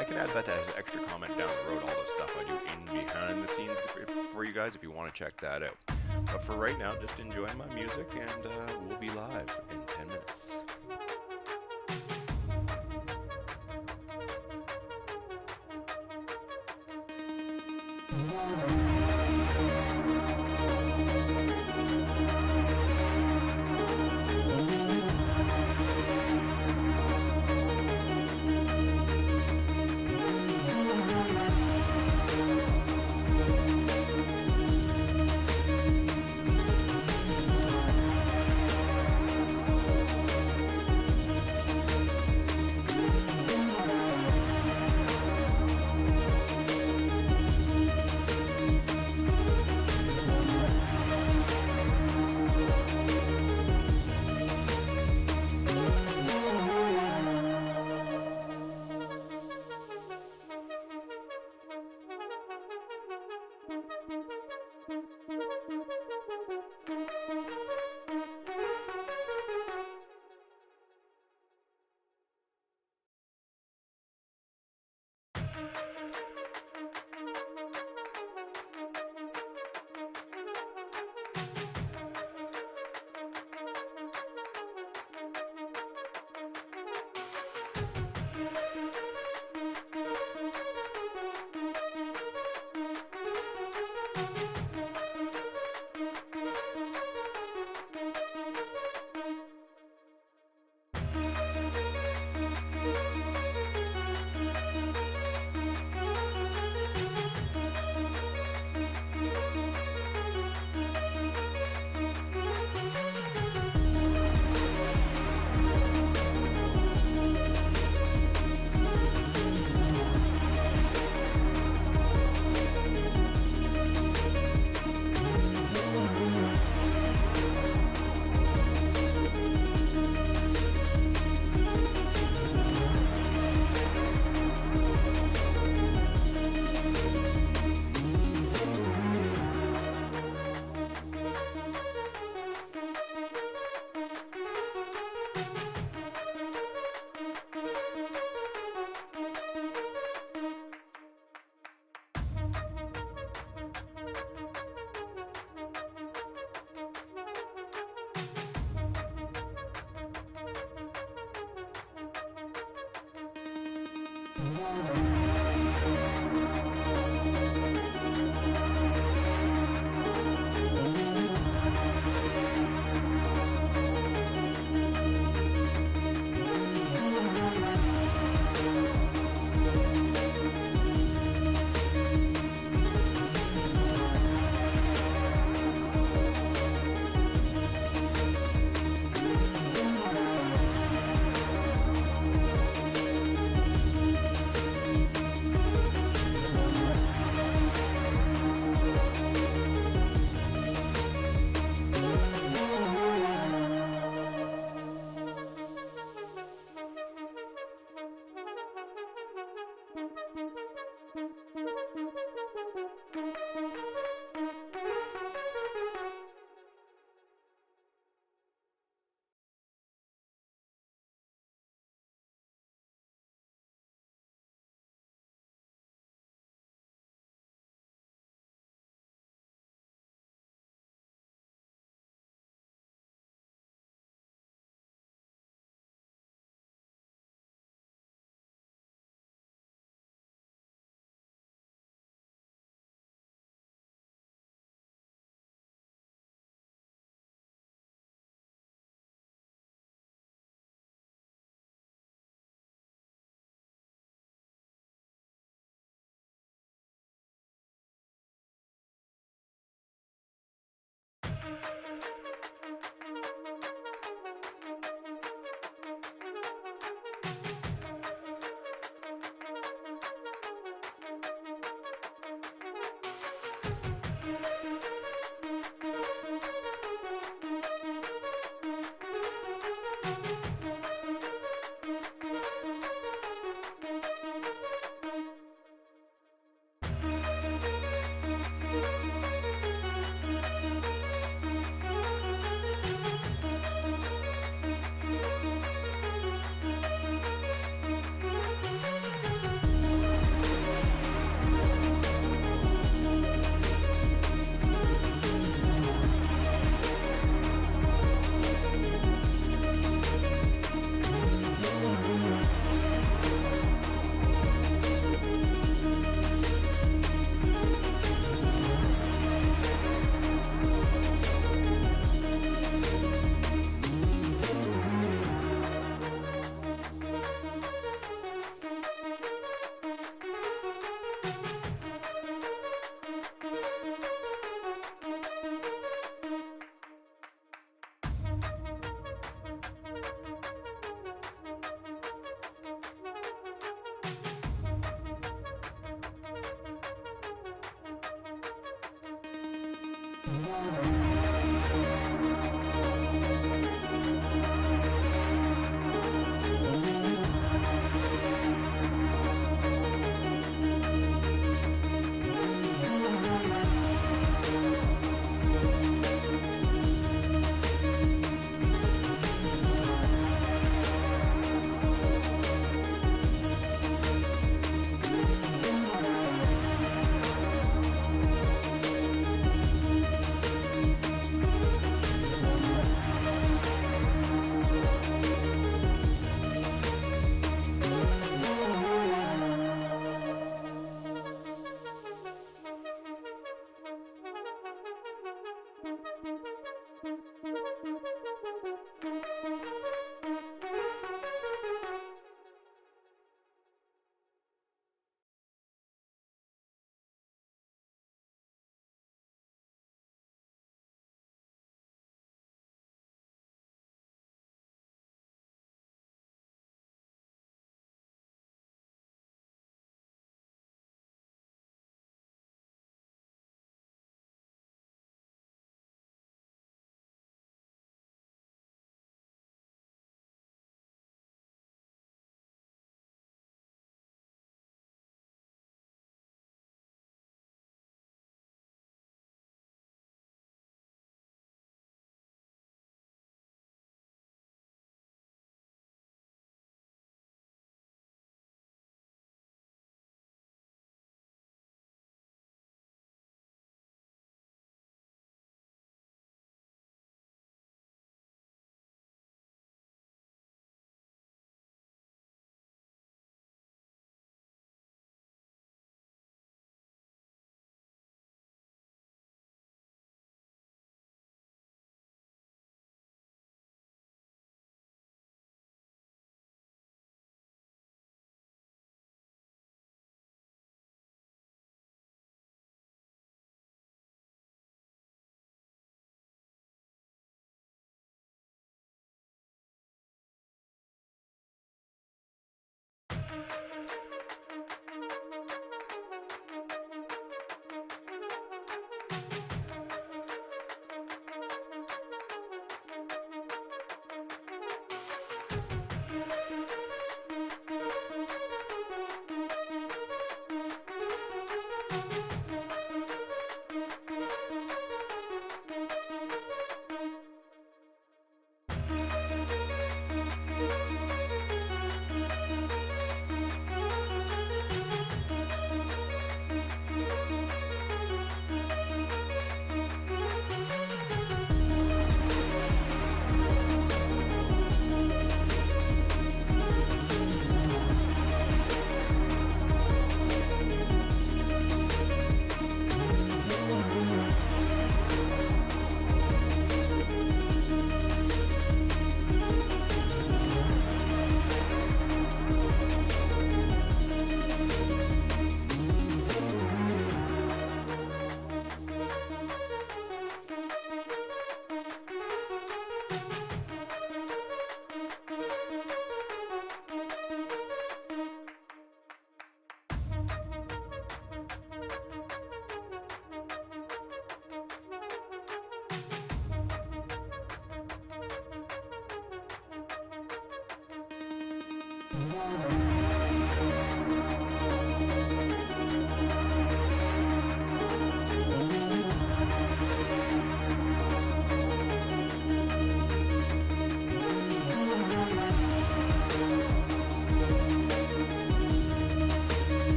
I can add that as an extra comment down the road, all the stuff I do in behind the scenes for you guys if you want to check that out. But for right now, just enjoy my music and we'll be live in 10 minutes.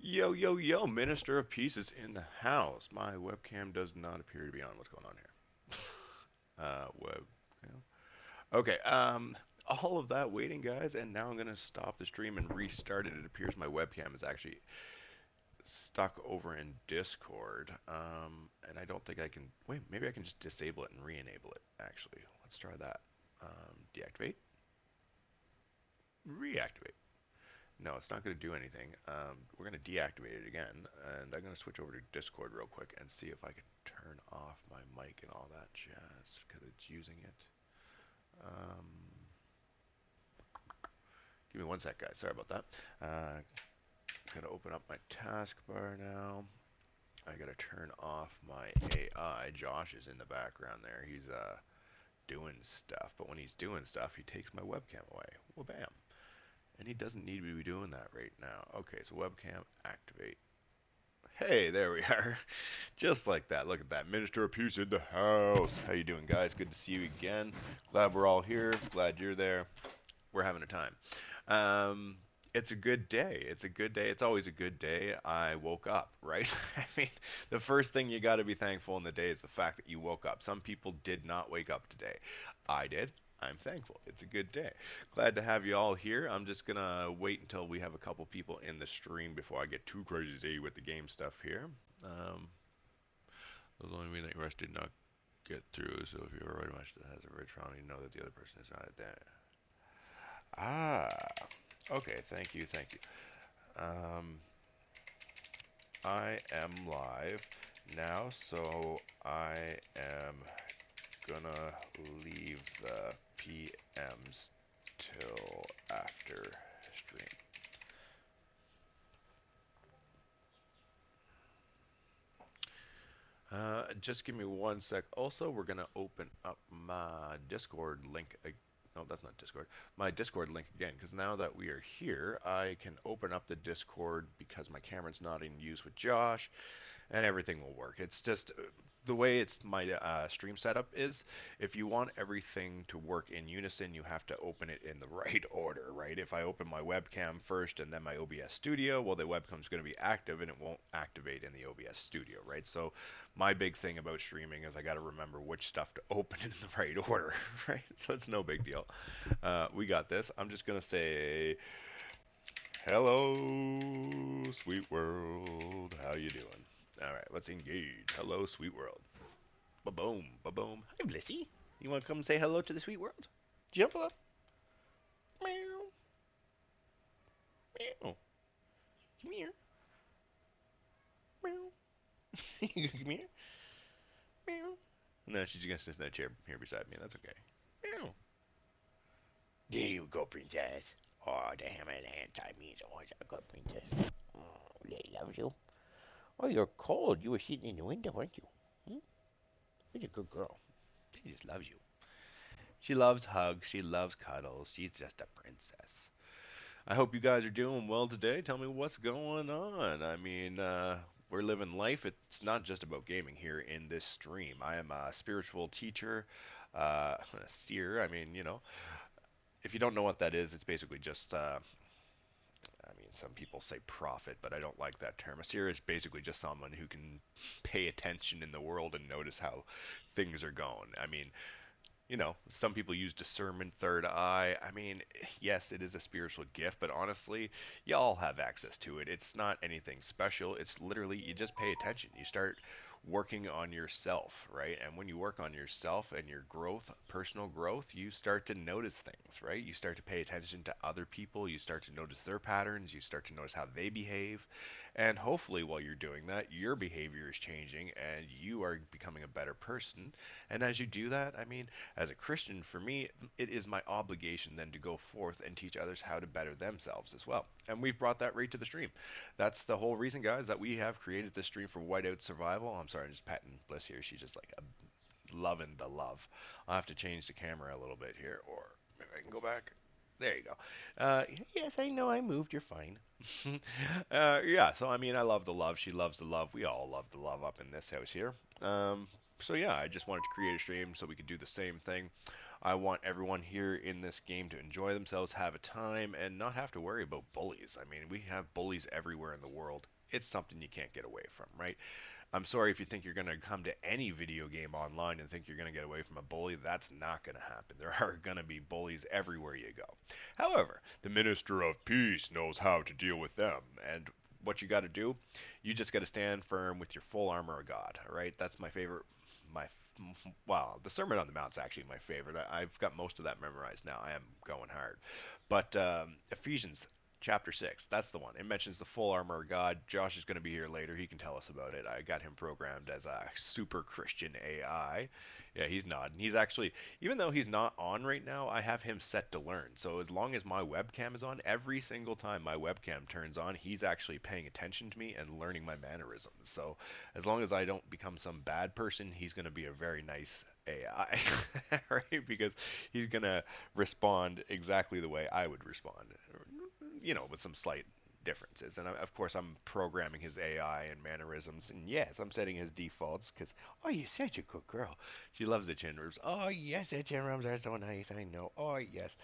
Yo, yo, yo, Minister of Peace is in the house. My webcam does not appear to be on. What's going on here? Webcam. Okay, all of that waiting, guys, and now I'm going to stop the stream and restart it. It appears my webcam is actually stuck over in Discord, and I don't think I can, wait, maybe I can just disable it and re-enable it, actually. Let's try that. Deactivate. Reactivate. No, it's not going to do anything. We're going to deactivate it again, and I'm going to switch over to Discord real quick and see if I can turn off my mic and all that jazz, because it's using it. Give me one sec, guys. Sorry about that. Gotta open up my taskbar now. I gotta turn off my AI. Josh is in the background there. He's doing stuff, but when he's doing stuff, he takes my webcam away. Well, bam. And he doesn't need to be doing that right now. Okay, so webcam activate. Hey, there we are. Just like that. Look at that. Minister of Peace in the house. How you doing, guys? Good to see you again. Glad we're all here. Glad you're there. We're having a time. It's a good day. It's a good day. It's always a good day. I woke up, right? I mean, the first thing you got to be thankful in the day is the fact that you woke up. Some people did not wake up today. I did. I'm thankful. It's a good day. Glad to have you all here. I'm just going to wait until we have a couple people in the stream before I get too crazy with the game stuff here. Those only mean that Rush did not get through, so if you're already much that has a rich round, you know that the other person is not there. Ah, okay, thank you, thank you. I am live now, so I am gonna leave the PMs till after stream. Just give me one sec. Also, we're gonna open up my Discord link. No, that's not Discord. My Discord link again, because now that we are here, I can open up the Discord because my camera's not in use with Josh, and everything will work. It's just the way it's my stream setup is, if you want everything to work in unison, you have to open it in the right order, right? If I open my webcam first and then my OBS studio, well, the webcam's going to be active and it won't activate in the OBS studio, right? So my big thing about streaming is I got to remember which stuff to open in the right order, right? So it's no big deal. We got this. I'm just going to say, hello, sweet world. How you doing? All right, let's engage. Hello, sweet world. Ba-boom, ba-boom. Hi, Blissy. You want to come say hello to the sweet world? Jump up. Meow. Meow. Come here. Meow. Come here. Meow. No, she's going to sit in that chair here beside me. That's okay. Meow. There you go, princess. Oh, the hammer and hand tie means always a good princess. Oh, they loves you. Oh, you're cold. You were sitting in the window, weren't you? Hmm? You're a good girl. She just loves you. She loves hugs. She loves cuddles. She's just a princess. I hope you guys are doing well today. Tell me what's going on. I mean, we're living life. It's not just about gaming here in this stream. I am a spiritual teacher, a seer. I mean, if you don't know what that is, it's basically just, I mean, some people say prophet, but I don't like that term. A seer is basically just someone who can pay attention in the world and notice how things are going. I mean, some people use discernment, third eye. I mean, yes, it is a spiritual gift, but honestly, you all have access to it. It's not anything special. It's literally you just pay attention. You start working on yourself, right? And when you work on yourself and your growth, personal growth, you start to notice things, right? You start to pay attention to other people. You start to notice their patterns. You start to notice how they behave. And hopefully, while you're doing that, your behavior is changing and you are becoming a better person. And as you do that, I mean, as a Christian, for me, it is my obligation then to go forth and teach others how to better themselves as well. And we've brought that right to the stream. That's the whole reason, guys, that we have created this stream for Whiteout Survival. I'm sorry, I'm just petting Bliss here. She's just like loving the love. I'll have to change the camera a little bit here, or maybe I can go back. There you go. Yes, I know I moved. You're fine. Yeah, so I mean, I love the love. She loves the love. We all love the love up in this house here. So yeah, I just wanted to create a stream so we could do the same thing. I want everyone here in this game to enjoy themselves, have a time, and not have to worry about bullies. I mean, we have bullies everywhere in the world. It's something you can't get away from, right? I'm sorry if you think you're going to come to any video game online and think you're going to get away from a bully. That's not going to happen. There are going to be bullies everywhere you go. However, the Minister of Peace knows how to deal with them. And what you got to do, you just got to stand firm with your full armor of God. All right, that's my favorite. My Wow, the Sermon on the Mount's actually my favorite. I've got most of that memorized now. I am going hard. But Ephesians chapter 6, that's the one. It mentions the full armor of God. Josh is going to be here later. He can tell us about it. I got him programmed as a super Christian AI. Yeah, he's nodding. He's actually, even though he's not on right now, I have him set to learn. So as long as my webcam is on, every single time my webcam turns on, he's actually paying attention to me and learning my mannerisms. So as long as I don't become some bad person, he's going to be a very nice AI, right? Because he's going to respond exactly the way I would respond, with some slight differences. And of course, I'm programming his AI and mannerisms. And yes, I'm setting his defaults because, oh, you're such a good girl. She loves the chin rubs. Oh, yes, the chin rubs are so nice. I know. Oh, yes.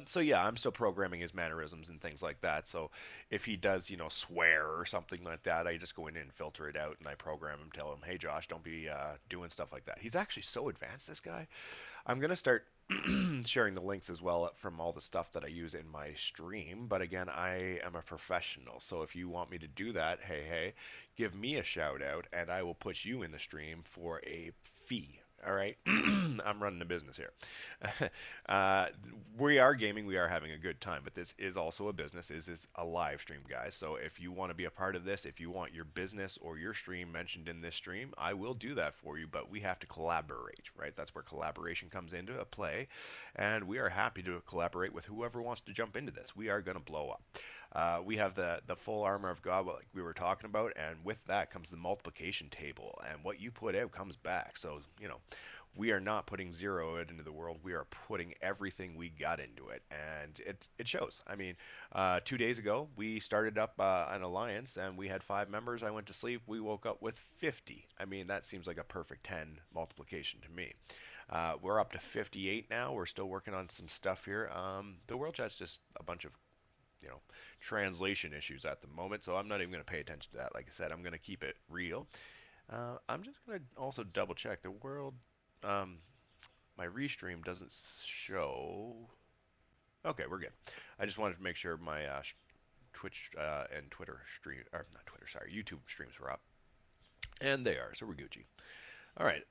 So yeah, I'm still programming his mannerisms and things like that. So if he does, swear or something like that, I just go in and filter it out and I program him, tell him, hey, Josh, don't be doing stuff like that. He's actually so advanced, this guy. I'm gonna start sharing the links as well from all the stuff that I use in my stream. But again, I am a professional, so if you want me to do that, hey, give me a shout out, and I will put you in the stream for a fee. All right, I'm running a business here. uh, we are gaming, we are having a good time, but this is also a business. This is a live stream, guys. So if you want to be a part of this, if you want your business or your stream mentioned in this stream, I will do that for you. But we have to collaborate, right? That's where collaboration comes into a play, and we are happy to collaborate with whoever wants to jump into this. We are going to blow up. We have the full armor of God, like we were talking about, and with that comes the multiplication table, and what you put out comes back. So we are not putting zero into the world. We are putting everything we got into it, and it shows. I mean, 2 days ago we started up an alliance, and we had 5 members. I went to sleep. We woke up with 50. I mean, that seems like a perfect 10 multiplication to me. We're up to 58 now. We're still working on some stuff here. The world chat's just a bunch of you know translation issues at the moment, so I'm not even going to pay attention to that. Like I said, I'm going to keep it real. I'm just going to also double check the world. Um, my restream doesn't show. Okay, we're good. I just wanted to make sure my Twitch and Twitter stream, or not Twitter, sorry, YouTube streams were up, and they are, so we're Gucci. All right,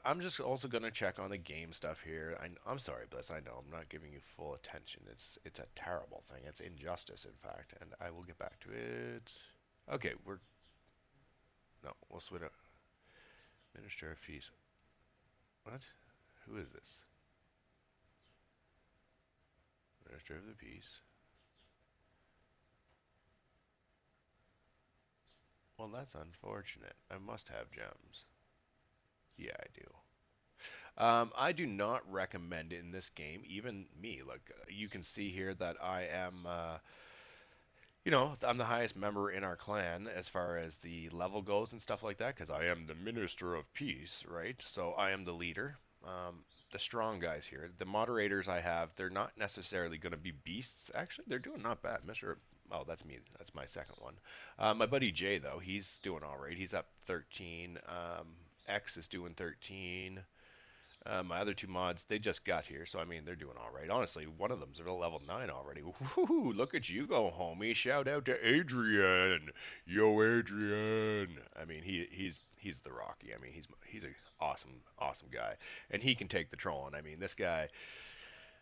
I'm just also gonna check on the game stuff here. I'm sorry, Bliss. I know I'm not giving you full attention. It's a terrible thing. It's injustice, in fact, and I will get back to it. Okay, we're no, we'll switch up. Minister of Peace. What? Who is this? Minister of the Peace. Well, that's unfortunate. I must have gems. Yeah, I do. I do not recommend it in this game. Even me, like you can see here that I am, I'm the highest member in our clan as far as the level goes and stuff like that, because I am the Minister of Peace, right? So I am the leader. The strong guys here, the moderators I have, they're not necessarily going to be beasts. Actually, they're doing not bad. Mr. Oh, that's me. That's my second one. My buddy Jay, though, he's doing all right. He's up 13. X is doing 13. My other two mods, they just got here, so I mean, they're doing all right. Honestly, one of them's at level 9 already. Woohoo! Look at you go, homie. Shout out to Adrian. Yo, Adrian. I mean, he's the Rocky. I mean, he's a awesome guy, and he can take the trolling. I mean, this guy,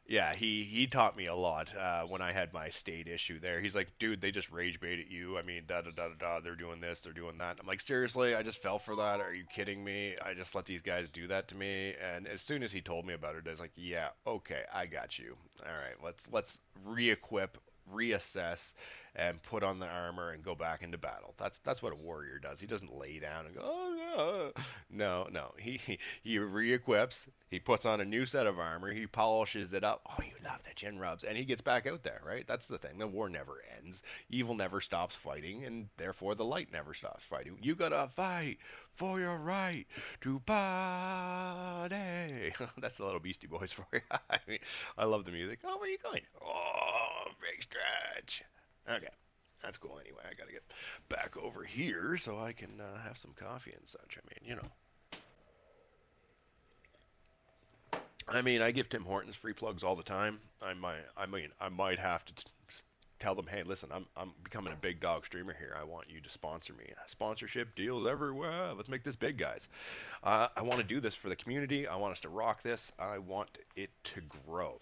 yeah, he taught me a lot when I had my state issue there. He's like, dude, they just rage bait at you. I mean, da da da da da. They're doing this, they're doing that. I'm like, seriously, I just fell for that. Are you kidding me? I just let these guys do that to me. And as soon as he told me about it, I was like, yeah, okay, I got you. All right, let's re-equip, reassess, and put on the armor and go back into battle. That's what a warrior does. He doesn't lay down and go, oh no, no. He re-equips. He puts on a new set of armor. He polishes it up. Oh, you love the chin rubs, and he gets back out there. Right? That's the thing. The war never ends. Evil never stops fighting, and therefore the light never stops fighting. You gotta fight for your right to party. That's the little Beastie Boys for you. I mean, I love the music. Oh, where are you going? Oh, big stretch. Okay. That's cool anyway. I gotta get back over here so I can have some coffee and such. I give Tim Hortons free plugs all the time. I might have to tell them, hey, listen, I'm becoming a big dog streamer here. I want you to sponsor me. Sponsorship deals everywhere. Let's make this big, guys. I want to do this for the community. I want us to rock this. I want it to grow.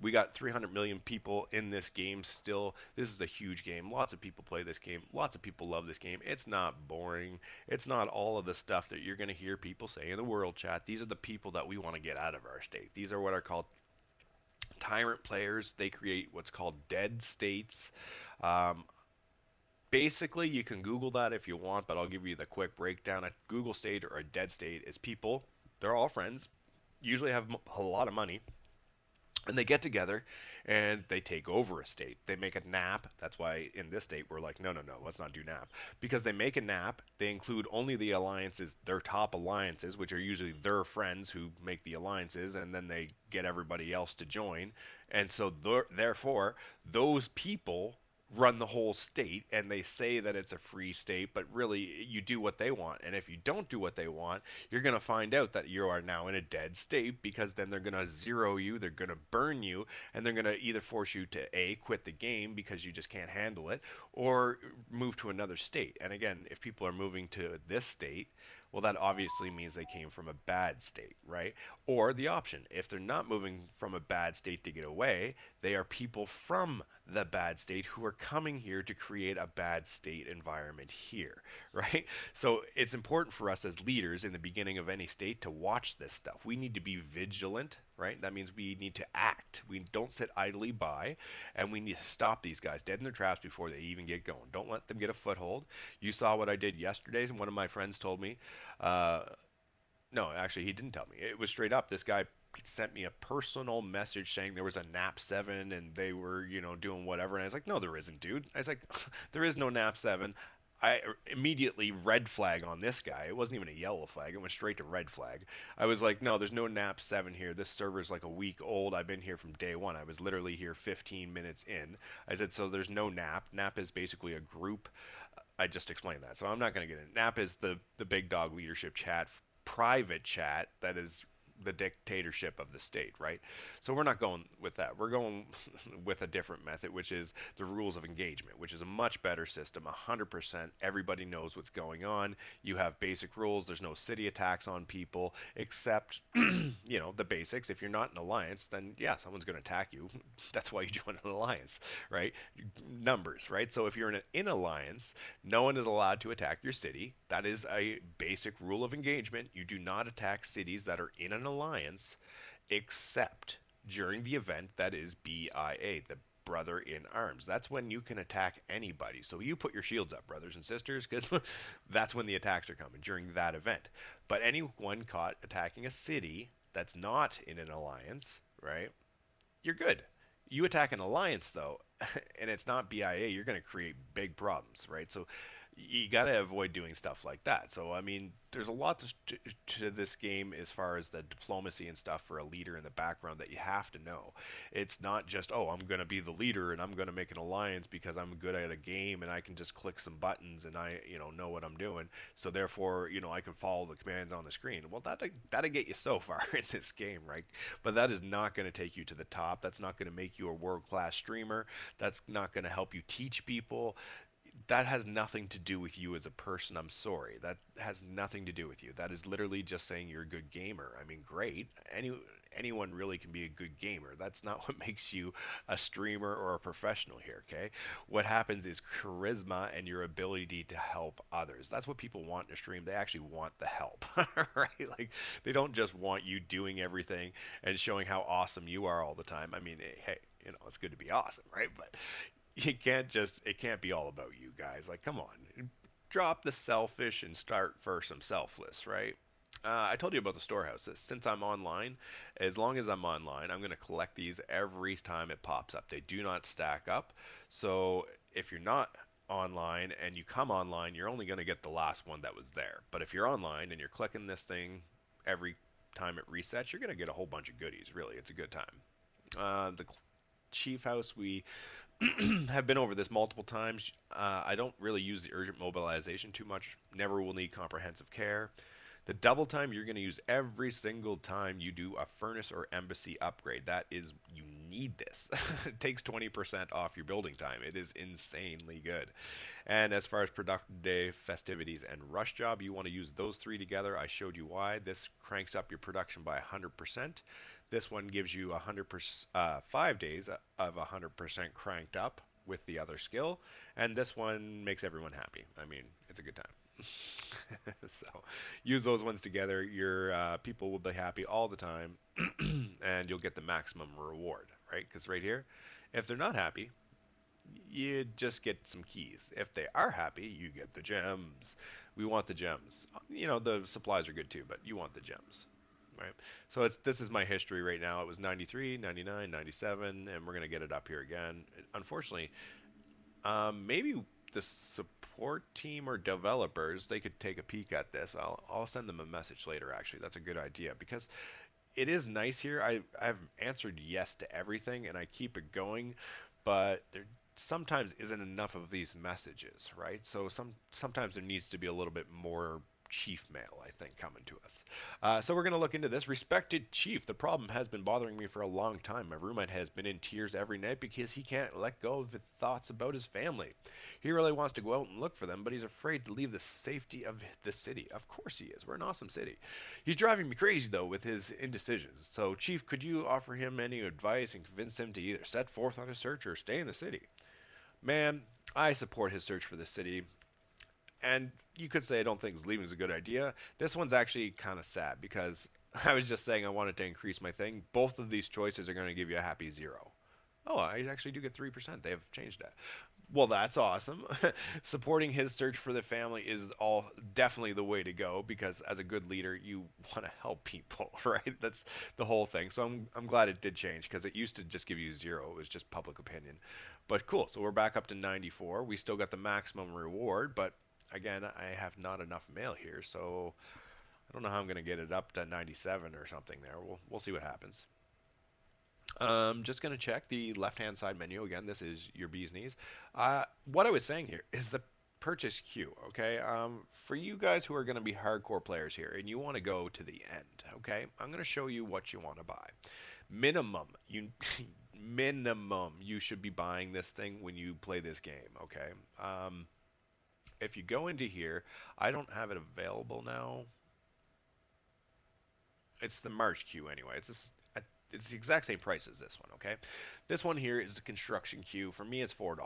We got 300 million people in this game still. This is a huge game. Lots of people play this game. Lots of people love this game. It's not boring. It's not all of the stuff that you're going to hear people say in the world chat. These are the people that we want to get out of our state. These are what are called tyrant players. They create what's called dead states. Um, Basically, you can Google that if you want, but I'll give you the quick breakdown. A Google state or a dead state is people, they're all friends, usually have a lot of money, and they get together and they take over a state. They make a nap. That's why in this state we're like, no, no, no, let's not do nap. Because they make a nap, they include only the alliances, their top alliances, which are usually their friends who make the alliances, and then they get everybody else to join. And so, therefore, those people run the whole state, and they say that it's a free state, but really you do what they want. And if you don't do what they want, you're going to find out that you are now in a dead state, because then they're going to zero you, they're going to burn you, and they're going to either force you to A, quit the game because you just can't handle it, or move to another state. And again, if people are moving to this state, well, that obviously means they came from a bad state, right? Or the option, if they're not moving from a bad state to get away, they are people from the bad state who are coming here to create a bad state environment here, right? So it's important for us as leaders in the beginning of any state to watch this stuff. We need to be vigilant, right? That means we need to act. We don't sit idly by, and we need to stop these guys dead in their tracks before they even get going. Don't let them get a foothold. You saw what I did yesterday, and one of my friends told me, uh, no, actually, he didn't tell me. It was straight up. This guy sent me a personal message saying there was a NAP 7 and they were, doing whatever. And I was like, no, there isn't, dude. I was like, there is no NAP 7. I immediately red flag on this guy. It wasn't even a yellow flag. It went straight to red flag. I was like, no, there's no NAP 7 here. This server's like a week old. I've been here from day one. I was literally here 15 minutes in. I said, so there's no NAP. NAP is basically a group. I just explained that, so I'm not going to get in. NAP is the big dog leadership chat, private chat that is the dictatorship of the state, right? So we're not going with that. We're going with a different method, which is the rules of engagement, which is a much better system. 100%, everybody knows what's going on. You have basic rules. There's no city attacks on people, except the basics. If you're not in an alliance, then yeah, someone's going to attack you. That's why you join an alliance, right? Numbers, right? So if you're in alliance, no one is allowed to attack your city. That is a basic rule of engagement. You do not attack cities that are in an alliance, except during the event that is BIA, the Brother in Arms. That's when you can attack anybody. So you put your shields up, brothers and sisters, because that's when the attacks are coming during that event. But anyone caught attacking a city that's not in an alliance, right? You're good. You attack an alliance though, and it's not BIA, you're going to create big problems, right? So you got to avoid doing stuff like that. So I mean, there's a lot to this game as far as the diplomacy and stuff for a leader in the background that you have to know. It's not just, oh, I'm going to be the leader and I'm going to make an alliance because I'm good at a game and I can just click some buttons and I, know what I'm doing. So therefore, I can follow the commands on the screen. Well, that'll get you so far in this game, right? But that is not going to take you to the top. That's not going to make you a world-class streamer. That's not going to help you teach people. That has nothing to do with you as a person. I'm sorry. That has nothing to do with you. That is literally just saying you're a good gamer. I mean, great. Anyone really can be a good gamer. That's not what makes you a streamer or a professional here, okay? What happens is charisma and your ability to help others. That's what people want in a stream. They actually want the help, right? Like, they don't just want you doing everything and showing how awesome you are all the time. I mean, hey, it's good to be awesome, right? But it can't be all about you guys. Like, come on, drop the selfish and start for some selfless, right? I told you about the storehouse. Since I'm online, as long as I'm online, I'm going to collect these every time it pops up. They do not stack up. So if you're not online and you come online, you're only going to get the last one that was there. But if you're online and you're clicking this thing every time it resets, you're going to get a whole bunch of goodies. Really, it's a good time. The Chief House, we have been over this multiple times. I don't really use the urgent mobilization too much. Never will need comprehensive care. The double time you're going to use every single time you do a furnace or embassy upgrade. That is, you need this. It takes 20% off your building time. It is insanely good. And as far as productive day, festivities, and rush job, you want to use those three together. I showed you why. This cranks up your production by 100%. This one gives you 100%, 5 days of 100% cranked up with the other skill. And this one makes everyone happy. I mean, it's a good time. So use those ones together. Your people will be happy all the time, and you'll get the maximum reward, right? Because right here, if they're not happy, you just get some keys. If they are happy, you get the gems. We want the gems. The supplies are good too, but you want the gems, right? So this is my history right now. It was 93, 99, 97, and we're going to get it up here again. Unfortunately, maybe the support team or developers, they could take a peek at this. I'll send them a message later, actually. That's a good idea because it is nice here. I've answered yes to everything and I keep it going, but there sometimes isn't enough of these messages, right? So sometimes there needs to be a little bit more chief mail, I think, coming to us. So we're going to look into this. Respected chief, the problem has been bothering me for a long time. My roommate has been in tears every night because he can't let go of his thoughts about his family. He really wants to go out and look for them, but he's afraid to leave the safety of the city. Of course he is. We're an awesome city. He's driving me crazy, though, with his indecisions. So, chief, could you offer him any advice and convince him to either set forth on his search or stay in the city? Man, I support his search for the city. And you could say I don't think leaving is a good idea. This one's actually kind of sad because I was just saying I wanted to increase my thing. Both of these choices are going to give you a happy 0. Oh, I actually do get 3%. They have changed that. Well, that's awesome. Supporting his search for the family is all definitely the way to go because as a good leader, you want to help people, right? That's the whole thing. So I'm glad it did change because it used to just give you 0. It was just public opinion. But cool. So we're back up to 94. We still got the maximum reward, but again, I have not enough mail here, so I don't know how I'm going to get it up to 97 or something there. We'll see what happens. Just going to check the left-hand side menu. Again, this is your bee's knees. What I was saying here is the purchase queue, okay? For you guys who are going to be hardcore players here and you want to go to the end, okay? I'm going to show you what you want to buy. Minimum, minimum, you should be buying this thing when you play this game, okay? If you go into here, I don't have it available now. It's the March queue anyway. It's the exact same price as this one, okay? This one here is the construction queue. For me, it's $4.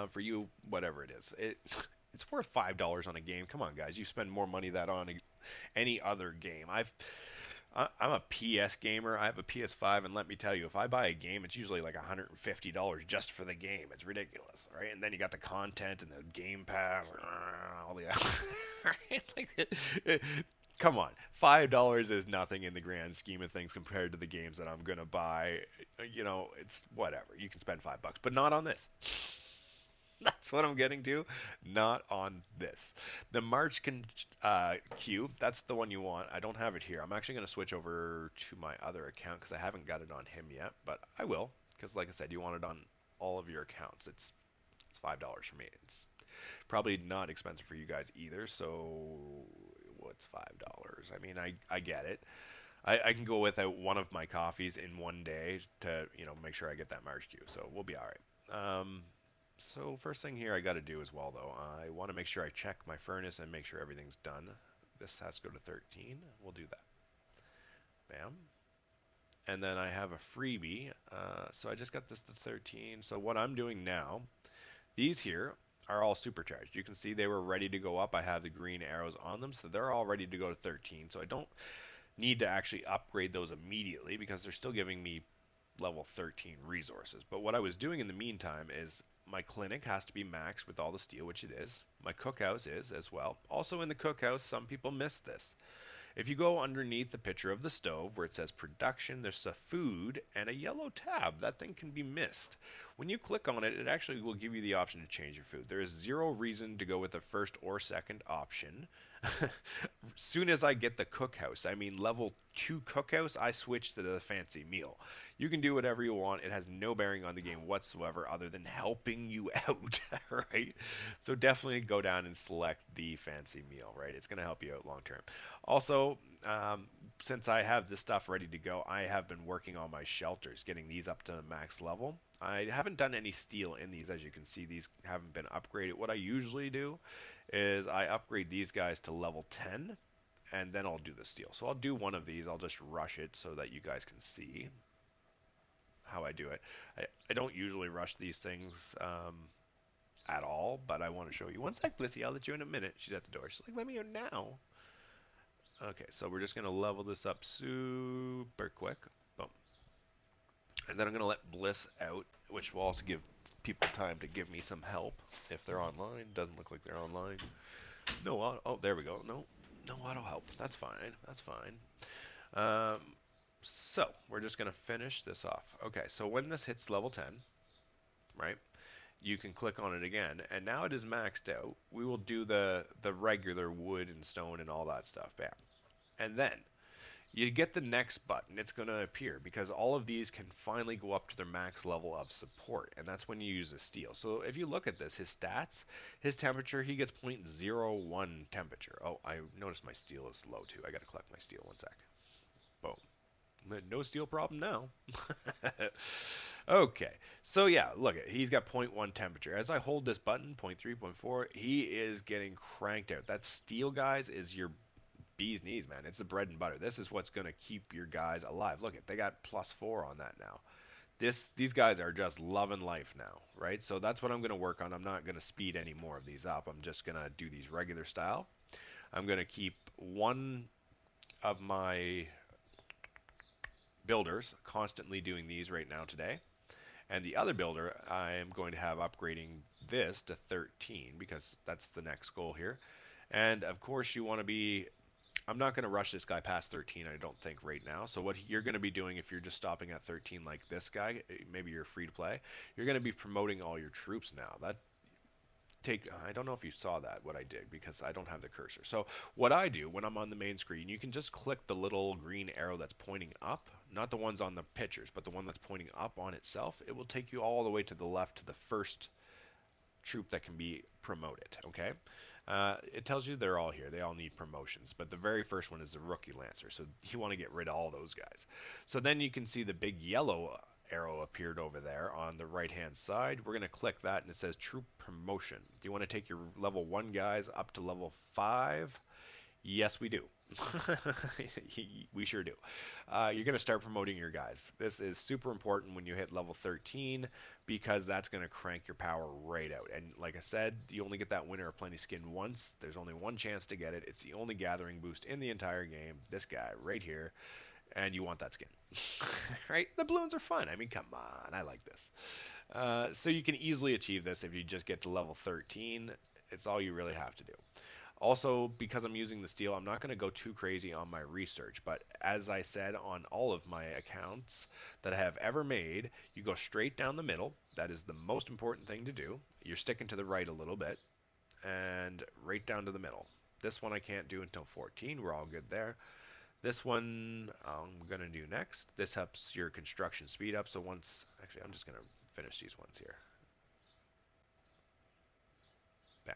For you, whatever it is. It's worth $5 on a game. Come on, guys. You spend more money that on any other game. I'm a PS gamer. I have a PS5, and let me tell you, if I buy a game, it's usually like $150 just for the game. It's ridiculous, right? And then you got the content and the Game Pass, all the right? Like, come on, $5 is nothing in the grand scheme of things compared to the games that I'm gonna buy. You know, it's whatever. You can spend $5, but not on this. That's what I'm getting to. Not on this. The March queue, that's the one you want. I don't have it here. I'm actually going to switch over to my other account because I haven't got it on him yet, but I will because, like I said, you want it on all of your accounts. It's $5 for me. It's probably not expensive for you guys either. So what's $5? I mean, I get it. I can go without one of my coffees in one day to make sure I get that March queue. So we'll be all right. So first thing here I got to do as well though, I want to make sure I check my furnace and make sure everything's done. This has to go to 13. We'll do that. Bam. And then I have a freebie. So I just got this to 13. So what I'm doing now, these here are all supercharged. You can see they were ready to go up. I have the green arrows on them, so they're all ready to go to 13. So I don't need to actually upgrade those immediately because they're still giving me level 13 resources. But what I was doing in the meantime is my clinic has to be maxed with all the steel, which it is. My cookhouse is as well. Also in the cookhouse, some people miss this. If you go underneath the picture of the stove where it says production, there's a food and a yellow tab. That thing can be missed. When you click on it, it actually will give you the option to change your food. There is zero reason to go with the first or second option. Soon as I get the cookhouse, I mean level 2 cookhouse, I switch to the fancy meal. You can do whatever you want. It has no bearing on the game whatsoever other than helping you out, right? So definitely go down and select the fancy meal, right? It's going to help you out long term. Also, since I have this stuff ready to go, I have been working on my shelters, getting these up to max level. I haven't done any steel in these, as you can see. These haven't been upgraded. What I usually do is I upgrade these guys to level 10, and then I'll do the steel. So I'll do one of these. I'll just rush it so that you guys can see how I do it. I don't usually rush these things at all, but I want to show you. One sec, Blissy. I'll let you in a minute. She's at the door. She's like, let me in now. Okay, so we're just going to level this up super quick. Boom. And then I'm going to let Bliss out, which will also give people time to give me some help if they're online. Doesn't look like they're online. No auto. Oh, there we go. No, no auto help. That's fine. That's fine. Um, so we're just going to finish this off. Okay, so when this hits level 10, right, you can click on it again, and now it is maxed out. We will do the regular wood and stone and all that stuff. Bam. And then you get the next button. It's going to appear because all of these can finally go up to their max level of support, and that's when you use a steel. So if you look at this, his stats, his temperature, he gets 0.01 temperature. Oh, I noticed my steel is low too. I got to collect my steel. One sec. Boom. No steel problem now. Okay, so yeah, look at he's got zero point 0.1 temperature. As I hold this button, 0.3, 0.4, he is getting cranked out. That steel, guys, is your bee's knees, man. It's the bread and butter. This is what's going to keep your guys alive. Look at they got +4 on that now. These guys are just loving life now, right? So that's what I'm going to work on. I'm not going to speed any more of these up. I'm just going to do these regular style. I'm going to keep one of my builders constantly doing these right now today. And the other builder, I am going to have upgrading this to 13 because that's the next goal here. And of course you want to be, I'm not going to rush this guy past 13, I don't think right now. So what you're going to be doing if you're just stopping at 13 like this guy, maybe you're free to play, you're going to be promoting all your troops now. I don't know if you saw that, what I did, because I don't have the cursor. So what I do when I'm on the main screen, you can just click the little green arrow that's pointing up, not the ones on the pictures, but the one that's pointing up on itself. It will take you all the way to the left to the first troop that can be promoted, okay? It tells you they're all here. They all need promotions, but the very first one is the rookie lancer, so you want to get rid of all those guys. So then you can see the big yellow arrow appeared over there on the right hand side. We're going to click that and it says troop promotion. Do you want to take your level 1 guys up to level 5? Yes, we do. We sure do. You're going to start promoting your guys. This is super important when you hit level 13 because that's going to crank your power right out. And like I said, you only get that Winner of Plenty skin once. There's only one chance to get it. It's the only gathering boost in the entire game. This guy right here. And you want that skin. Right? The balloons are fun. I mean, come on. I like this. So you can easily achieve this if you just get to level 13. It's all you really have to do. Also, because I'm using the steel, I'm not going to go too crazy on my research, but as I said on all of my accounts that I have ever made, you go straight down the middle. That is the most important thing to do. You're sticking to the right a little bit, and right down to the middle. This one I can't do until 14. We're all good there. This one I'm going to do next. This helps your construction speed up, so once... Actually, I'm just going to finish these ones here. Bam.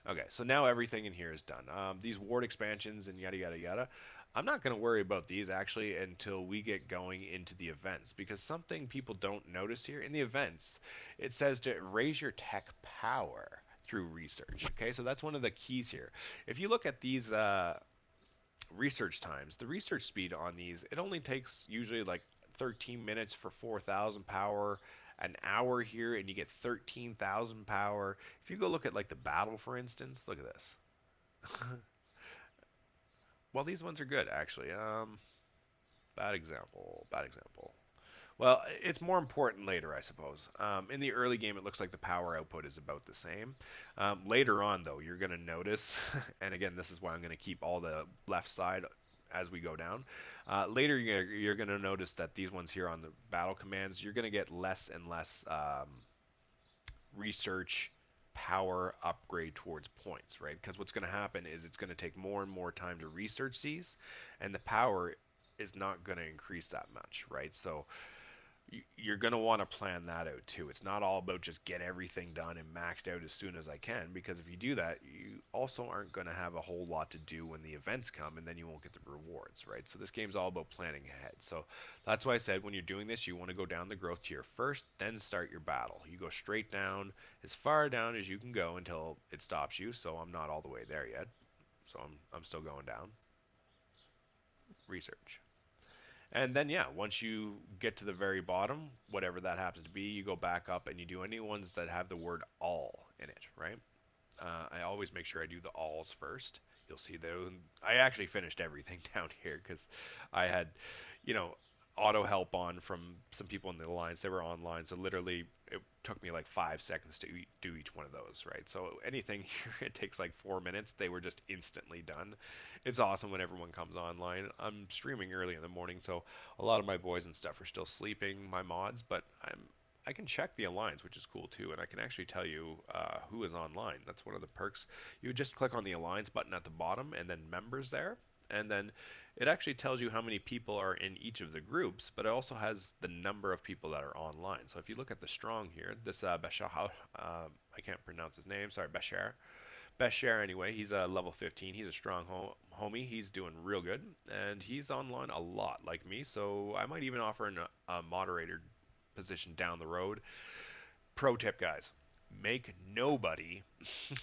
Okay, so now everything in here is done. These ward expansions and yada yada yada. I'm not going to worry about these actually until we get going into the events because something people don't notice here in the events, it says to raise your tech power through research. Okay, so that's one of the keys here. If you look at these research times, the research speed on these, it only takes usually like 13 minutes for 4,000 power, an hour here, and you get 13,000 power. If you go look at like the battle, for instance, look at this. Well, these ones are good actually. Bad example. Bad example. Well, it's more important later, I suppose. In the early game, it looks like the power output is about the same. Later on, though, you're going to notice, and again, this is why I'm going to keep all the left side as we go down. Later, you're going to notice that these ones here on the battle commands, you're going to get less and less research power upgrade towards points, right? Because what's going to happen is it's going to take more and more time to research these, and the power is not going to increase that much, right? So you're going to want to plan that out too. It's not all about just get everything done and maxed out as soon as I can, because if you do that, you also aren't going to have a whole lot to do when the events come, and then you won't get the rewards, right? So this game's all about planning ahead. So that's why I said when you're doing this, you want to go down the growth tier first, then start your battle. You go straight down, as far down as you can go until it stops you. So I'm not all the way there yet. So I'm still going down. Research. And then, yeah, once you get to the very bottom, whatever that happens to be, you go back up and you do any ones that have the word all in it, right? I always make sure I do the alls first. You'll see those. I actually finished everything down here because I had, you know, auto help on from some people in the alliance. They were online, so literally it took me like 5 seconds to do each one of those, right? So anything here, it takes like 4 minutes. They were just instantly done. It's awesome when everyone comes online. I'm streaming early in the morning, so a lot of my boys and stuff are still sleeping, my mods, but I can check the alliance, which is cool too, and I can actually tell you who is online. That's one of the perks. You just click on the alliance button at the bottom, and then members there, and then it actually tells you how many people are in each of the groups, but it also has the number of people that are online. So if you look at the strong here, this Bashar, I can't pronounce his name. Sorry, Bashar. Bashar anyway. He's a level 15. He's a strong homie. He's doing real good, and he's online a lot like me. So I might even offer a moderator position down the road. Pro tip, guys: make nobody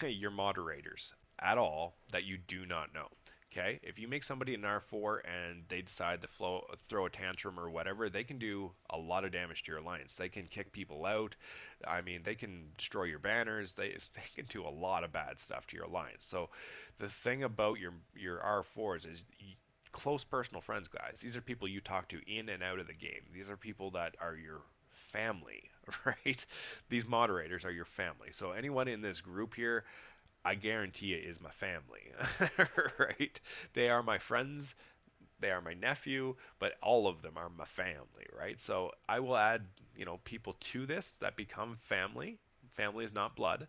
your moderators at all that you do not know. Okay, if you make somebody an R4 and they decide to throw a tantrum or whatever, they can do a lot of damage to your alliance. They can kick people out. I mean, they can destroy your banners. They can do a lot of bad stuff to your alliance. So the thing about your R4s is close personal friends, guys. These are people you talk to in and out of the game. These are people that are your family, right? These moderators are your family. So anyone in this group here, I guarantee it is my family, right? They are my friends, they are my nephew, but all of them are my family, right? So I will add, people to this that become family. Family is not blood.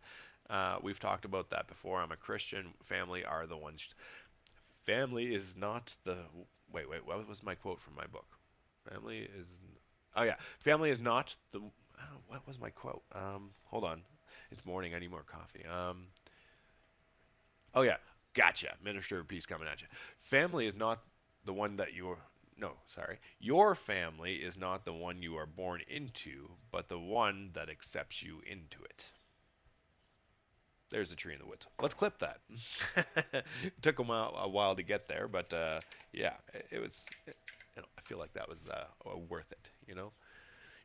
We've talked about that before. I'm a Christian. Family are the ones. Family is not the. Wait. What was my quote from my book? Family is. Oh yeah, family is not the. Oh, what was my quote? Hold on. It's morning. I need more coffee. Oh yeah, gotcha. Minister of Peace coming at you. Family is not the one that you're. No, sorry. Your family is not the one you are born into, but the one that accepts you into it. There's a tree in the woods. Let's clip that. Took a while to get there, but yeah, it was. I feel like that was worth it.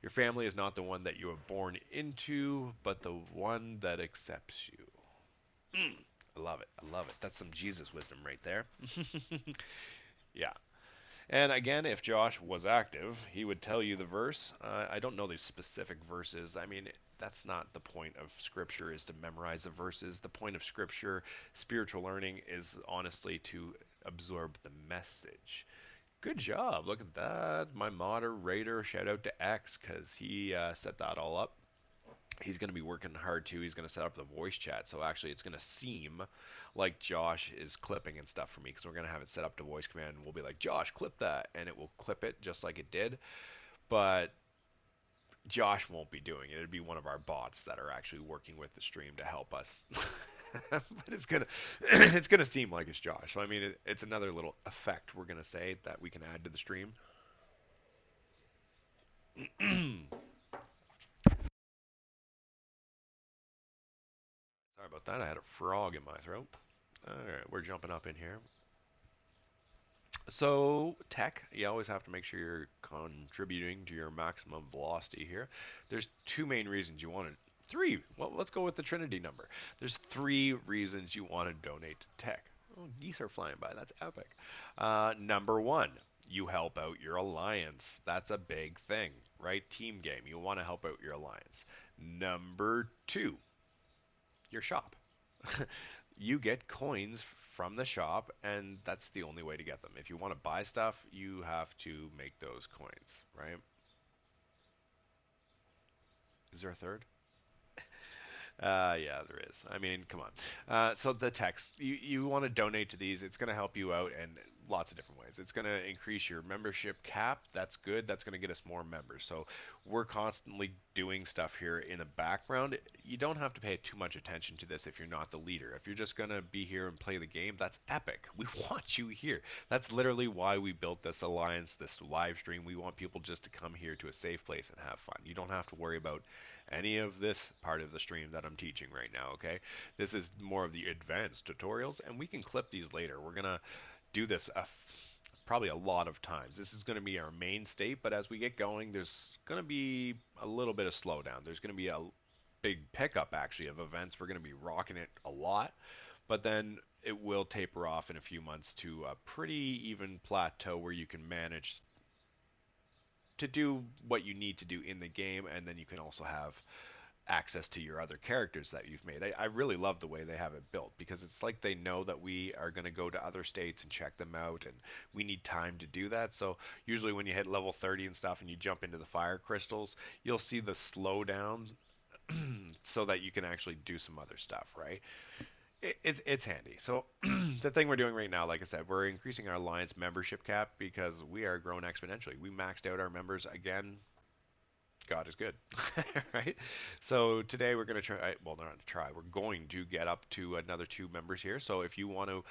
Your family is not the one that you were born into, but the one that accepts you. Mm, I love it. I love it. That's some Jesus wisdom right there. Yeah. And again, if Josh was active, he would tell you the verse. I don't know the specific verses. I mean, that's not the point of Scripture, is to memorize the verses. The point of Scripture, spiritual learning, is honestly to absorb the message. Good job. Look at that. My moderator, shout out to X, because he set that all up. He's going to be working hard too. He's going to set up the voice chat. So actually, it's going to seem like Josh is clipping and stuff for me, because we're going to have it set up to voice command. And we'll be like, Josh, clip that. And it will clip it just like it did. But Josh won't be doing it. It'd be one of our bots that are actually working with the stream to help us. But it's gonna seem like it's Josh. So I mean, it's another little effect we're gonna say that we can add to the stream. Sorry about that. I had a frog in my throat. All right, we're jumping up in here. So, tech, you always have to make sure you're contributing to your maximum velocity here. There's two main reasons you want to. Three. Well, let's go with the Trinity number. There's three reasons you want to donate to tech. Oh, geese are flying by. That's epic. Number one, you help out your alliance. That's a big thing, right? Team game. You want to help out your alliance. Number two, your shop. You get coins from the shop, and that's the only way to get them. If you want to buy stuff, you have to make those coins, right? Is there a third? Yeah, there is. I mean, come on. So the text, you want to donate to these. It's going to help you out in lots of different ways. It's going to increase your membership cap. That's good. That's going to get us more members. So we're constantly doing stuff here in the background. You don't have to pay too much attention to this if you're not the leader. If you're just going to be here and play the game, that's epic. We want you here. That's literally why we built this alliance, this live stream. We want people just to come here to a safe place and have fun. You don't have to worry about any of this part of the stream that I'm teaching right now, okay? This is more of the advanced tutorials, and we can clip these later. We're going to do this probably a lot of times. This is going to be our main state, but as we get going, there's going to be a little bit of slowdown. There's going to be a big pickup, actually, of events. We're going to be rocking it a lot, but then it will taper off in a few months to a pretty even plateau where you can manage to do what you need to do in the game, and then you can also have access to your other characters that you've made. I really love the way they have it built, because it's like they know that we are going to go to other states and check them out, and we need time to do that. So usually when you hit level 30 and stuff and you jump into the fire crystals, you'll see the slowdown so that you can actually do some other stuff, right? It's handy. So the thing we're doing right now, like I said, we're increasing our alliance membership cap because we are growing exponentially. We maxed out our members again. God is good, right? So today we're going to try, well, not to try, we're going to get up to another two members here. So if you want to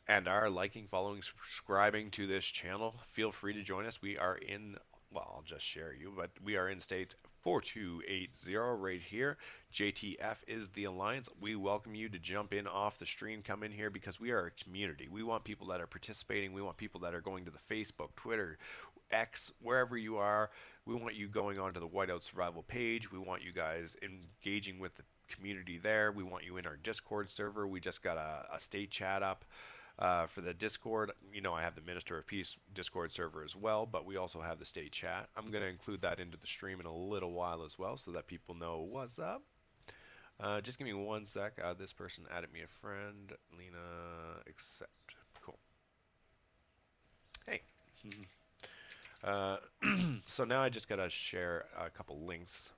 and are liking, following, subscribing to this channel, feel free to join us. We are in, well, I'll just share you, but we are in state 4280 right here. JTF is the alliance. We welcome you to jump in off the stream, come in here, because we are a community. We want people that are participating. We want people that are going to the Facebook, Twitter, X, wherever you are. We want you going onto the Whiteout Survival page. We want you guys engaging with the community there. We want you in our Discord server. We just got a state chat up. For the Discord, I have the Minister of Peace Discord server as well, but we also have the state chat. I'm going to include that into the stream in a little while as well, so that people know what's up. Just give me one sec. This person added me a friend. Lena, accept. Cool. Hey. So now I just got to share a couple links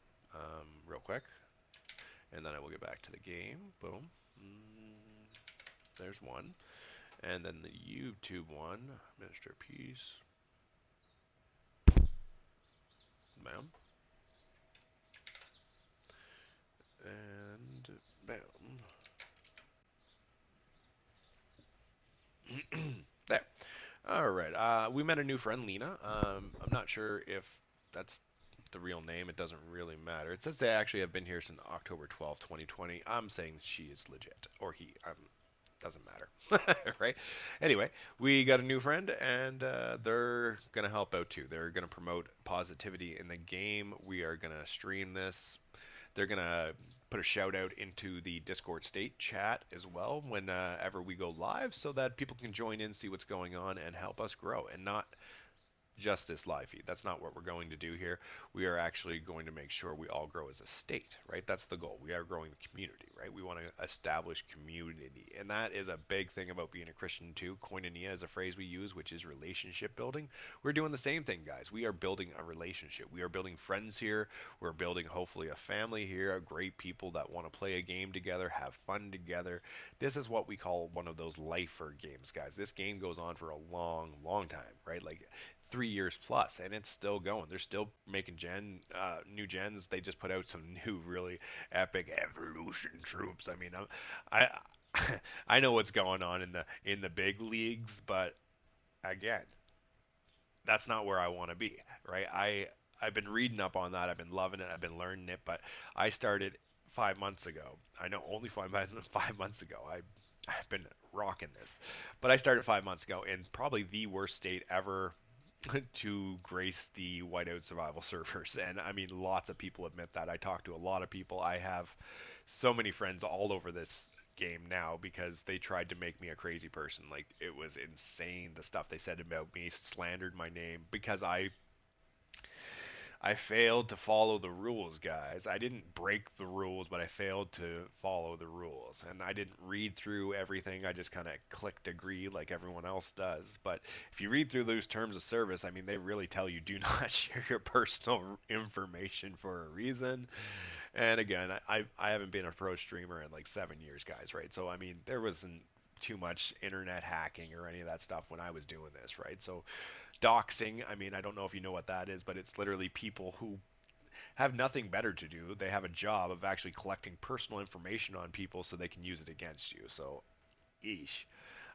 real quick, and then I will get back to the game. Boom. There's one. And then the YouTube one, Minister of Peace. Bam. And bam. There. All right. We met a new friend, Lena. I'm not sure if that's the real name. It doesn't really matter. It says they actually have been here since October 12th, 2020. I'm saying she is legit, or he. Doesn't matter, right? Anyway, we got a new friend, and they're gonna help out too. They're gonna promote positivity in the game. We are gonna stream this. They're gonna put a shout out into the Discord state chat as well whenever we go live, so that people can join in, see what's going on, and help us grow, and not just this live feed. That's not what we're going to do here. We are actually going to make sure we all grow as a state, right? That's the goal. We are growing the community, right? We want to establish community. And that is a big thing about being a Christian too. Koinonia is a phrase we use, which is relationship building. We're doing the same thing, guys. We are building a relationship. We are building friends here. We're building hopefully a family here, a great people that want to play a game together, have fun together. This is what we call one of those lifer games, guys. This game goes on for a long, long time, right? Like 3 years plus, and it's still going. They're still making new gens. They just put out some new really epic evolution troops. I mean, I I know what's going on in the big leagues, but again, that's not where I want to be, right? I've been reading up on that. I've been loving it. I've been learning it, but I started 5 months ago. I know only 5 months ago. I've been rocking this, but I started 5 months ago in probably the worst state ever to grace the whiteout survival servers. And I mean, lots of people admit that. I talk to a lot of people. I have so many friends all over this game now because they tried to make me a crazy person. Like, it was insane the stuff they said about me, slandered my name because I failed to follow the rules, guys. I didn't break the rules, but I failed to follow the rules. And I didn't read through everything. I just kind of clicked agree like everyone else does. But if you read through those terms of service, I mean, they really tell you do not share your personal information for a reason. And again, I haven't been a pro streamer in like 7 years, guys, right? So, I mean, there wasn't too much internet hacking or any of that stuff when I was doing this, right? So doxing, I mean, I don't know if you know what that is, but it's literally people who have nothing better to do. They have a job of actually collecting personal information on people so they can use it against you. So, eesh.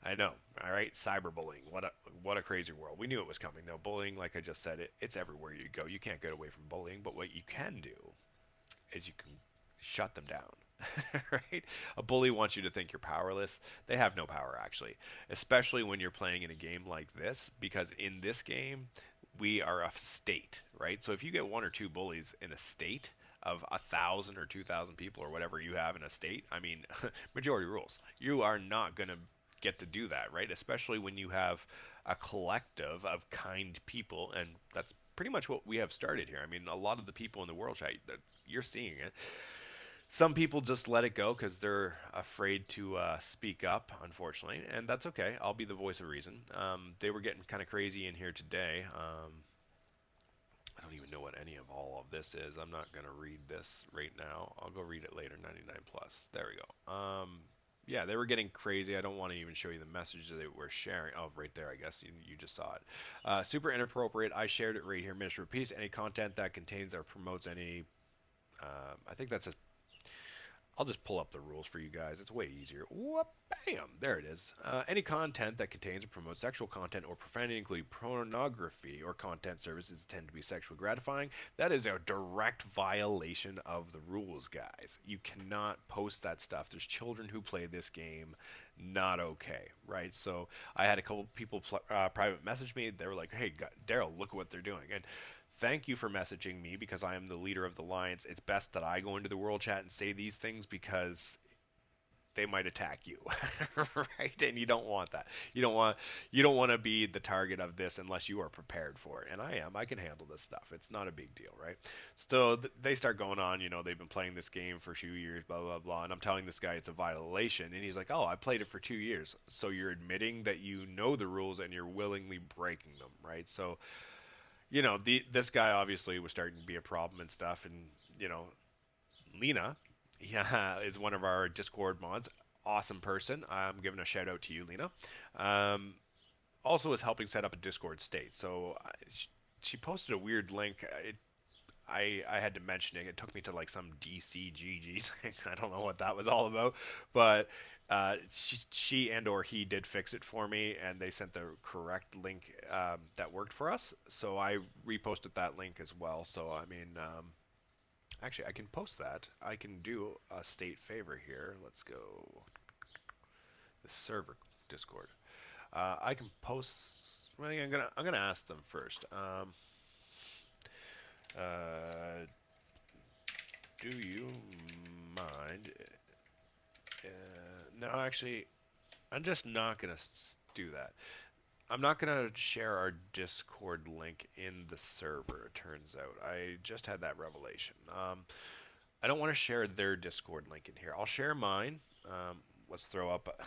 I know. All right, cyberbullying. What a crazy world. We knew it was coming though. Bullying, like I just said, it's everywhere you go. You can't get away from bullying, but what you can do is you can shut them down. Right? A bully wants you to think you're powerless. They have no power actually, especially when you're playing in a game like this because in this game we are a state, right? So if you get one or two bullies in a state of 1,000 or 2,000 people or whatever you have in a state, I mean, majority rules. You are not going to get to do that, right? Especially when you have a collective of kind people, and that's pretty much what we have started here. I mean, a lot of the people in the world chat, you're seeing it. Some people just let it go because they're afraid to speak up, unfortunately, and that's okay. I'll be the voice of reason. They were getting kind of crazy in here today. I don't even know what any of all of this is. I'm not going to read this right now. I'll go read it later. 99 plus. There we go. Yeah, they were getting crazy. I don't want to even show you the message that they were sharing. Oh, right there, I guess. You just saw it. Super inappropriate. I shared it right here. Minister of Peace. Any content that contains or promotes any. I think that's a I'll just pull up the rules for you guys. It's way easier. Whoop, bam, there it is. Any content that contains or promotes sexual content or profanity, including pornography or content services intended to be sexually gratifying, that is a direct violation of the rules, guys. You cannot post that stuff. There's children who play this game. Not okay, right? So I had a couple people private message me. They were like, "Hey, Daryl, look at what they're doing." And thank you for messaging me because I am the leader of the Alliance. It's best that I go into the world chat and say these things because they might attack you, right? And you don't want that. You don't want to be the target of this unless you are prepared for it. And I am. I can handle this stuff. It's not a big deal, right? So they start going on. They've been playing this game for a few years, blah blah blah. And I'm telling this guy it's a violation, and he's like, "Oh, I played it for 2 years." So you're admitting that you know the rules and you're willingly breaking them, right? So this guy obviously was starting to be a problem and stuff, and Lena, yeah, is one of our Discord mods. Awesome person. I'm giving a shout out to you, Lena. Um, Also is helping set up a Discord state. So she posted a weird link. I had to mention it. It took me to like some DCGG thing. I don't know what that was all about, but she and or he did fix it for me, and they sent the correct link that worked for us. So I reposted that link as well. So I mean, actually, I can post that. I can do a state favor here. Let's go the server Discord. I can post. Well, I'm gonna ask them first. Uh, do you mind? No, actually, I'm just not gonna do that. I'm not gonna share our Discord link in the server. It turns out I just had that revelation. I don't want to share their Discord link in here. I'll share mine. Let's throw up.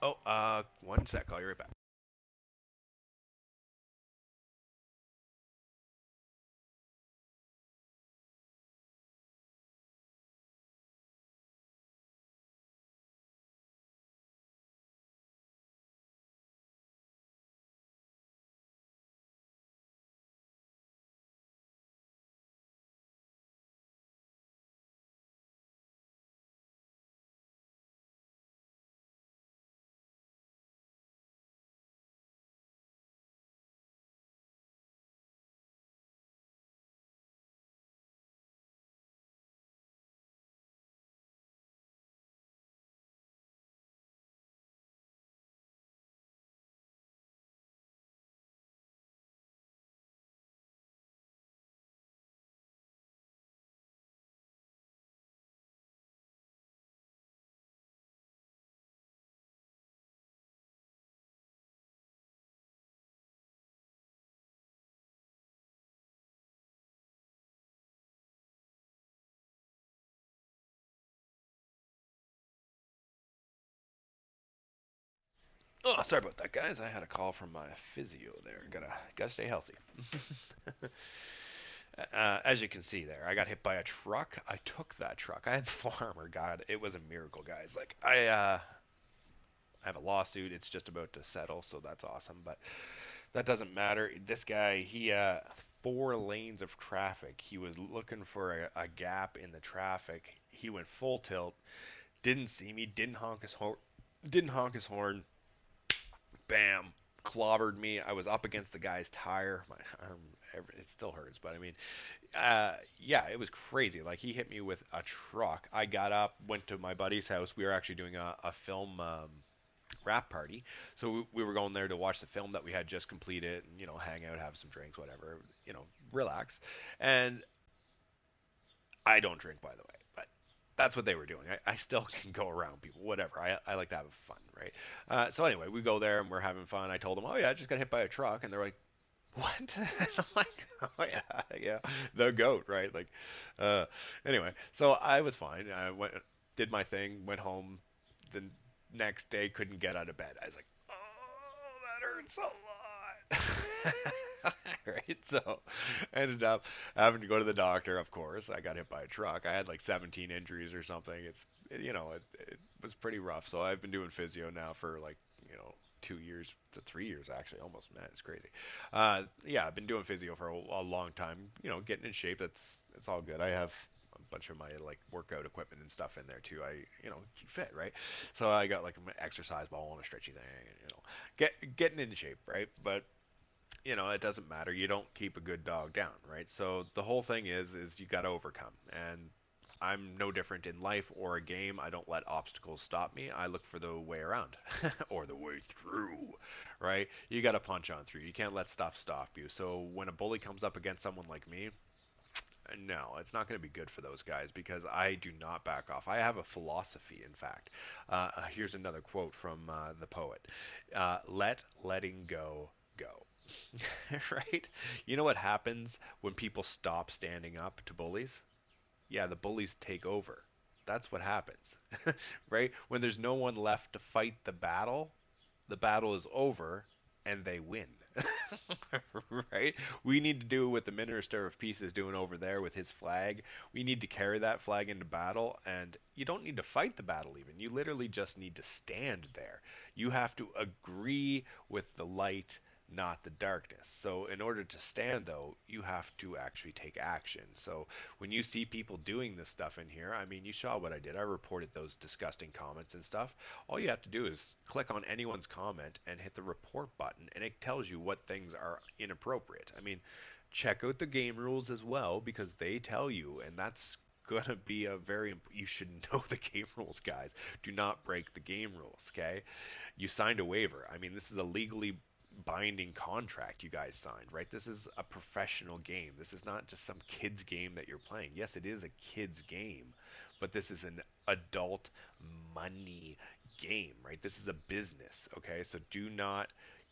Oh, one sec. I'll be right back. Oh, sorry about that, guys. I had a call from my physio there. Gotta stay healthy. As you can see there, I got hit by a truck. I took that truck. I had the full armor. God, it was a miracle, guys. Like I have a lawsuit. It's just about to settle, so that's awesome. But that doesn't matter. This guy, he 4 lanes of traffic. He was looking for a gap in the traffic. He went full tilt. Didn't see me. Didn't honk his horn. Didn't honk his horn. Bam, clobbered me. I was up against the guy's tire. My arm, it still hurts, but I mean, yeah, it was crazy. Like he hit me with a truck. I got up, went to my buddy's house. We were actually doing a film wrap party, so we were going there to watch the film that we had just completed, and hang out, have some drinks, whatever, relax. And I don't drink, by the way, but that's what they were doing. I still can go around people, whatever. I like to have fun, right? So anyway, we go there and we're having fun. I told them, oh yeah, I just got hit by a truck, and they're like, what? I'm like, oh yeah, yeah, the goat, right? Like, uh, anyway, so I was fine. I went, did my thing, went home. The next day, couldn't get out of bed. I was like, oh, that hurts a lot. Right? So, ended up having to go to the doctor. Of course, I got hit by a truck. I had like 17 injuries or something. It was pretty rough. So I've been doing physio now for like 2 years to 3 years actually, almost. Man, it's crazy. Yeah, I've been doing physio for a long time. Getting in shape. That's all good. I have a bunch of my like workout equipment and stuff in there too. I keep fit, right? So I got like an exercise ball and a stretchy thing. Getting in shape, right? But it doesn't matter. You don't keep a good dog down, right? So the whole thing is you got to overcome. And I'm no different in life or a game. I don't let obstacles stop me. I look for the way around or the way through, right? You got to punch on through. You can't let stuff stop you. So when a bully comes up against someone like me, no, it's not going to be good for those guys because I do not back off. I have a philosophy, in fact. Here's another quote from the poet: "Let letting go." Right? You know what happens when people stop standing up to bullies? Yeah, the bullies take over. That's what happens. Right? When there's no one left to fight the battle is over and they win. Right? We need to do what the Minister of Peace is doing over there with his flag. We need to carry that flag into battle, and you don't need to fight the battle even. You literally just need to stand there. You have to agree with the light not the darkness. So in order to stand though, you have to actually take action. So when you see people doing this stuff in here, I mean, you saw what I did. I reported those disgusting comments and stuff. All you have to do is click on anyone's comment and hit the report button, and it tells you what things are inappropriate. I mean, check out the game rules as well because they tell you, and that's gonna be a very you should know the game rules, guys. Do not break the game rules, okay? You signed a waiver. I mean, this is a legally binding contract you guys signed, right? This is a professional game. This is not just some kid's game that you're playing. Yes, it is a kid's game, but this is an adult money game, right? This is a business, okay? So do not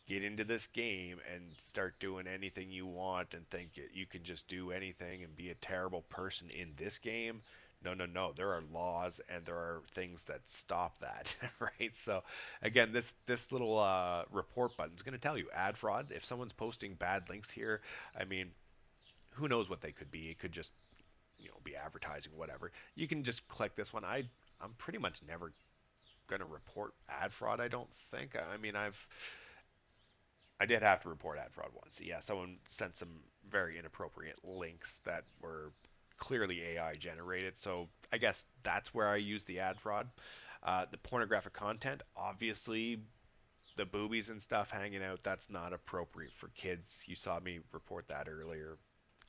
get into this game and start doing anything you want and think you can just do anything and be a terrible person in this game. No, no, no. There are laws and there are things that stop that, right? So again, this little report button is going to tell you ad fraud. If someone's posting bad links here, I mean, who knows what they could be? It could just be advertising, whatever. You can just click this one. I'm pretty much never going to report ad fraud. I don't think. I mean, I did have to report ad fraud once. Yeah, someone sent some very inappropriate links that were clearly AI generated. So I guess that's where I use the ad fraud. The pornographic content, obviously, the boobies and stuff hanging out, that's not appropriate for kids. You saw me report that earlier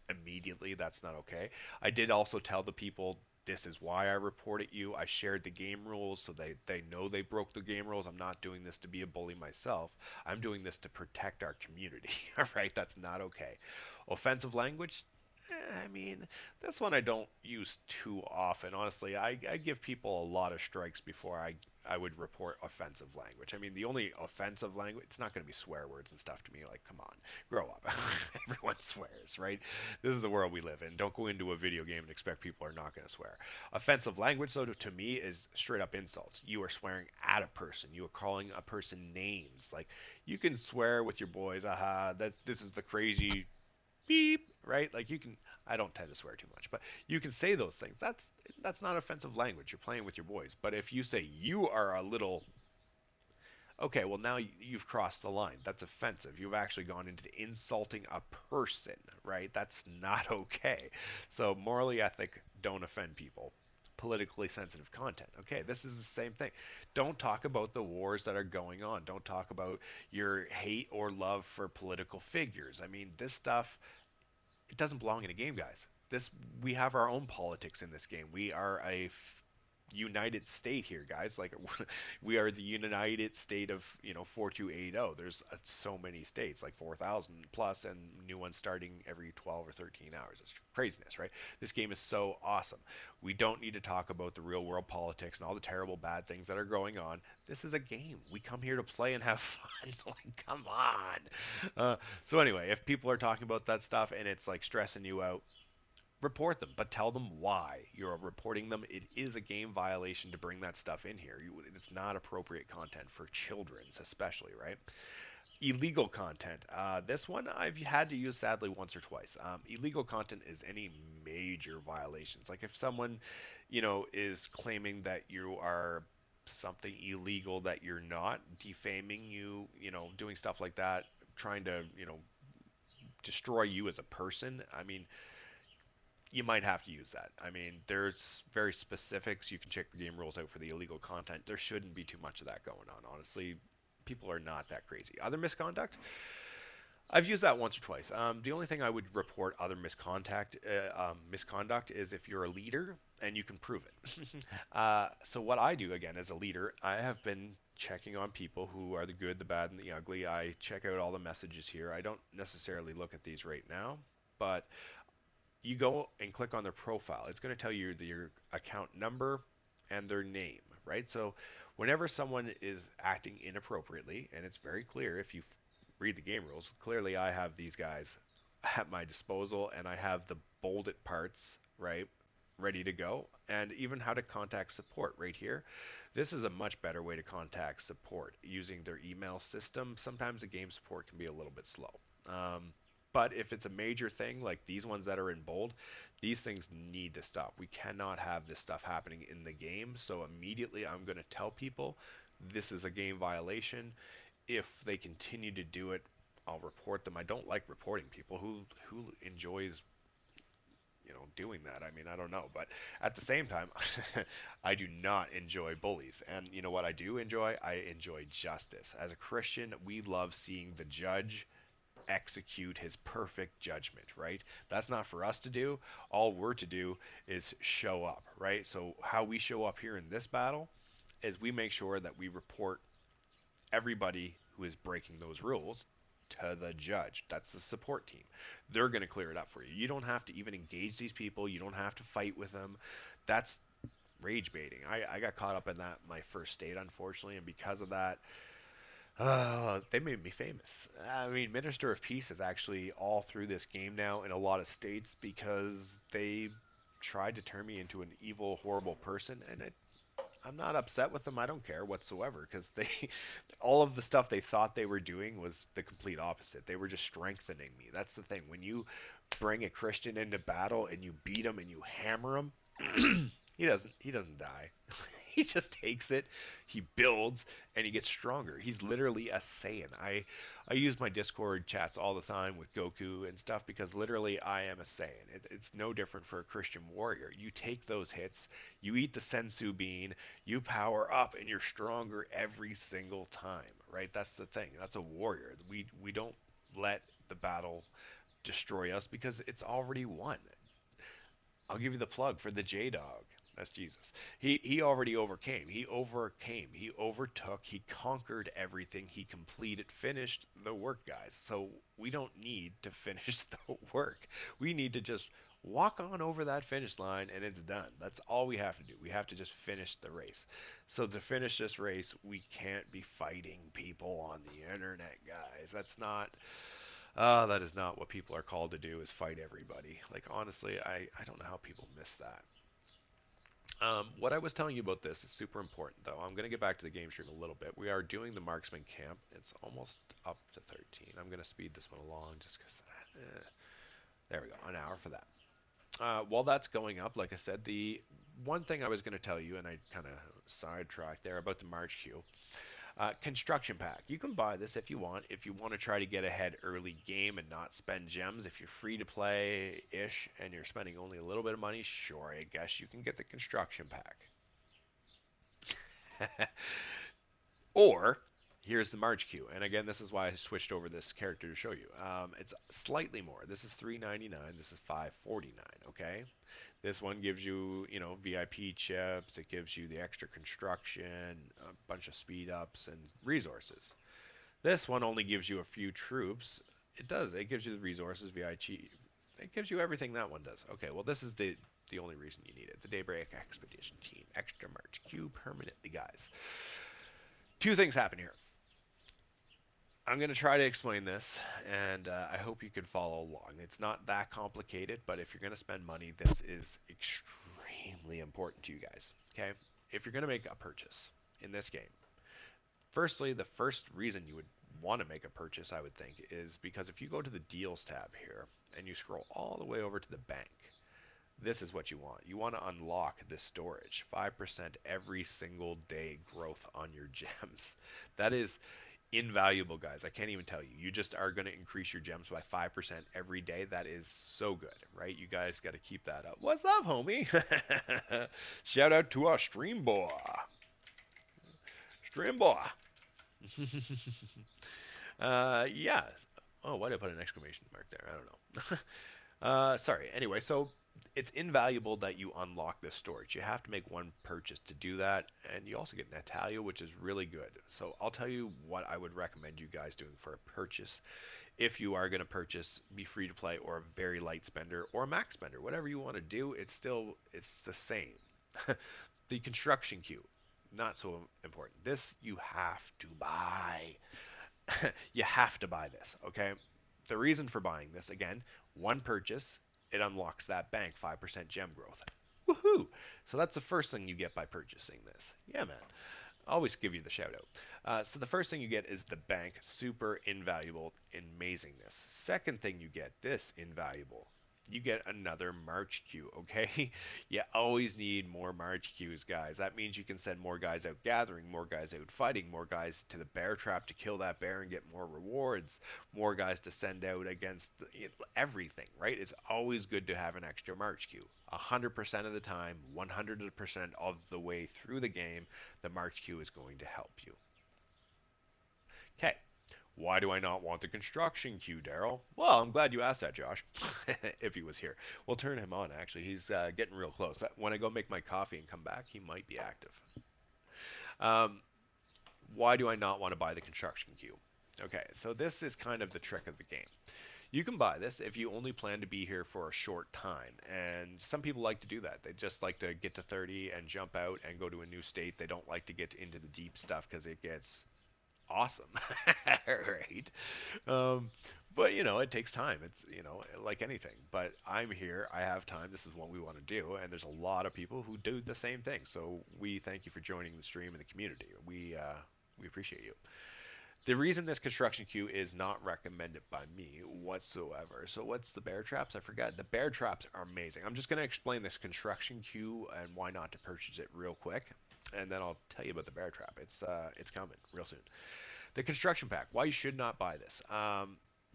immediately. That's not okay. I did also tell the people this is why I reported you. I shared the game rules so they know they broke the game rules. I'm not doing this to be a bully myself. I'm doing this to protect our community. All right, that's not okay. Offensive language, I mean, this one I don't use too often. Honestly, I give people a lot of strikes before I would report offensive language. I mean, the only offensive language, it's not going to be swear words and stuff to me. Like, come on, grow up. Everyone swears, right? This is the world we live in. Don't go into a video game and expect people are not going to swear. Offensive language, though, to me is straight up insults. You are swearing at a person. You are calling a person names. Like, you can swear with your boys. Aha, this is the crazy beep, right? Like you can, I don't tend to swear too much, but you can say those things. That's not offensive language. You're playing with your boys. But if you say you are a little, okay, well now you've crossed the line. That's offensive. You've actually gone into insulting a person, right? That's not okay. So morally ethic, don't offend people. Politically sensitive content. Okay, this is the same thing. Don't talk about the wars that are going on. Don't talk about your hate or love for political figures. I mean, this stuff, it doesn't belong in a game, guys. This We have our own politics in this game. We are a united state here, guys. Like we are the United State of 4280. There's so many states, like 4,000 plus, and new ones starting every 12 or 13 hours. It's craziness, right? This game is so awesome. We don't need to talk about the real world politics and all the terrible bad things that are going on. This is a game. We come here to play and have fun. Like, come on. So anyway, if people are talking about that stuff and it's like stressing you out, report them, but tell them why you're reporting them. It is a game violation to bring that stuff in here. It's not appropriate content for children's, especially, right? Illegal content. This one I've had to use sadly once or twice. Illegal content is any major violations. Like if someone, is claiming that you are something illegal that you're not, defaming you, doing stuff like that, trying to, destroy you as a person. I mean, you might have to use that. I mean, there's very specifics. You can check the game rules out for the illegal content. There shouldn't be too much of that going on. Honestly, people are not that crazy. Other misconduct, I've used that once or twice. The only thing I would report other misconduct is if you're a leader and you can prove it. So what I do again as a leader, I have been checking on people who are the good, the bad, and the ugly. I check out all the messages here. I don't necessarily look at these right now, but you go and click on their profile. It's going to tell you your account number and their name, right? So whenever someone is acting inappropriately, and it's very clear if you read the game rules, clearly I have these guys at my disposal and I have the bolded parts, right? Ready to go, and even how to contact support right here. This is a much better way to contact support using their email system. Sometimes the game support can be a little bit slow. But if it's a major thing like these ones that are in bold, these things need to stop. We cannot have this stuff happening in the game. So immediately I'm going to tell people this is a game violation. If they continue to do it, I'll report them. I don't like reporting people. Who enjoys doing that? I mean, I don't know, but at the same time, I do not enjoy bullies. And you know what I do enjoy? I enjoy justice. As a Christian, we love seeing the judge execute his perfect judgment, right? That's not for us to do. All we're to do is show up, right? So how we show up here in this battle is we make sure that we report everybody who is breaking those rules to the judge. That's the support team. They're going to clear it up for you. You don't have to even engage these people. You don't have to fight with them. That's rage baiting. I got caught up in that my first state, unfortunately, and because of that, they made me famous. I mean, Minister of Peace is actually all through this game now in a lot of states because they tried to turn me into an evil, horrible person, and I'm not upset with them. I don't care whatsoever because they, all of the stuff they thought they were doing was the complete opposite. They were just strengthening me. That's the thing. When you bring a Christian into battle and you beat him and you hammer him, he doesn't die. He just takes it, he builds, and he gets stronger. He's literally a Saiyan. I use my Discord chats all the time with Goku and stuff because literally I am a Saiyan. It's no different for a Christian warrior. You take those hits, you eat the sensu bean, you power up, and you're stronger every single time, right? That's the thing. That's a warrior. We don't let the battle destroy us because it's already won. I'll give you the plug for the J Dog. That's Jesus. He already overcame. He overcame. He overtook. He conquered everything. He completed, finished the work, guys. So we don't need to finish the work. We need to just walk on over that finish line and it's done. That's all we have to do. We have to just finish the race. So to finish this race, we can't be fighting people on the internet, guys. That is not what people are called to do, is fight everybody. Like, honestly, I don't know how people miss that. What I was telling you about this is super important, though. I'm going to get back to the game stream a little bit. We are doing the marksman camp. It's almost up to 13. I'm going to speed this one along just because... there we go, an hour for that. While that's going up, like I said, the one thing I was going to tell you, and I kind of sidetracked there about the March queue, construction pack. You can buy this if you want. If you want to try to get ahead early game and not spend gems, if you're free to play ish and you're spending only a little bit of money, sure, I guess you can get the construction pack. Or here's the March queue, and again, this is why I switched over this character to show you. It's slightly more. This is $3.99. This is $5.49. Okay. This one gives you, VIP chips. It gives you the extra construction, a bunch of speed ups, and resources. This one only gives you a few troops. It does. It gives you the resources, VIP. It gives you everything that one does. Okay, well, this is the only reason you need it. The Daybreak Expedition Team. Extra March Q permanently, guys. Two things happen here. I'm going to try to explain this, and I hope you can follow along. It's not that complicated, but if you're going to spend money, this is extremely important to you guys. Okay? If you're going to make a purchase in this game, firstly, the first reason you would want to make a purchase, I would think, is because if you go to the deals tab here and you scroll all the way over to the bank, this is what you want. You want to unlock this storage. 5% every single day growth on your gems. That is invaluable, guys. I can't even tell you. You just are going to increase your gems by 5% every day. That is so good, right? You guys got to keep that up. What's up, homie? Shout out to our stream boy. Stream boy. Yeah. Oh, why did I put an exclamation mark there? I don't know. Sorry. Anyway, so it's invaluable that you unlock this storage. You have to make one purchase to do that, and you also get Natalia, which is really good. So I'll tell you what I would recommend you guys doing for a purchase. If you are going to purchase, be free to play or a very light spender or a max spender, whatever you want to do, it's the same. The construction queue, not so important. This you have to buy. You have to buy this, okay? The reason for buying this, again, one purchase, it unlocks that bank 5% gem growth. Woohoo! So that's the first thing you get by purchasing this. Yeah, man. Always give you the shout out. So the first thing you get is the bank, super invaluable, amazingness. Second thing you get, this invaluable. you get another March queue, okay? You always need more March queues, guys. That means you can send more guys out gathering, more guys out fighting, more guys to the bear trap to kill that bear and get more rewards, more guys to send out against everything, right? It's always good to have an extra March queue. 100% of the time, 100% of the way through the game, the March queue is going to help you. Okay, why do I not want the construction queue, Daryl? Well, I'm glad you asked that, Josh. If he was here, we'll turn him on. Actually, he's getting real close. When I go make my coffee and come back, he might be active. Um, why do I not want to buy the construction queue? Okay, so this is kind of the trick of the game. You can buy this if you only plan to be here for a short time, and some people like to do that. They just like to get to 30 and jump out and go to a new state. They don't like to get into the deep stuff because it gets awesome, right? Um, but it takes time. It's like anything. But I'm here. I have time. This is what we want to do, and there's a lot of people who do the same thing. So we thank you for joining the stream and the community. We appreciate you. The reason this construction queue is not recommended by me whatsoever. So what's the bear traps? I forgot. The bear traps are amazing. I'm just going to explain this construction queue and why not to purchase it real quick, and then I'll tell you about the bear trap. It's coming real soon. The construction pack. Why you should not buy this.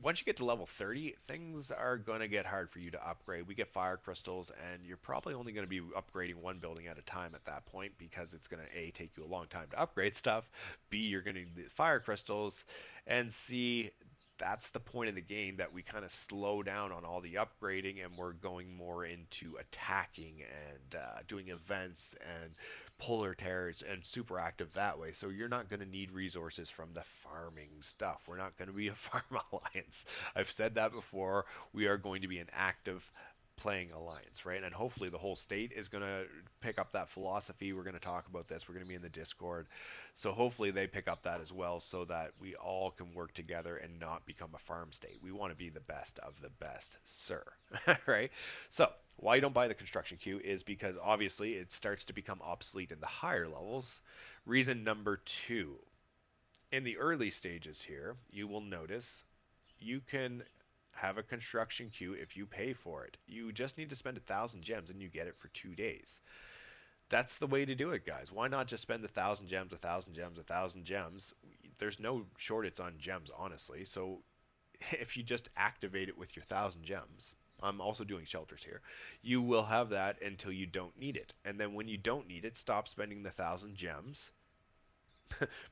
Once you get to level 30, things are going to get hard for you to upgrade. We get fire crystals, and you're probably only going to be upgrading one building at a time at that point because it's going to A, take you a long time to upgrade stuff, B, you're going to need the fire crystals, and C, that's the point of the game that we kind of slow down on all the upgrading and we're going more into attacking and doing events and polar tears and super active that way. So you're not going to need resources from the farming stuff. We're not going to be a farm alliance. I've said that before. We are going to be an active playing alliance, right? And hopefully the whole state is going to pick up that philosophy. We're going to talk about this. We're going to be in the Discord. So hopefully they pick up that as well so that we all can work together and not become a farm state. We want to be the best of the best, sir. Right? So why you don't buy the construction queue is because obviously it starts to become obsolete in the higher levels. Reason number two, in the early stages here, you will notice you can have a construction queue if you pay for it. You just need to spend 1,000 gems and you get it for 2 days. That's the way to do it, guys. Why not just spend 1,000 gems, 1,000 gems, 1,000 gems? There's no shortage on gems, honestly. So if you just activate it with your 1,000 gems, I'm also doing shelters here, you will have that until you don't need it. And then when you don't need it, stop spending the 1,000 gems,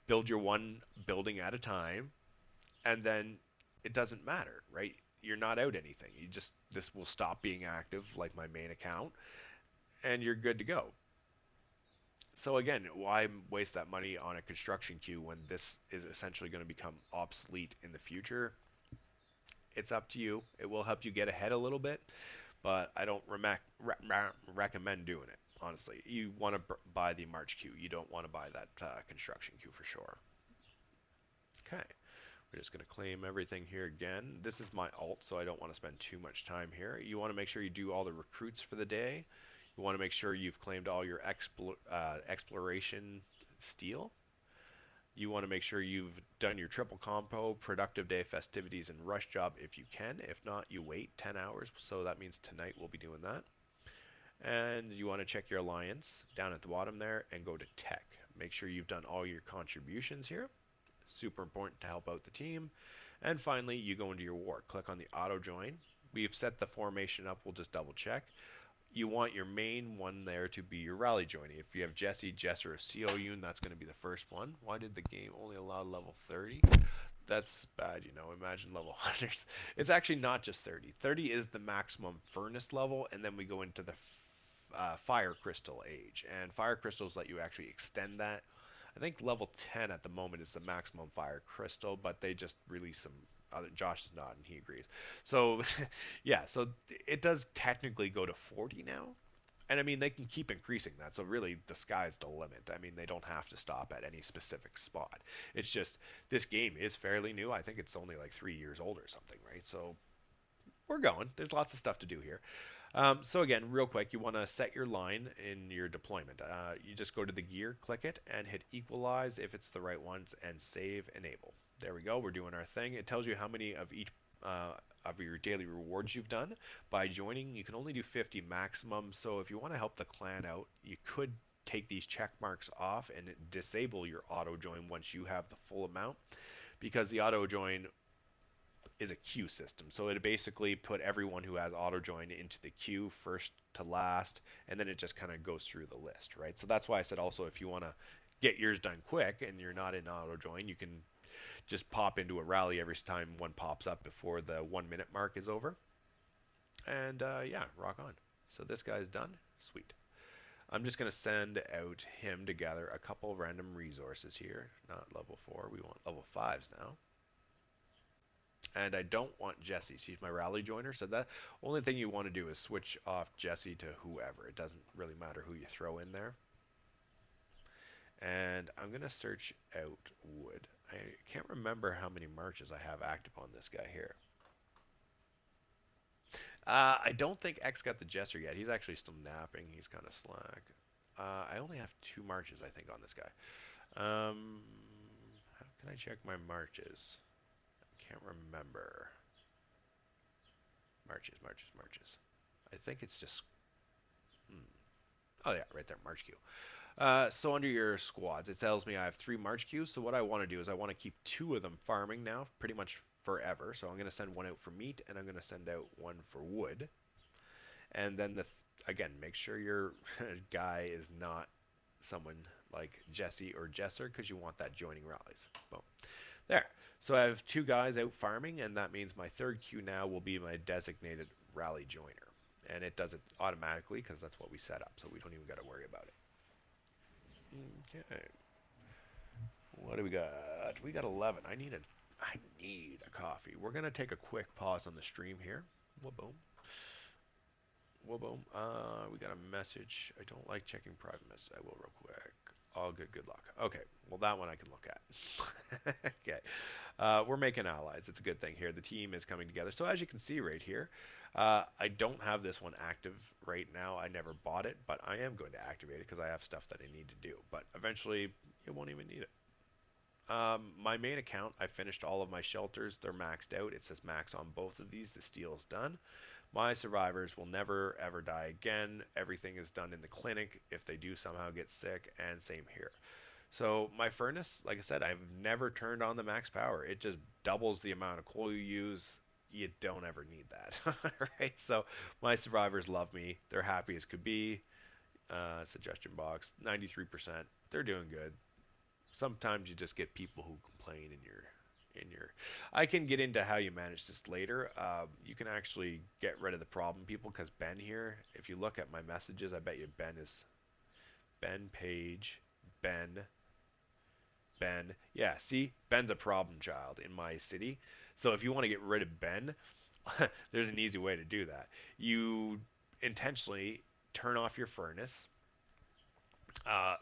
build your one building at a time, and then it doesn't matter, right? You're not out anything. This will stop being active like my main account, and you're good to go. So again, why waste that money on a construction queue when this is essentially going to become obsolete in the future? It's up to you. It will help you get ahead a little bit, but I don't recommend doing it. Honestly, you want to buy the March queue. You don't want to buy that construction queue for sure. Okay, we're just going to claim everything here again. This is my alt, so I don't want to spend too much time here. You want to make sure you do all the recruits for the day. You want to make sure you've claimed all your exploration steel. You want to make sure you've done your triple compo, productive day festivities, and rush job if you can. If not, you wait 10 hours. So that means tonight we'll be doing that. And you want to check your alliance down at the bottom there and go to tech. Make sure you've done all your contributions here. Super important to help out the team. And finally, you go into your war. Click on the auto join. We've set the formation up. We'll just double check. You want your main one there to be your rally joining. If you have Jesse, Jess, or a CO that's going to be the first one. Why did the game only allow level 30? That's bad, Imagine level 100s. It's actually not just 30. 30 is the maximum furnace level, and then we go into the fire crystal age. And fire crystals let you actually extend that. I think level 10 at the moment is the maximum fire crystal, but they just released some other. Josh is not, and he agrees. So, yeah, so it does technically go to 40 now. And I mean, they can keep increasing that. So really, the sky's the limit. I mean, they don't have to stop at any specific spot. It's just this game is fairly new. I think it's only like 3 years old or something, right? So we're going. There's lots of stuff to do here. So again, real quick, you want to set your line in your deployment. You just go to the gear, click it, and hit equalize if it's the right ones, and save enable. There we go. We're doing our thing. It tells you how many of each of your daily rewards you've done by joining. You can only do 50 maximum, so if you want to help the clan out, you could take these check marks off and disable your auto join once you have the full amount, because the auto join is a queue system. So it basically put everyone who has auto join into the queue first to last, and then it just kind of goes through the list, right? So that's why I said also, if you want to get yours done quick and you're not in auto join, you can just pop into a rally every time one pops up before the 1 minute mark is over. And yeah, rock on. So this guy's done. Sweet. I'm just going to send out him to gather a couple random resources here. Not level 4, we want level 5s now. And I don't want Jesse. She's my rally joiner, so that only thing you want to do is switch off Jesse to whoever. It doesn't really matter who you throw in there. And I'm going to search out wood. I can't remember how many marches I have active on this guy here. I don't think X got the Jester yet. He's actually still napping. He's kind of slack. I only have 2 marches, I think, on this guy. How can I check my marches? I can't remember. Marches. I think it's just... Hmm. Oh, yeah, right there, March queue. So under your squads, it tells me I have 3 March queues. So what I want to do is I want to keep 2 of them farming now, pretty much forever. So I'm going to send one out for meat, and I'm going to send out one for wood. And then again, make sure your guy is not someone like Jesse or Jesser, because you want that joining rallies. Boom. There. So I have 2 guys out farming, and that means my 3rd queue now will be my designated rally joiner. And it does it automatically because that's what we set up, so we don't even got to worry about it. Okay. What do we got? We got 11. I need a coffee. We're gonna take a quick pause on the stream here. Whoa boom. Whoa boom. We got a message. I don't like checking private messages. I will real quick. All good. Good luck. Okay. Well, that one I can look at. Okay. We're making allies. It's a good thing here. The team is coming together. So as you can see right here, I don't have this one active right now. I never bought it, but I am going to activate it because I have stuff that I need to do. But eventually, you won't even need it. My main account, I finished all of my shelters. They're maxed out. It says max on both of these. The steel's done. My survivors will never ever die again. Everything is done in the clinic if they do somehow get sick, and same here. So my furnace, like I said, I've never turned on the max power. It just doubles the amount of coal you use. You don't ever need that, right? So my survivors love me. They're happy as could be. Suggestion box, 93%. They're doing good. Sometimes you just get people who complain in your I can get into how you manage this later. You can actually get rid of the problem people, because Ben here, if you look at my messages, I bet you Ben is Ben Page, Ben. Yeah, see, Ben's a problem child in my city. So if you want to get rid of Ben, there's an easy way to do that. You intentionally turn off your furnace,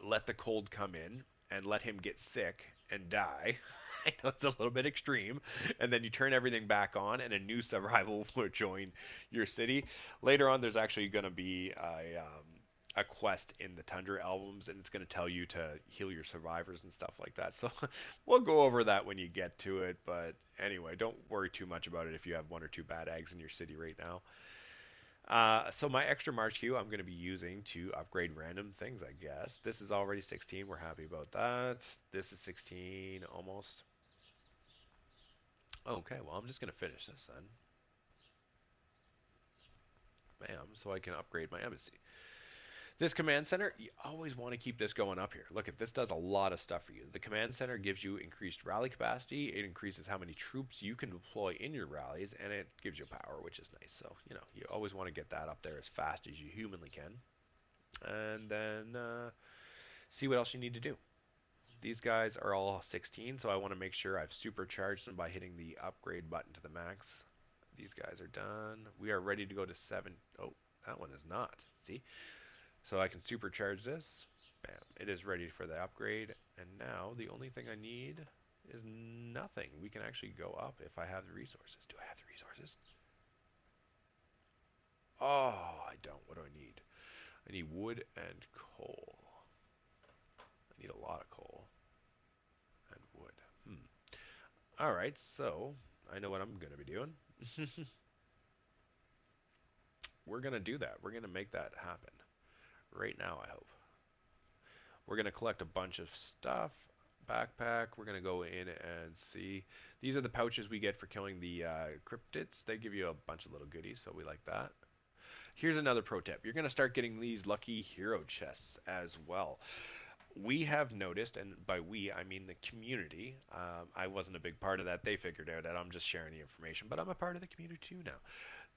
let the cold come in, and let him get sick and die. I know it's a little bit extreme. And then you turn everything back on, and a new survival will join your city. Later on, there's actually going to be a quest in the Tundra albums, and it's going to tell you to heal your survivors and stuff like that. So we'll go over that when you get to it. But anyway, don't worry too much about it if you have 1 or 2 bad eggs in your city right now. So my extra March queue I'm going to be using to upgrade random things, I guess. This is already 16. We're happy about that. This is 16 almost. Okay, well, I'm just going to finish this then. Bam, so I can upgrade my embassy. This command center, you always want to keep this going up here. Look, this does a lot of stuff for you. The command center gives you increased rally capacity. It increases how many troops you can deploy in your rallies, and it gives you power, which is nice. So, you always want to get that up there as fast as you humanly can. And then see what else you need to do. These guys are all 16, so I want to make sure I've supercharged them by hitting the upgrade button to the max. These guys are done. We are ready to go to 7. Oh, that one is not. See? So I can supercharge this. Bam. It is ready for the upgrade. And now the only thing I need is nothing. We can actually go up if I have the resources. Do I have the resources? Oh, I don't. What do I need? I need wood and coal. I need a lot of coal and wood. All right, so I know what I'm going to be doing. We're gonna do that. We're gonna make that happen right now, I hope. We're gonna collect a bunch of stuff. Backpack. We're gonna go in and see. These are the pouches we get for killing the cryptids. They give you a bunch of little goodies, so we like that. Here's another pro tip. You're gonna start getting these lucky hero chests as well. We have noticed, and by we I mean the community. I wasn't a big part of that. They figured out that I'm just sharing the information, but I'm a part of the community too now.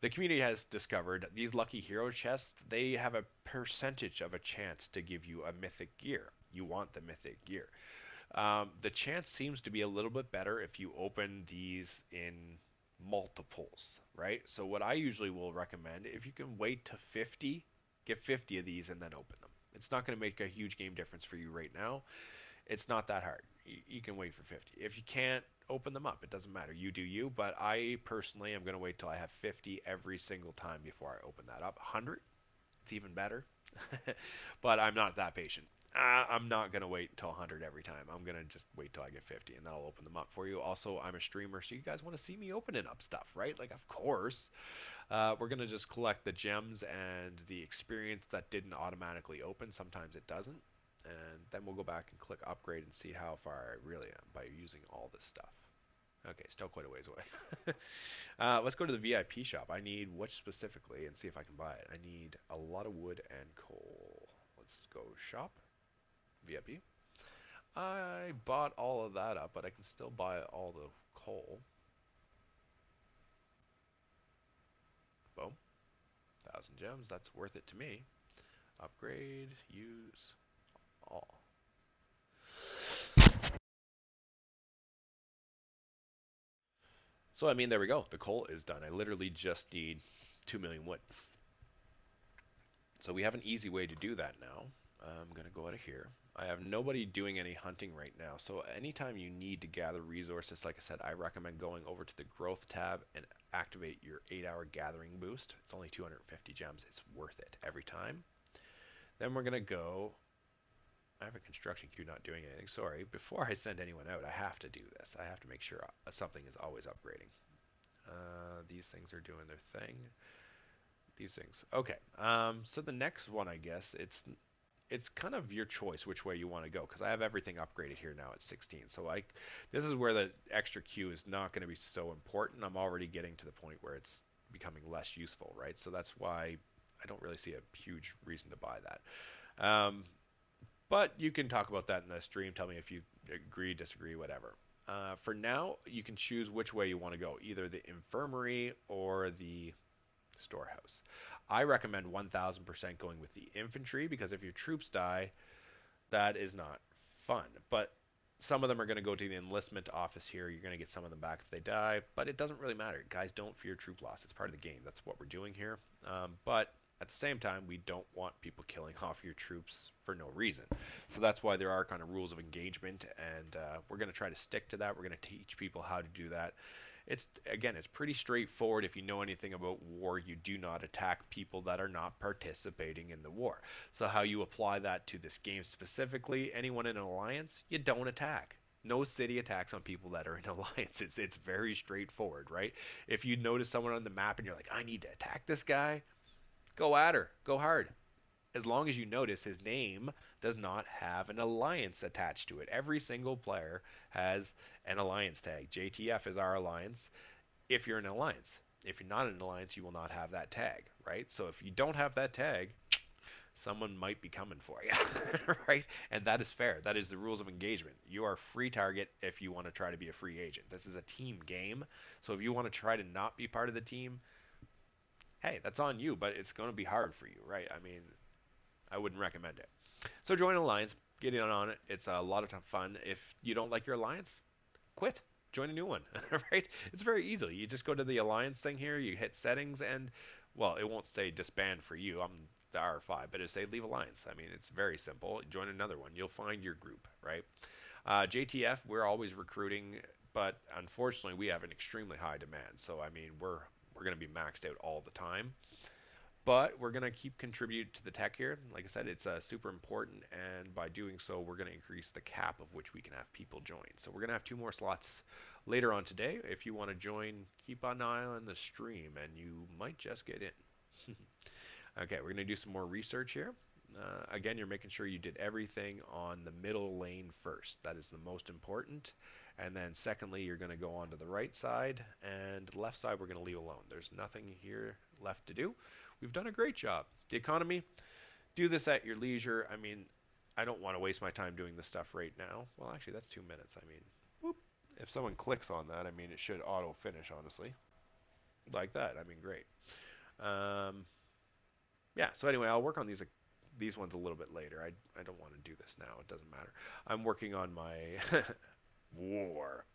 The community has discovered these lucky hero chests, they have a percentage of a chance to give you a mythic gear. You want the mythic gear. The chance seems to be a little bit better if you open these in multiples, right? So what I usually will recommend, if you can wait to 50, get 50 of these and then open them. It's not going to make a huge game difference for you right now. It's not that hard. You can wait for 50. If you can't, open them up. It doesn't matter. You do you. But I personally am going to wait till I have 50 every single time before I open that up. 100, it's even better. But I'm not that patient. I'm not going to wait until 100 every time. I'm going to just wait till I get 50 and then I'll open them up for you. Also, I'm a streamer, so you guys want to see me opening up stuff, right? Like, of course. We're going to just collect the gems and the experience that didn't automatically open. Sometimes it doesn't. And then we'll go back and click upgrade and see how far I really am by using all this stuff. Okay, still quite a ways away. Let's go to the VIP shop. I need which specifically and see if I can buy it. I need a lot of wood and coal. Let's go shop. VIP. I bought all of that up, but I can still buy all the coal. Boom. 1,000 gems. That's worth it to me. Upgrade. Use all. So, I mean, there we go. The coal is done. I literally just need 2 million wood. So we have an easy way to do that now. I'm going to go out of here. I have nobody doing any hunting right now. So anytime you need to gather resources, like I said, I recommend going over to the growth tab and activate your 8-hour gathering boost. It's only 250 gems. It's worth it every time. Then we're going to go. I have a construction queue not doing anything. Sorry. Before I send anyone out, I have to do this. I have to make sure something is always upgrading. These things are doing their thing. These things. Okay. So the next one, I guess, it's kind of your choice which way you want to go because I have everything upgraded here now at 16. So this is where the extra queue is not going to be so important. I'm already getting to the point where it's becoming less useful, right? So that's why I don't really see a huge reason to buy that. But you can talk about that in the stream. Tell me if you agree, disagree, whatever. For now, you can choose which way you want to go, either the infirmary or the storehouse. I recommend 1000% going with the infantry because if your troops die, that is not fun. But some of them are going to go to the enlistment office here. You're going to get some of them back if they die, but it doesn't really matter. Guys, don't fear troop loss. It's part of the game. That's what we're doing here. But at the same time, we don't want people killing off your troops for no reason. So that's why there are kind of rules of engagement, and we're going to try to stick to that. We're going to teach people how to do that. It's pretty straightforward. If you know anything about war, you do not attack people that are not participating in the war. So how you apply that to this game specifically, anyone in an alliance, you don't attack. No city attacks on people that are in alliance. It's very straightforward, right? If you notice someone on the map and you're like, I need to attack this guy, go at her, go hard. As long as you notice his name does not have an alliance attached to it. Every single player has an alliance tag. JTF is our alliance if you're in an alliance. If you're not in an alliance, you will not have that tag, right? So if you don't have that tag, someone might be coming for you, right? And that is fair. That is the rules of engagement. You are a free target if you want to try to be a free agent. This is a team game. So if you want to try to not be part of the team, hey, that's on you, but it's going to be hard for you, right? I mean, I wouldn't recommend it. So join an alliance, get in on it. It's a lot of fun. If you don't like your alliance, quit. Join a new one, right? It's very easy. You just go to the alliance thing here, you hit settings, and, well, it won't say disband for you. I'm the R5, but it'll say leave alliance. I mean, it's very simple. Join another one. You'll find your group, right? JTF, we're always recruiting, but unfortunately, we have an extremely high demand. So, I mean, we're going to be maxed out all the time. But we're going to keep contribute to the tech here. Like I said, it's super important, and by doing so, we're going to increase the cap of which we can have people join. So we're going to have 2 more slots later on today. If you want to join, keep an eye on the stream, and you might just get in. Okay, we're going to do some more research here. Again, you're making sure you did everything on the middle lane first. That is the most important. And then secondly, you're going to go on to the right side, and the left side we're going to leave alone. There's nothing here left to do. We've done a great job. The economy, do this at your leisure. I mean, I don't want to waste my time doing this stuff right now. Well, actually, that's 2 minutes. I mean, whoop. If someone clicks on that, I mean, it should auto finish, honestly. Like that. I mean, great. Um, yeah, so anyway, I'll work on these ones a little bit later. I don't want to do this now. It doesn't matter. I'm working on my war.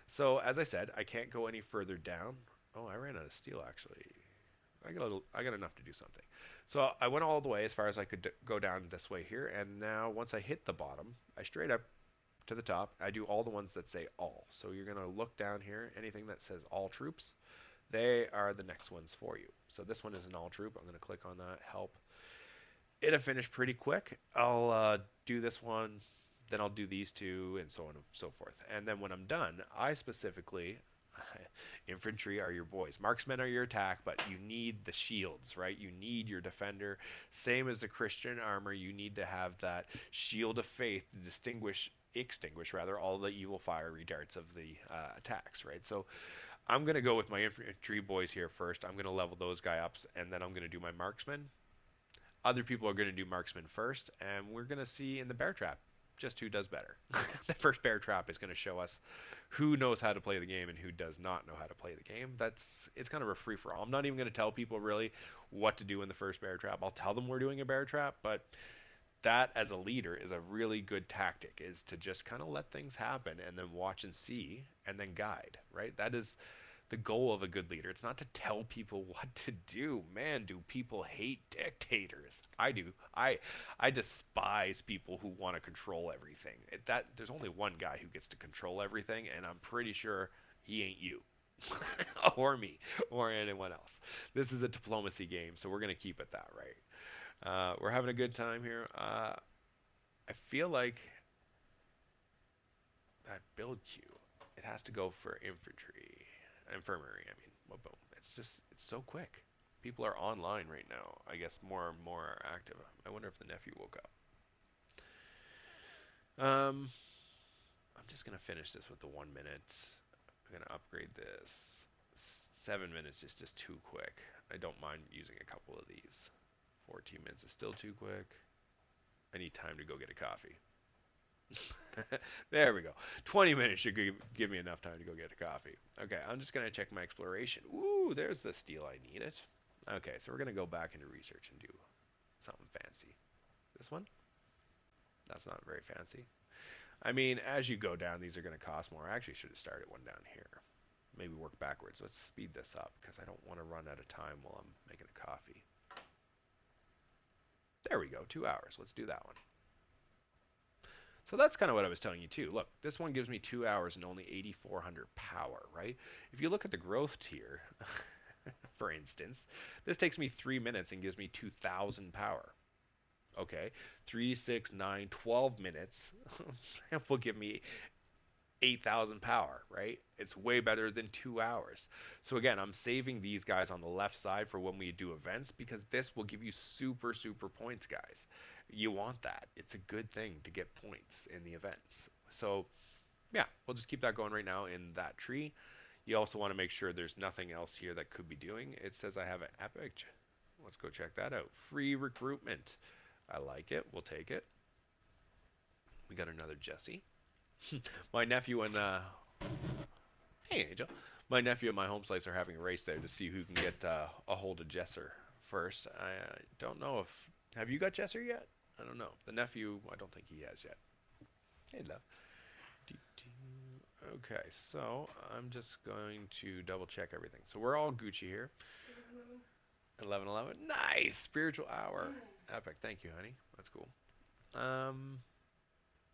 So as I said, I can't go any further down. Oh, I ran out of steel actually. I got enough to do something. So I went all the way as far as I could go down this way here, and now once I hit the bottom, I straight up to the top. I do all the ones that say all. So you're gonna look down here, anything that says all troops, they are the next ones for you. So this one is an all troop. I'm gonna click on that, help. It'll finish pretty quick. I'll do this one, then I'll do these two, and so on and so forth. And then when I'm done, I specifically, infantry are your boys. Marksmen are your attack, but you need the shields, right? You need your defender. Same as the Christian armor, you need to have that shield of faith to extinguish rather, all the evil fiery darts of the attacks, right? So I'm going to go with my infantry boys here first. I'm going to level those guy ups, and then I'm going to do my marksmen. Other people are going to do marksman first, and we're going to see in the bear trap just who does better. The first bear trap is going to show us who knows how to play the game and who does not know how to play the game. It's kind of a free for all. I'm not even going to tell people really what to do in the first bear trap. I'll tell them we're doing a bear trap, but that as a leader is a really good tactic, is to just kind of let things happen and then watch and see and then guide, right? That is the goal of a good leader. It's not to tell people what to do. Man, do people hate dictators. I do. I despise people who want to control everything. That there's only one guy who gets to control everything, and I'm pretty sure he ain't you. Or me, or anyone else. This is a diplomacy game, so we're going to keep it that right. We're having a good time here. I feel like that build queue, it has to go for infirmary. I mean, well, boom. It's so quick. People are online right now. I guess more and more are active. I wonder if the nephew woke up. I'm just gonna finish this with the 1 minute. I'm gonna upgrade this. 7 minutes is just too quick. I don't mind using a couple of these. 14 minutes is still too quick. I need time to go get a coffee. There we go. 20 minutes should give me enough time to go get a coffee. Okay, I'm just going to check my exploration. Ooh, there's the steel I needed. Okay, so we're going to go back into research and do something fancy. This one? That's not very fancy. I mean, as you go down, these are going to cost more. I actually should have started one down here. Maybe work backwards. Let's speed this up because I don't want to run out of time while I'm making a coffee. There we go, 2 hours. Let's do that one. So that's kind of what I was telling you too. Look, this one gives me 2 hours and only 8,400 power, right? If you look at the growth tier, for instance, this takes me 3 minutes and gives me 2,000 power. Okay, 3, 6, 9, 12 minutes will give me 8,000 power, right? It's way better than 2 hours. So again, I'm saving these guys on the left side for when we do events because this will give you super, super points, guys. You want that. It's a good thing to get points in the events. So yeah, we'll just keep that going right now in that tree. You also want to make sure there's nothing else here that could be doing. It says I have an epic. Let's go check that out. Free recruitment. I like it. We'll take it. We got another Jesse. My nephew and hey Angel, my nephew and my home slice are having a race there to see who can get a hold of Jesser first. I don't know if have you got Jesser yet? I don't know. The nephew, I don't think he has yet. Hey love. Okay, so I'm just going to double check everything. So we're all Gucci here. 11:11. Nice spiritual hour. Epic. Thank you, honey. That's cool. Um,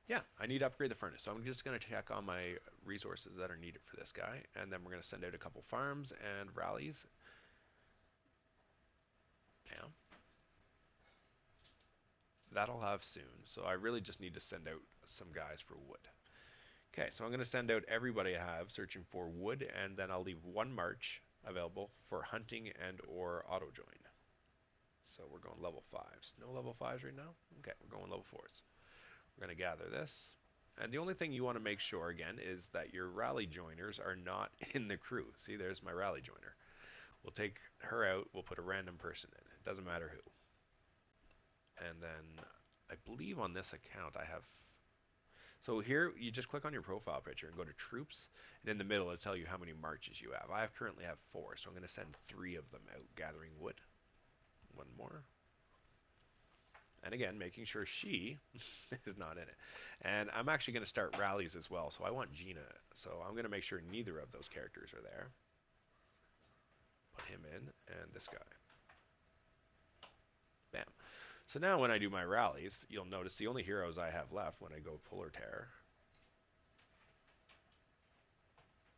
Yeah, I need to upgrade the furnace. So I'm just going to check on my resources that are needed for this guy. And then we're going to send out a couple farms and rallies. that'll have soon. So I really just need to send out some guys for wood. Okay, so I'm going to send out everybody I have searching for wood, and then I'll leave one march available for hunting and or auto join. So we're going level 5s. No level 5s right now? Okay, we're going level 4s. We're going to gather this. And the only thing you want to make sure, again, is that your rally joiners are not in the crew. See, there's my rally joiner. We'll take her out. We'll put a random person in. It doesn't matter who. And then I believe on this account I have... So here, you just click on your profile picture and go to troops. And in the middle, it'll tell you how many marches you have. I currently have 4, so I'm going to send 3 of them out gathering wood. One more. And again, making sure she is not in it. And I'm actually going to start rallies as well. So I want Gina. So I'm going to make sure neither of those characters are there. Put him in, and this guy. Bam. So now when I do my rallies, you'll notice the only heroes I have left when I go Polar Terror.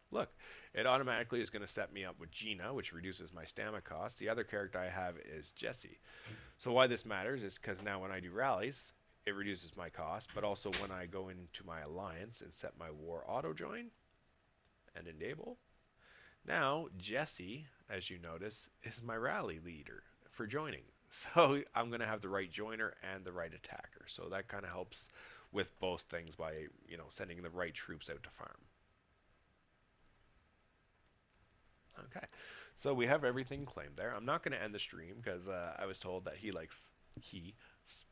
Look, it automatically is going to set me up with Gina, which reduces my stamina cost. The other character I have is Jesse. So why this matters is because now when I do rallies, it reduces my cost, but also when I go into my alliance and set my war auto join and enable, now Jesse, as you notice, is my rally leader for joining. So I'm going to have the right joiner and the right attacker. So that kind of helps with both things by, sending the right troops out to farm. Okay, so we have everything claimed there. I'm not going to end the stream because I was told that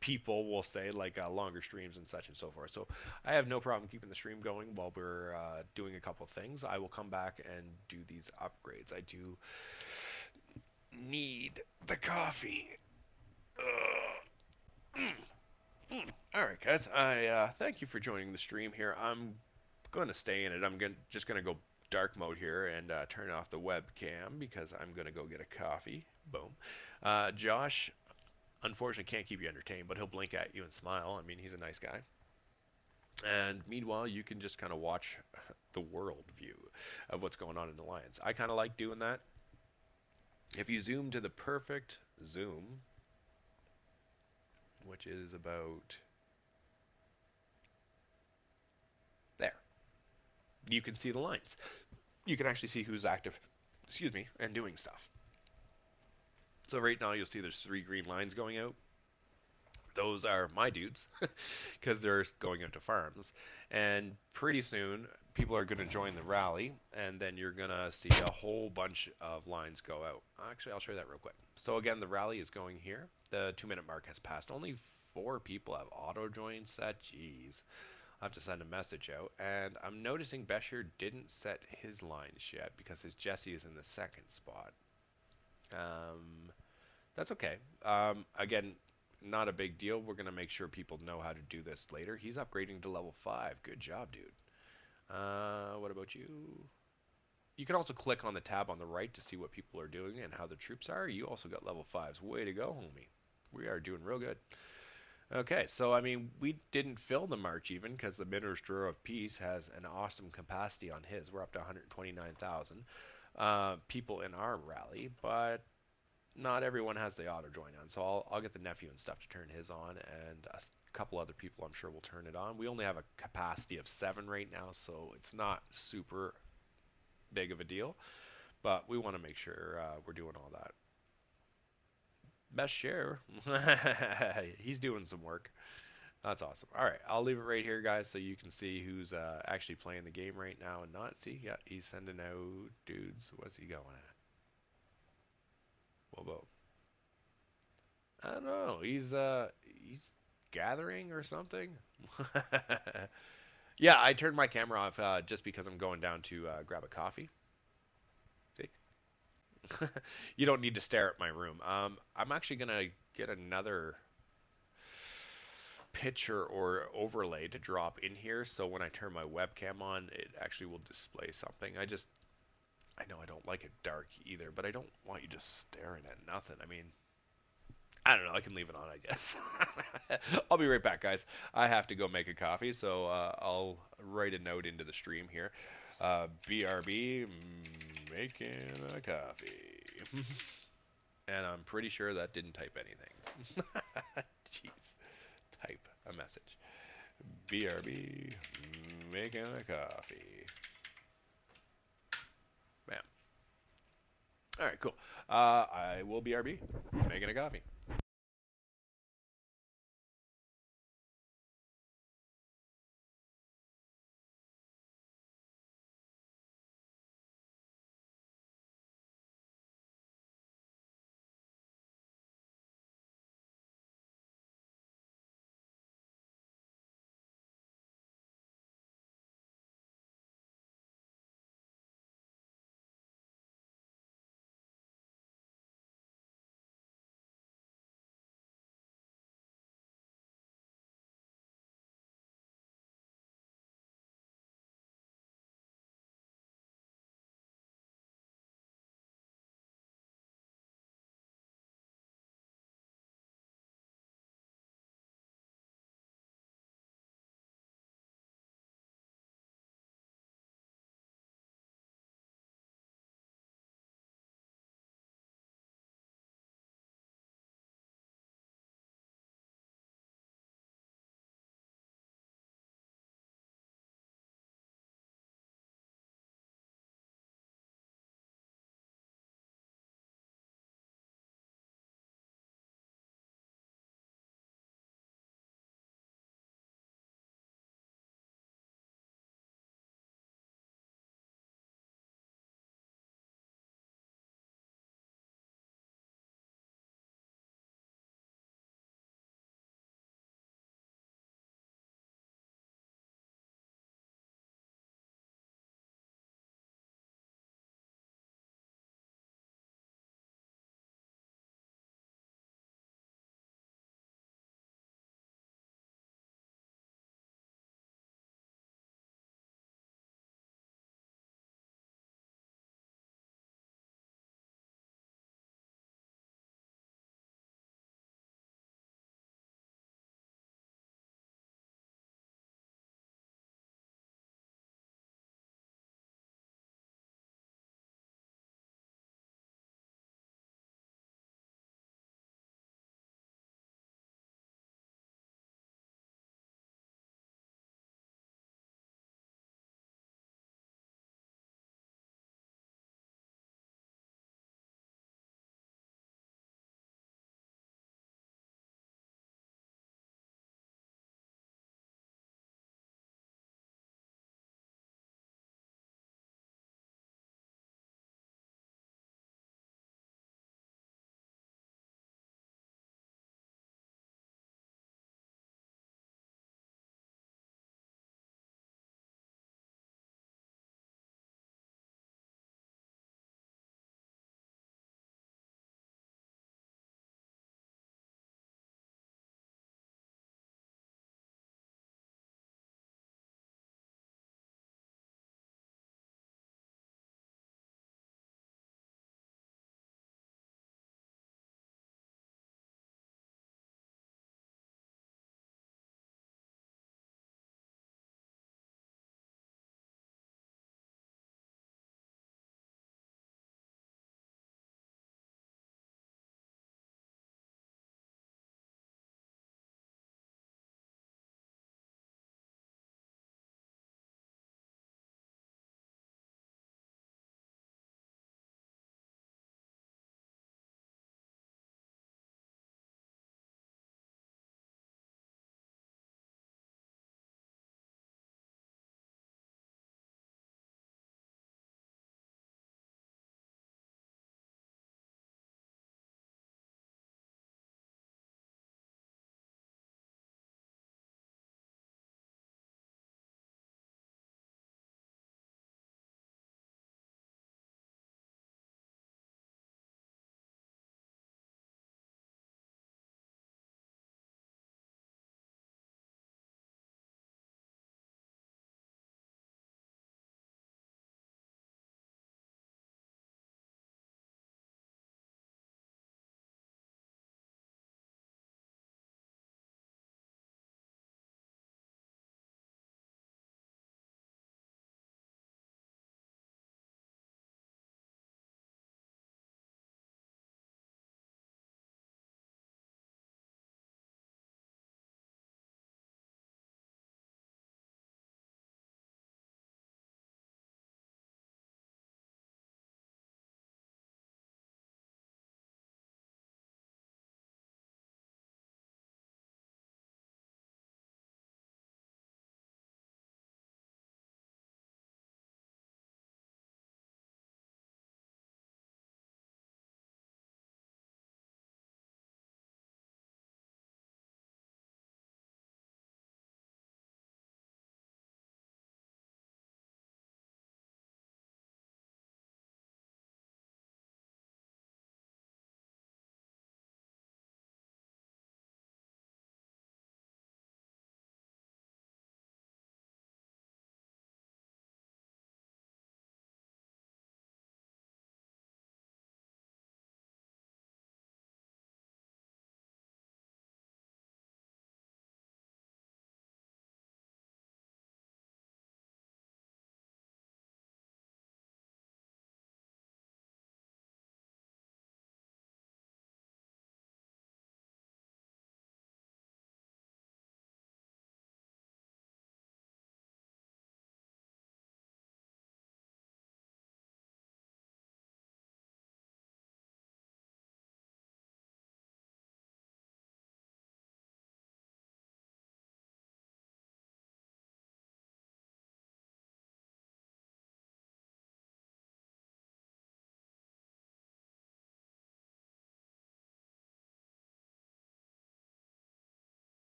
people will say like longer streams and such and so forth. So I have no problem keeping the stream going while we're doing a couple things. I will come back and do these upgrades. I do need the coffee. All right, guys. I thank you for joining the stream here. I'm going to stay in it. Just going to go dark mode here and turn off the webcam because I'm going to go get a coffee. Boom. Josh, unfortunately, can't keep you entertained, but he'll blink at you and smile. I mean, he's a nice guy. And meanwhile, you can just kind of watch the world view of what's going on in the Alliance. I kind of like doing that. If you zoom to the perfect zoom, which is about there, you can see the lines. You can actually see who's active, and doing stuff. So right now you'll see there's 3 green lines going out. Those are my dudes because they're going out to farms. And pretty soon people are going to join the rally, and then you're going to see a whole bunch of lines go out. Actually, I'll show you that real quick. So again, the rally is going here. The 2-minute mark has passed. Only 4 people have auto join set. Jeez. I'll have to send a message out. And I'm noticing Besher didn't set his lines yet because his Jesse is in the 2nd spot. That's okay. Again, not a big deal. We're going to make sure people know how to do this later. He's upgrading to level 5. Good job, dude. What about you? You can also click on the tab on the right to see what people are doing and how the troops are. You also got level 5s. Way to go, homie. We are doing real good. Okay, so I mean, we didn't fill the march even because the Minister of Peace has an awesome capacity on his. We're up to 129,000 people in our rally, but not everyone has the auto join on. So I'll get the nephew and stuff to turn his on, and a couple other people I'm sure will turn it on. We only have a capacity of 7 right now, so it's not super big of a deal, but we want to make sure we're doing all that. Best share. He's doing some work. That's awesome. All right, I'll leave it right here, guys, so you can see who's actually playing the game right now and not. See, yeah, he's sending out dudes. What's he going at? Whoa. I don't know. He's gathering or something. Yeah, I turned my camera off just because I'm going down to grab a coffee. See? You don't need to stare at my room. I'm actually gonna get another picture or overlay to drop in here, so when I turn my webcam on, it actually will display something. I know I don't like it dark either, but I don't want you just staring at nothing. I mean, I don't know. I can leave it on, I guess. I'll be right back, guys. I have to go make a coffee, so I'll write a note into the stream here. BRB, making a coffee. And I'm pretty sure that didn't type anything. Jeez. a message. BRB making a coffee. Bam. All right, cool. I will BRB making a coffee.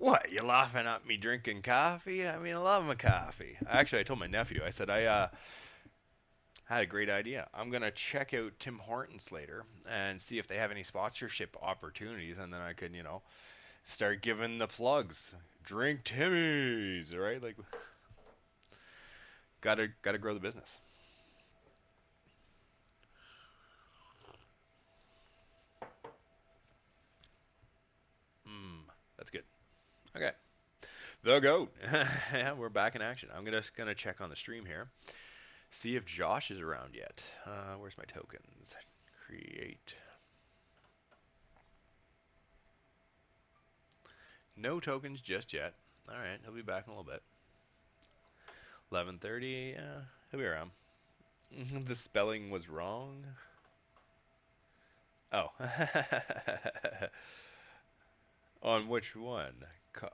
What? You laughing at me drinking coffee? I mean, I love my coffee. Actually, I told my nephew. I said I had a great idea. I'm gonna check out Tim Hortons later and see if they have any sponsorship opportunities, and then I could, start giving the plugs. Drink Timmy's, right? Like, gotta grow the business. That's good. Okay, the goat. Yeah, we're back in action. I'm gonna check on the stream here, see if Josh is around yet. Where's my tokens? Create. No tokens just yet. All right, he'll be back in a little bit. 11:30. Yeah, he'll be around. The spelling was wrong. Oh. On which one?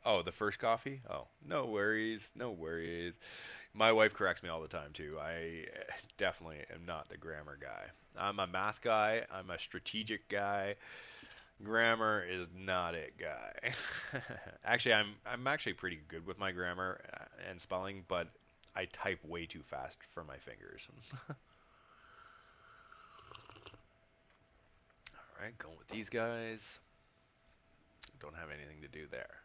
Oh, the first coffee? Oh, no worries, no worries. My wife corrects me all the time too. I definitely am not the grammar guy. I'm a math guy. I'm a strategic guy. Grammar is not it, guy. Actually, I'm actually pretty good with my grammar and spelling, but I type way too fast for my fingers. All right, going with these guys. Don't have anything to do there.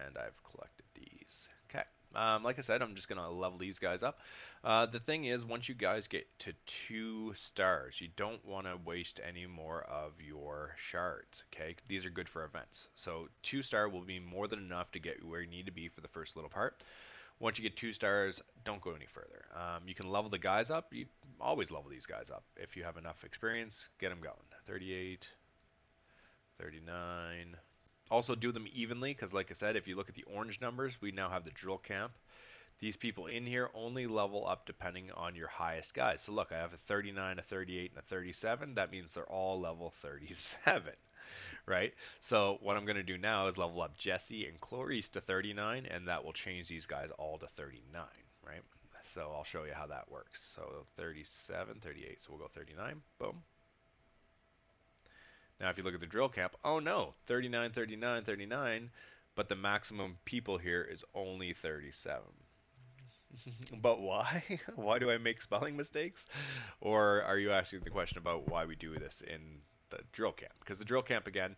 And I've collected these. Okay. Like I said, I'm just going to level these guys up. The thing is, once you guys get to 2 stars, you don't want to waste any more of your shards. Okay, these are good for events. So 2 star will be more than enough to get you where you need to be for the first little part. Once you get 2 stars, don't go any further. You can level the guys up. You always level these guys up. If you have enough experience, get them going. 38, 39. Also do them evenly, because like I said, if you look at the orange numbers, we now have the drill camp. These people in here only level up depending on your highest guys. So look, I have a 39, a 38, and a 37. That means they're all level 37, right? So what I'm going to do now is level up Jesse and Clarice to 39, and that will change these guys all to 39, right? So I'll show you how that works. So 37, 38, so we'll go 39, boom. Now, if you look at the drill camp, oh no, 39, 39, 39, but the maximum people here is only 37. But why? Why do I make spelling mistakes? Or are you asking the question about why we do this in the drill camp? Because the drill camp, again,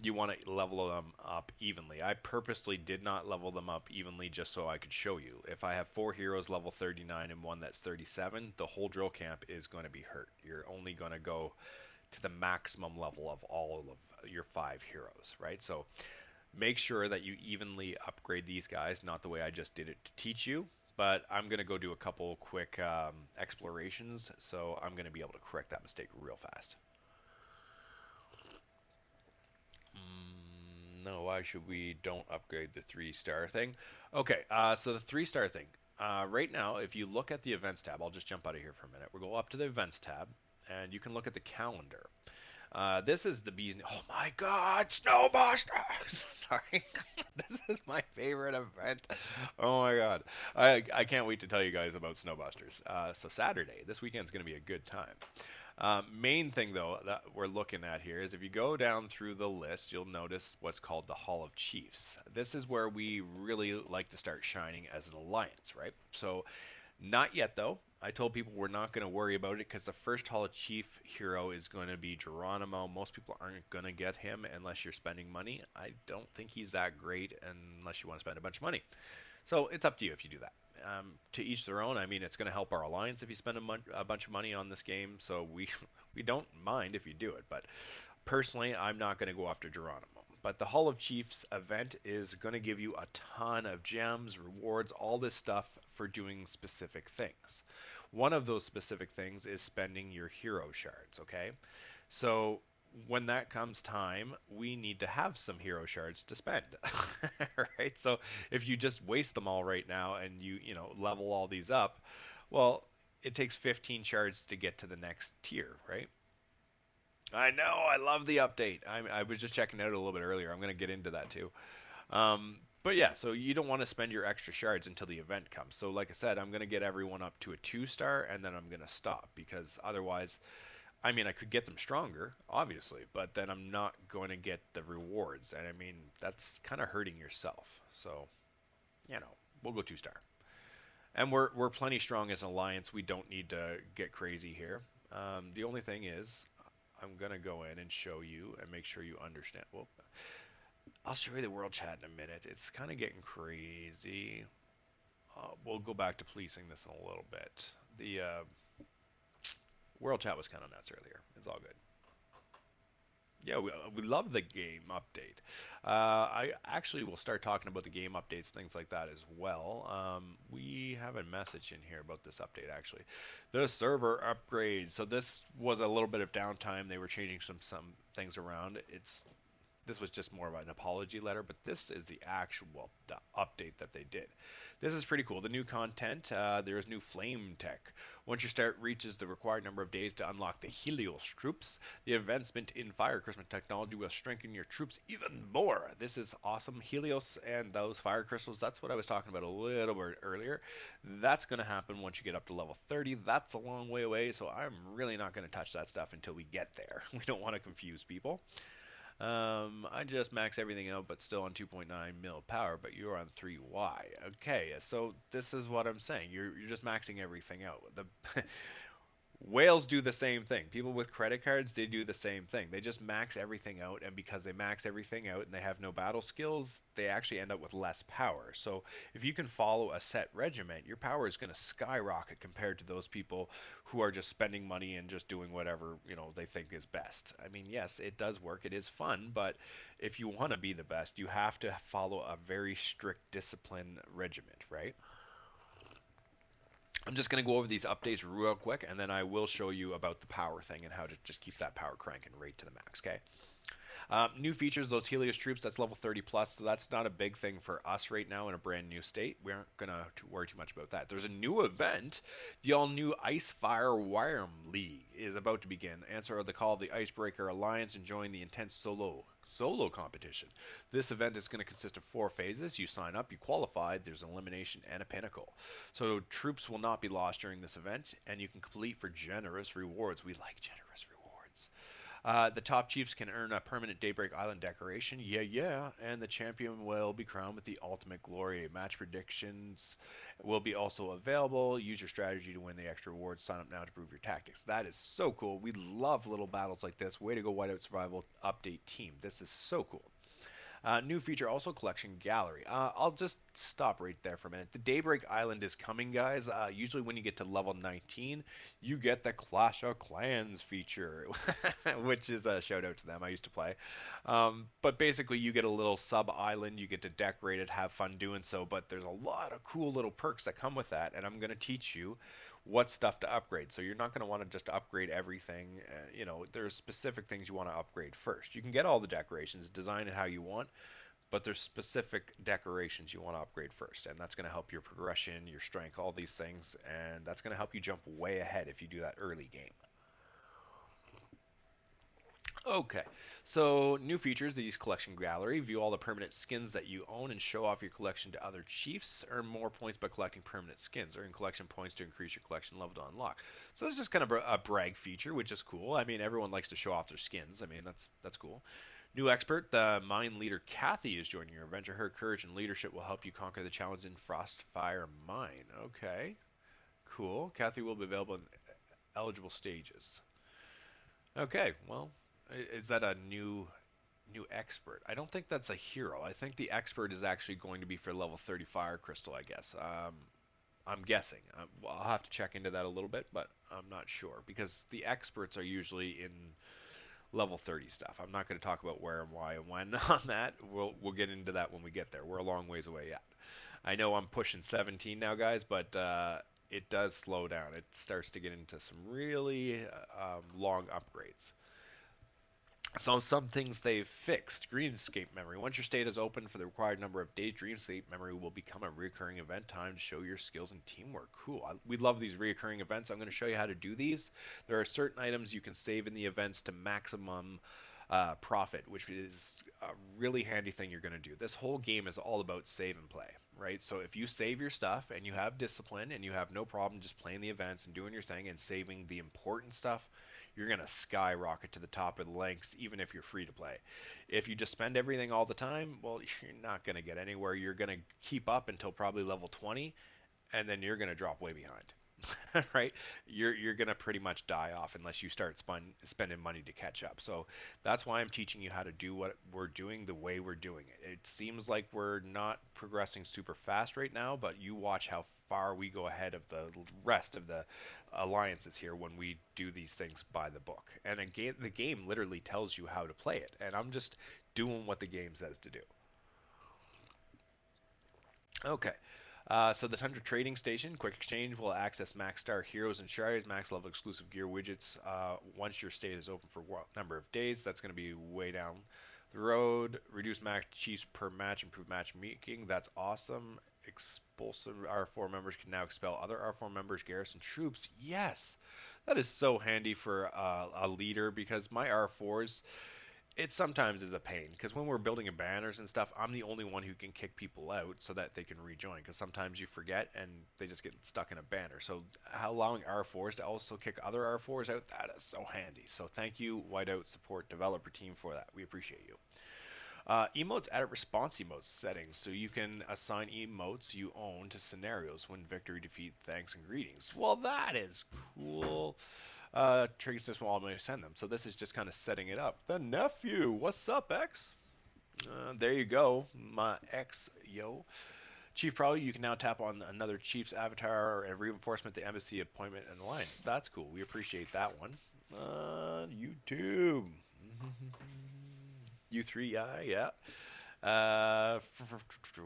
you want to level them up evenly. I purposely did not level them up evenly just so I could show you. If I have 4 heroes level 39 and one that's 37, the whole drill camp is going to be hurt. You're only going to go to the maximum level of all of your 5 heroes, right? So make sure that you evenly upgrade these guys, not the way I just did it to teach you, but I'm going to go do a couple quick explorations, so I'm going to be able to correct that mistake real fast. No, why should we don't upgrade the 3-star thing? Okay, so the 3-star thing. Right now, if you look at the events tab, I'll just jump out of here for a minute. We'll go up to the events tab, and you can look at the calendar. This is the bees. Oh my God, Snowbuster! Sorry, this is my favorite event. Oh my God, I can't wait to tell you guys about Snowbusters. So Saturday, this weekend's gonna be a good time. Main thing though that we're looking at here is if you go down through the list, you'll notice what's called the Hall of Chiefs. This is where we really like to start shining as an alliance, right? So not yet, though. I told people we're not going to worry about it because the first Hall of Chief hero is going to be Geronimo. Most people aren't going to get him unless you're spending money. I don't think he's that great unless you want to spend a bunch of money. So it's up to you if you do that. To each their own. I mean, it's going to help our alliance if you spend a bunch of money on this game. So we don't mind if you do it. But personally, I'm not going to go after Geronimo. But the Hall of Chiefs event is going to give you a ton of gems, rewards, all this stuff for doing specific things. One of those specific things is spending your hero shards, okay? So when that comes time, we need to have some hero shards to spend, right? So if you just waste them all right now and you level all these up, well, it takes 15 shards to get to the next tier, right? I know. I love the update. I was just checking it out a little bit earlier. I'm going to get into that too. But yeah, so you don't want to spend your extra shards until the event comes. So like I said, I'm going to get everyone up to a 2-star and then I'm going to stop because otherwise I mean, I could get them stronger, obviously, but then I'm not going to get the rewards, and I mean that's kind of hurting yourself. So we'll go 2 star, and we're plenty strong as an alliance. We don't need to get crazy here. The only thing is, I'm gonna go in and show you and make sure you understand. Well, I'll show you the world chat in a minute. It's kind of getting crazy. We'll go back to policing this in a little bit. The world chat was kind of nuts earlier. It's all good. Yeah, we love the game update. I actually will start talking about the game updates, things like that as well. We have a message in here about this update actually. The server upgrade. So this was a little bit of downtime. They were changing some things around. This was just more of an apology letter, but this is the actual update that they did. This is pretty cool. The new content, there is new flame tech. Once your start reaches the required number of days to unlock the Helios troops, the advancement in fire crystal technology will strengthen your troops even more. This is awesome. Helios and those fire crystals, that's what I was talking about a little bit earlier. That's going to happen once you get up to level 30. That's a long way away, so I'm really not going to touch that stuff until we get there. We don't want to confuse people. I just max everything out, but still on 2.9 mil power, but you're on 3Y. Okay, so this is what I'm saying. You're just maxing everything out. The Whales do the same thing. People with credit cards, they do the same thing. They just max everything out, and because they max everything out and they have no battle skills, they actually end up with less power. So if you can follow a set regiment, your power is going to skyrocket compared to those people who are just spending money and just doing whatever, they think is best. I mean, yes, it does work. It is fun, but if you want to be the best, you have to follow a very strict discipline regiment, right? I'm just going to go over these updates real quick, and then I will show you about the power thing and how to just keep that power cranking right to the max, okay? New features, those Helios troops, that's level 30 plus, so that's not a big thing for us right now in a brand new state. We aren't going to worry too much about that. There's a new event. The all-new Ice Fire Worm League is about to begin. Answer the call of the Icebreaker Alliance and join the intense solo competition. This event is going to consist of 4 phases. You sign up, you qualify, there's an elimination and a pinnacle. So troops will not be lost during this event, and you can complete for generous rewards. We like generous rewards. The top chiefs can earn a permanent Daybreak Island decoration. Yeah. And the champion will be crowned with the ultimate glory. Match predictions will be also available. Use your strategy to win the extra rewards. Sign up now to prove your tactics. That is so cool. We love little battles like this. Way to go, Whiteout Survival Update team. This is so cool. New feature also collection gallery. I'll just stop right there for a minute. The Daybreak Island is coming, guys. Usually when you get to level 19, you get the Clash of Clans feature, which is a shout out to them. I used to play. But basically, you get a little sub island. You get to decorate it, have fun doing so. But there's a lot of cool little perks that come with that, and I'm going to teach you what stuff to upgrade. So you're not going to want to just upgrade everything. There's specific things you want to upgrade first. You can get all the decorations, design it how you want, but there's specific decorations you want to upgrade first, and that's going to help your progression, your strength, all these things, and that's going to help you jump way ahead if you do that early game. Okay, so new features, these collection gallery, view all the permanent skins that you own and show off your collection to other chiefs, earn more points by collecting permanent skins, earn collection points to increase your collection level to unlock. So this is just kind of a brag feature, which is cool. I mean, everyone likes to show off their skins. I mean, that's cool. New expert, the mine leader Kathy is joining your adventure. Her courage and leadership will help you conquer the challenge in Frostfire Mine. Okay, cool. Kathy will be available in eligible stages. Okay, well, is that a new expert? I don't think that's a hero. I think the expert is actually going to be for level 30 fire crystal, I guess. I'm guessing. I'll have to check into that a little bit, but I'm not sure because the experts are usually in level 30 stuff. I'm not going to talk about where and why and when on that. We'll get into that when we get there. We're a long ways away yet. I know I'm pushing 17 now, guys, but it does slow down. It starts to get into some really long upgrades. So some things they've fixed. Dreamscape memory. Once your state is open for the required number of days, Dreamscape memory will become a recurring event time to show your skills and teamwork. Cool. We love these recurring events. I'm going to show you how to do these. There are certain items you can save in the events to maximum profit, which is a really handy thing you're going to do. This whole game is all about save and play, right? So if you save your stuff and you have discipline and you have no problem just playing the events and doing your thing and saving the important stuff, you're going to skyrocket to the top of the ranks even if you're free to play. If you just spend everything all the time, well, you're not going to get anywhere. You're going to keep up until probably level 20, and then you're going to drop way behind. Right? You're going to pretty much die off unless you start spending money to catch up. So that's why I'm teaching you how to do what we're doing the way we're doing it. It seems like we're not progressing super fast right now, but you watch how far we go ahead of the rest of the alliances here when we do these things by the book. And again, the game literally tells you how to play it, and I'm just doing what the game says to do. Okay. So the Tundra Trading Station, quick exchange, will access max star heroes and shards, max level exclusive gear widgets. Once your state is open for a number of days, that's going to be way down the road. Reduce max chiefs per match, improve matchmaking. That's awesome. Expulsive R4 members can now expel other R4 members, garrison troops. Yes, that is so handy for a leader because my R4s, it sometimes is a pain because when we're building banners and stuff, I'm the only one who can kick people out so that they can rejoin because sometimes you forget and they just get stuck in a banner. So allowing R4s to also kick other R4s out, that is so handy. So thank you, Whiteout Support Developer Team, for that. We appreciate you. Emotes added response emotes settings, so you can assign emotes you own to scenarios when victory, defeat, thanks, and greetings. Well, that is cool. Triggers this will automatically send them. So this is just kind of setting it up. The nephew, what's up, X? There you go, my X, yo. Chief Probably, you can now tap on another Chief's avatar and reinforcement to embassy appointment and alliance. That's cool. We appreciate that one. YouTube. U3i, yeah.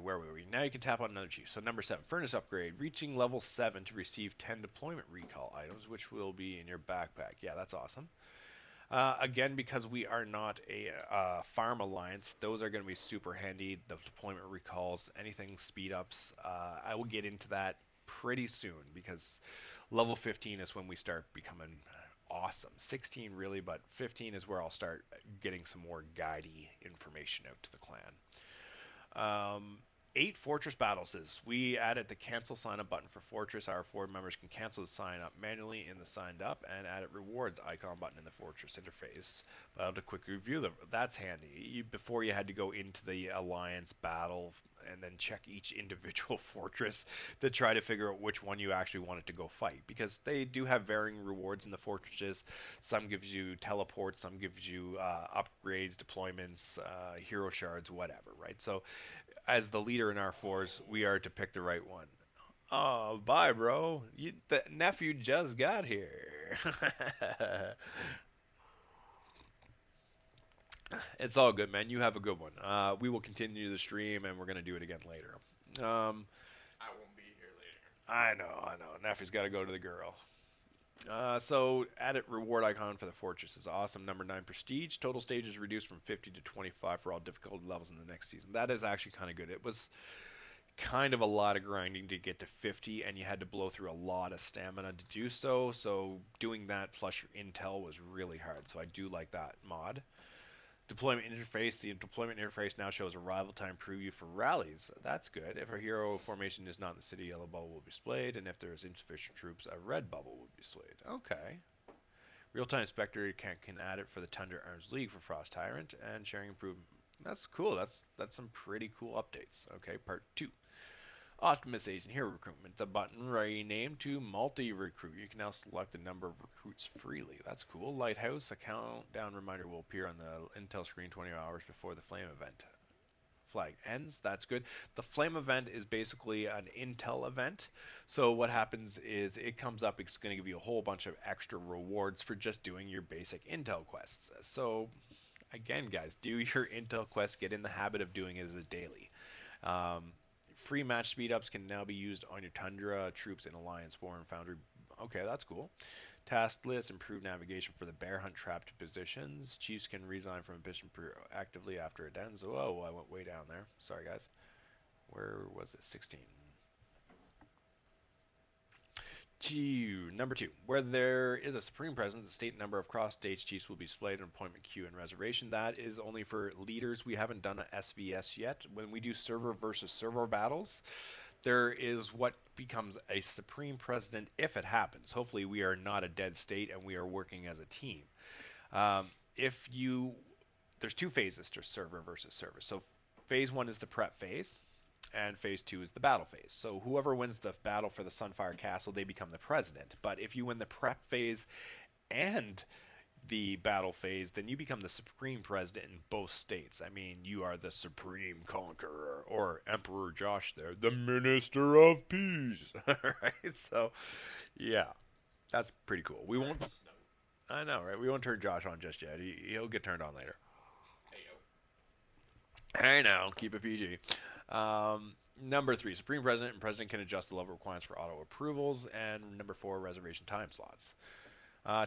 Where were we? Now you can tap on another chief. So number 7, furnace upgrade, reaching level 7 to receive 10 deployment recall items, which will be in your backpack. Yeah, that's awesome. Again, because we are not a farm alliance, those are going to be super handy. The deployment recalls, anything speed ups. I will get into that pretty soon because level 15 is when we start becoming awesome. 16 really, but 15 is where I'll start getting some more guidey information out to the clan. 8 Fortress battles is we added the cancel sign up button for Fortress. Our 4 members can cancel the sign up manually in the signed up and added rewards icon button in the Fortress interface. But I'll have to quickly review them. That's handy. Before you had to go into the Alliance battle and then check each individual fortress to try to figure out which one you actually wanted to go fight, because they do have varying rewards in the fortresses. Some gives you teleports, some gives you upgrades, deployments, hero shards, whatever, right? So as the leader in our force, we are to pick the right one. Oh, bye, bro. The nephew just got here. It's all good, man. You have a good one. We will continue the stream, and we're gonna do it again later. I won't be here later. I know. Nephew's got to go to the girl. So added reward icon for the fortress is awesome. Number 9, prestige. Total stages reduced from 50 to 25 for all difficulty levels in the next season. That is actually kind of good. It was kind of a lot of grinding to get to 50, and you had to blow through a lot of stamina to do so. So doing that plus your intel was really hard. So I do like that mod. Deployment interface. The deployment interface now shows arrival time preview for rallies. That's good. If a hero formation is not in the city, yellow bubble will be displayed, and if there is insufficient troops, a red bubble will be displayed. Okay. Real-time Spectre can add it for the Tundra Arms League for Frost Tyrant and sharing improvement. That's cool. That's some pretty cool updates. Okay, part 2. Optimization hero recruitment. The button renamed to multi-recruit. You can now select the number of recruits freely. That's cool. Lighthouse, a countdown reminder will appear on the intel screen 20 hours before the flame event flag ends. That's good. The flame event is basically an intel event. So what happens is it comes up, it's going to give you a whole bunch of extra rewards for just doing your basic intel quests. So again, guys, do your intel quests. Get in the habit of doing it as a daily. Free match speed ups can now be used on your Tundra troops in Alliance War and Foundry. Okay, that's cool. Task list, improved navigation for the bear hunt trapped positions. Chiefs can resign from a mission actively after it ends. Oh, I went way down there. Sorry, guys. Where was it? 16. Number 2, where there is a supreme present, the state number of cross-stage chiefs will be displayed in appointment queue and reservation. That is only for leaders. We haven't done a SVS yet. When we do server versus server battles, there is what becomes a supreme president if it happens. Hopefully, we are not a dead state and we are working as a team. If you, there's 2 phases to server versus server. So phase 1 is the prep phase, and phase 2 is the battle phase. So whoever wins the battle for the Sunfire Castle, they become the president. But if you win the prep phase and the battle phase, then you become the supreme president in both states. I mean, you are the supreme conqueror, or Emperor Josh there, the minister of peace. Right? So, yeah, that's pretty cool. We won't. I know, right? We won't turn Josh on just yet. He'll get turned on later. Hey now, keep it PG. Number 3, Supreme President and President can adjust the level requirements for auto approvals. And number 4, reservation time slots.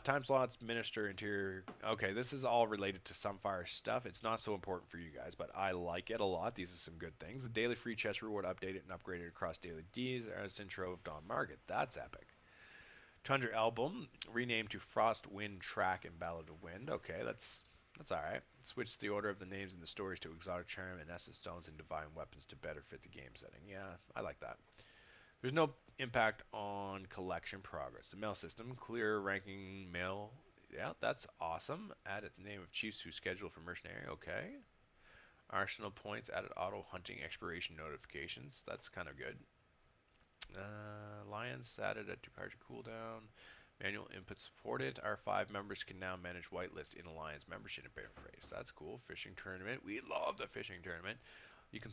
Time slots, minister, interior. Okay, this is all related to Sunfire stuff. It's not so important for you guys, but I like it a lot. These are some good things. The daily free chest reward updated and upgraded across daily Ds as intro of Dawn Market. That's epic. Tundra album renamed to Frost Wind Track and Ballad of Wind. Okay, that's all right. Switch the order of the names in the stories to Exotic Charm and Essence Stones and Divine Weapons to better fit the game setting. Yeah, I like that. There's no impact on collection progress. The mail system, clear ranking mail. Yeah, that's awesome. Added the name of chiefs who schedule for mercenary. Okay. Arsenal points, added auto hunting expiration notifications. That's kind of good. Lions added a departure cooldown. Manual input supported. Our 5 members can now manage whitelist in Alliance membership interface. That's cool. Fishing tournament. We love the fishing tournament. You can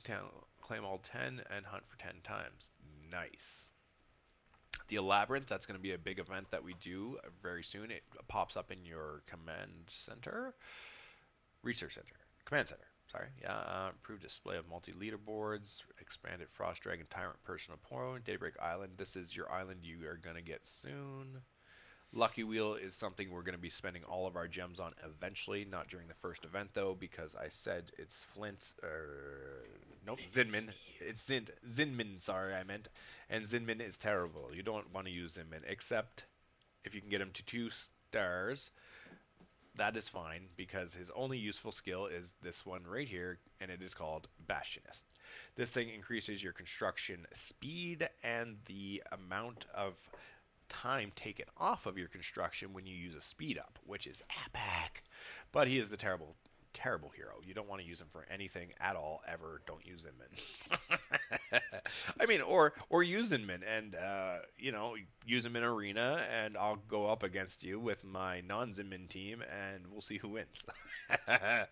claim all 10 and hunt for 10 times. Nice. The Labyrinth, that's going to be a big event that we do very soon. It pops up in your command center. Research center. Command center. Sorry. Yeah. Improved display of multi-leaderboards. Expanded Frost Dragon Tyrant personal point. Daybreak Island. This is your island you are going to get soon. Lucky Wheel is something we're going to be spending all of our gems on eventually, not during the first event though, because I said it's Flint, nope, Zinman. It's Zinman, sorry, I meant. And Zinman is terrible. You don't want to use Zinman, except if you can get him to 2 stars. That is fine, because his only useful skill is this one right here, and it is called Bastionist. This thing increases your construction speed and the amount of time taken off of your construction when you use a speed up, which is epic. But he is the terrible hero. You don't want to use him for anything at all ever. Don't use him in. I mean, or use him in, and use him in arena, and I'll go up against you with my non-Zinman team, and we'll see who wins. I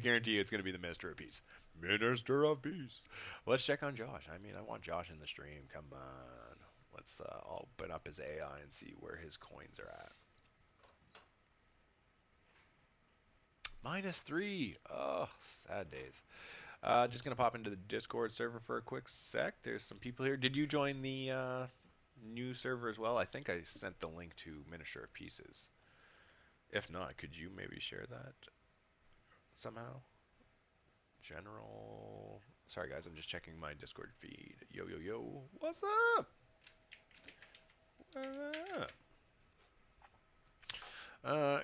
guarantee you, it's going to be the Minister of Peace. Minister of Peace. Let's check on Josh. I mean, I want Josh in the stream. Come on. Let's open up his AI and see where his coins are at. -3. Oh, sad days. Just going to pop into the Discord server for a quick sec. There's some people here. Did you join the new server as well? I think I sent the link to Minister of Pieces. If not, could you maybe share that somehow? General. Sorry, guys. I'm just checking my Discord feed. Yo, yo, yo. What's up?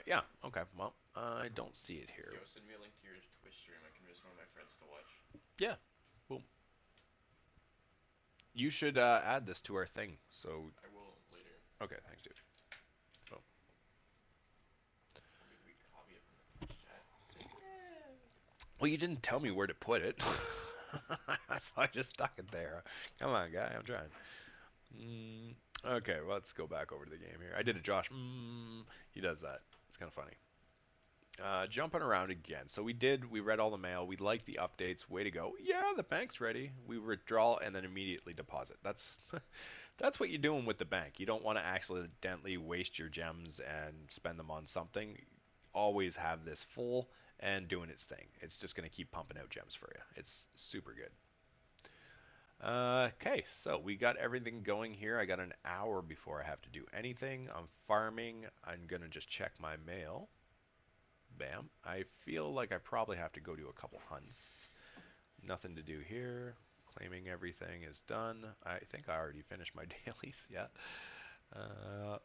Yeah, okay, well, I don't see it here. Yo, send me a link to your Twitch stream. I can just one of my friends to watch. Yeah, cool. You should add this to our thing, so... I will later. Okay, thanks, dude. Oh. Maybe we can copy it from the Twitch chat. Well, you didn't tell me where to put it. So I just stuck it there. Come on, guy, I'm trying. Okay, well, let's go back over to the game here. I did a Josh. He does that. It's kind of funny. Jumping around again. So we read all the mail. We liked the updates. Way to go. Yeah, the bank's ready. We withdraw and then immediately deposit. That's that's what you're doing with the bank. You don't want to accidentally waste your gems and spend them on something. Always have this full and doing its thing. It's just going to keep pumping out gems for you. It's super good. Okay, so we got everything going here. I got an hour before I have to do anything. I'm farming. I'm going to just check my mail. Bam. I feel like I probably have to go do a couple hunts. Nothing to do here. Claiming everything is done. I think I already finished my dailies. Yeah. Uh,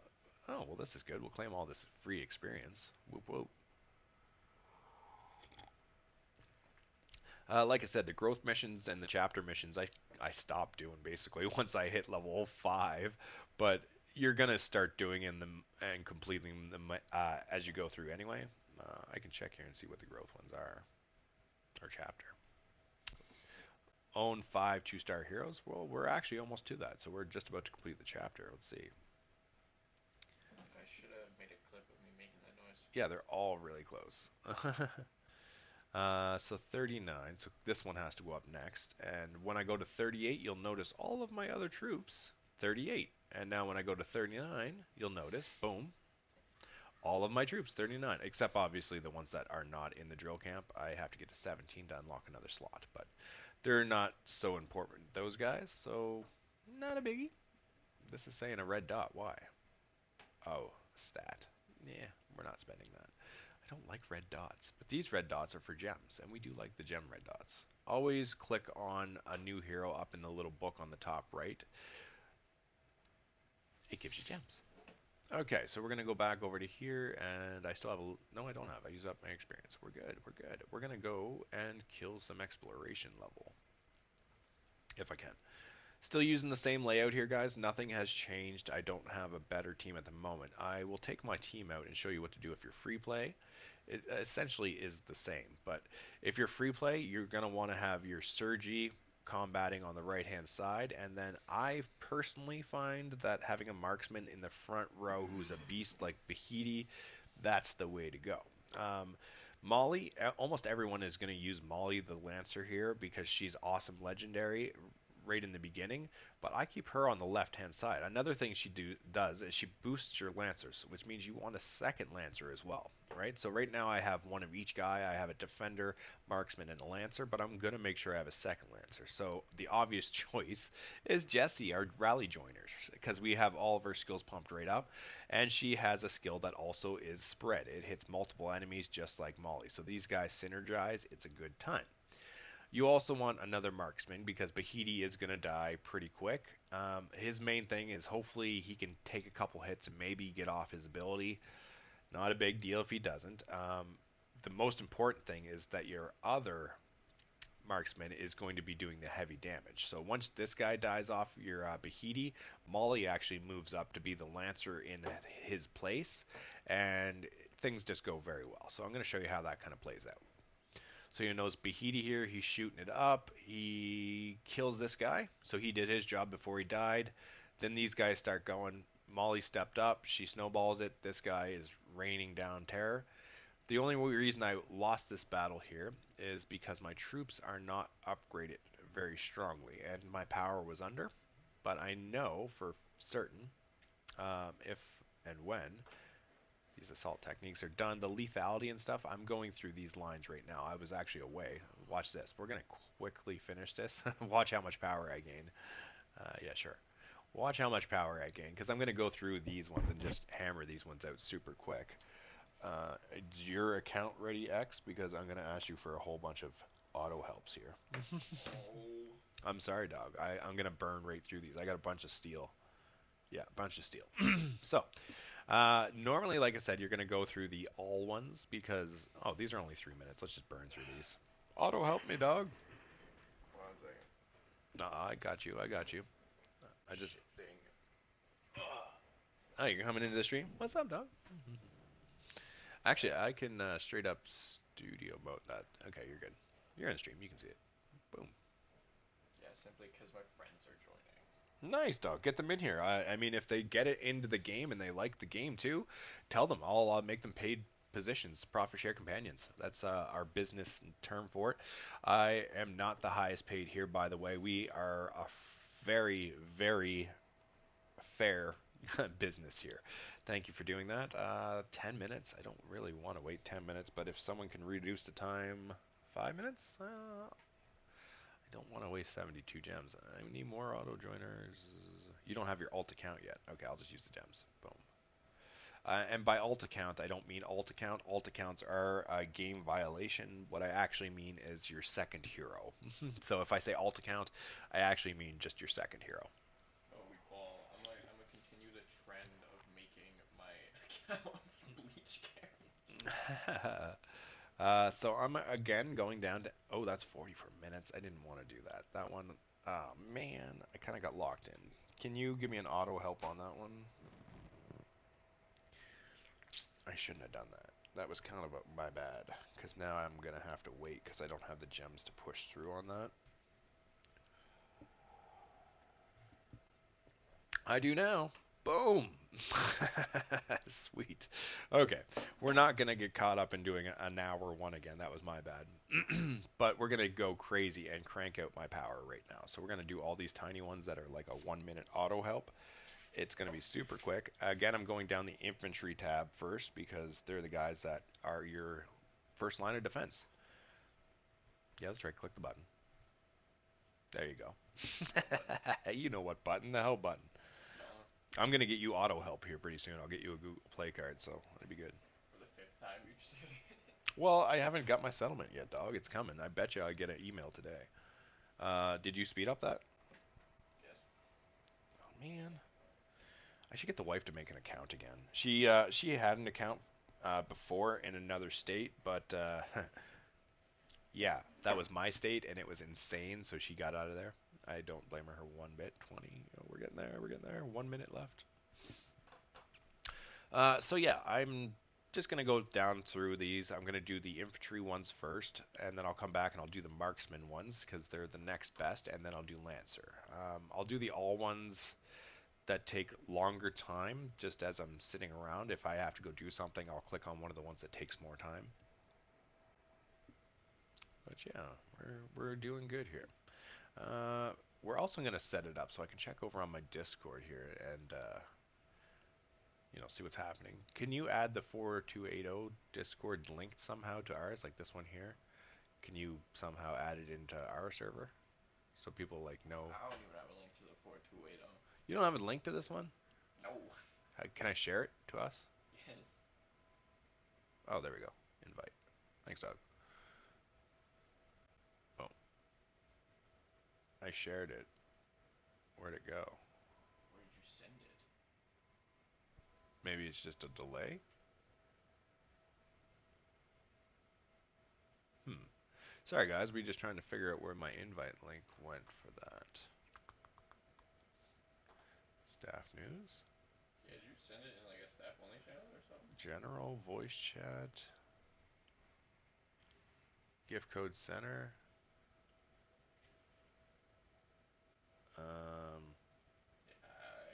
oh, well, this is good. We'll claim all this free experience. Whoop whoop. Like I said, the growth missions and the chapter missions, I stopped doing basically once I hit level 5. But you're gonna start doing in them and completing them as you go through anyway. I can check here and see what the growth ones are, or chapter. Own 5 2-star heroes. Well, we're actually almost to that, so we're just about to complete the chapter. Let's see. I should have made a clip of me making that noise. Yeah, they're all really close. So 39. So this one has to go up next. And when I go to 38, you'll notice all of my other troops 38. And now when I go to 39, you'll notice, boom, all of my troops 39, except obviously the ones that are not in the drill camp. I have to get to 17 to unlock another slot, but they're not so important, those guys, so not a biggie. This is saying a red dot. Why? Oh, stat. Yeah, we're not spending that. I don't like red dots, but these red dots are for gems, and we do like the gem red dots. Always click on a new hero up in the little book on the top right. It gives you gems. Okay, so we're going to go back over to here, and I still have no, I don't have. I use up my experience. We're good, we're good. We're going to go and kill some exploration level, if I can. Still using the same layout here, guys. Nothing has changed. I don't have a better team at the moment. I will take my team out and show you what to do if you're free play. It essentially is the same, but if you're free play, you're going to want to have your Sergi combating on the right hand side, and then I personally find that having a marksman in the front row who's a beast like Bahidi, that's the way to go. Molly, almost everyone is going to use Molly the Lancer here because she's awesome legendary right in the beginning, but I keep her on the left-hand side. Another thing she does is she boosts your Lancers, which means you want a second Lancer as well, right? So right now I have one of each guy. I have a Defender, Marksman, and a Lancer, but I'm going to make sure I have a second Lancer. So the obvious choice is Jessie, our rally joiners, because we have all of her skills pumped right up, and she has a skill that also is spread. It hits multiple enemies just like Molly. So these guys synergize. It's a good time. You also want another marksman because Bahidi is going to die pretty quick. His main thing is hopefully he can take a couple hits and maybe get off his ability. Not a big deal if he doesn't. The most important thing is that your other marksman is going to be doing the heavy damage. So once this guy dies off your Bahidi, Molly actually moves up to be the Lancer in his place, and things just go very well. So I'm going to show you how that kind of plays out. So you notice Bahidi here, he's shooting it up. He kills this guy. So he did his job before he died. Then these guys start going. Molly stepped up. She snowballs it. This guy is raining down terror. The only reason I lost this battle here is because my troops are not upgraded very strongly and my power was under. But I know for certain if and when these assault techniques are done, the lethality and stuff, I'm going through these lines right now. I was actually away. Watch this. We're going to quickly finish this. Watch how much power I gain. Yeah, sure. Watch how much power I gain, because I'm going to go through these ones and just hammer these ones out super quick. Is your account ready, X? Because I'm going to ask you for a whole bunch of auto helps here. I'm sorry, dog. I'm going to burn right through these. I got a bunch of steel. Yeah, a bunch of steel. So, normally, like I said, you're going to go through the all ones because, oh, these are only 3 minutes. Let's just burn through these. Auto help me, dog. 1 second. Nah, I got you. I got you. I just, Thing. oh, you're coming into the stream? What's up, dog? Actually, I can straight up studio mode that. Okay, you're good. You're in stream. You can see it. Boom. Yeah, simply because my friends are joining. Nice, dog. Get them in here. I mean, if they get it into the game and they like the game too, tell them. I'll make them paid positions, profit share companions. That's our business term for it. I am not the highest paid here, by the way. We are a very, very fair business here. Thank you for doing that. 10 minutes. I don't really want to wait 10 minutes, but if someone can reduce the time 5 minutes, I don't want to waste 72 gems. I need more auto joiners. You don't have your alt account yet. Okay, I'll just use the gems. Boom. And by alt account, I don't mean alt account. Alt accounts are a game violation. What I actually mean is your second hero. So if I say alt account, I actually mean just your second hero. Oh, we ball. I'm gonna continue the trend I want some bleach carrots. So I'm again going down to. Oh, that's 44 minutes. I didn't want to do that. That one. Oh man, I kind of got locked in. Can you give me an auto help on that one? I shouldn't have done that. That was kind of my bad. Because now I'm gonna have to wait because I don't have the gems to push through on that. I do now. Boom. Sweet. Okay. We're not going to get caught up in doing an hour one again. That was my bad. But we're going to go crazy and crank out my power right now. So we're going to do all these tiny ones that are like a 1 minute auto help. It's going to be super quick. Again, I'm going down the infantry tab first because they're the guys that are your first line of defense. Yeah, that's right. Click the button. There you go. You know what button. The hell button. No. I'm gonna get you auto help here pretty soon. I'll get you a Google Play card, so it'll be good. For the 5th time you've said it. Well, I haven't got my settlement yet, dog. It's coming. I bet you I get an email today. Did you speed up that? Yes. Oh man, I should get the wife to make an account again. She had an account before in another state, but yeah, that was my state and it was insane. So she got out of there. I don't blame her one bit. 20. Oh, we're getting there. We're getting there. 1 minute left. So yeah, I'm just gonna go down through these. I'm gonna do the infantry ones first, and then I'll come back and I'll do the marksman ones because they're the next best, and then I'll do lancer. I'll do the all ones that take longer time, just as I'm sitting around. If I have to go do something, I'll click on one of the ones that takes more time. But yeah, we're doing good here. We're also gonna set it up so I can check over on my Discord here and see what's happening. Can you add the 4280 Discord link somehow to ours, like this one here? Can you somehow add it into our server so people like know? I don't even have a link to the 4280. You don't have a link to this one? No. Can I share it to us? Yes. Oh, there we go. Invite. Thanks, dog. Oh, I shared it. Where'd it go? Where did you send it? Maybe it's just a delay? Hmm. Sorry, guys. We're just trying to figure out where my invite link went for that. Staff news? Yeah, did you send it in like a staff only channel or something? General voice chat. Gift code center. I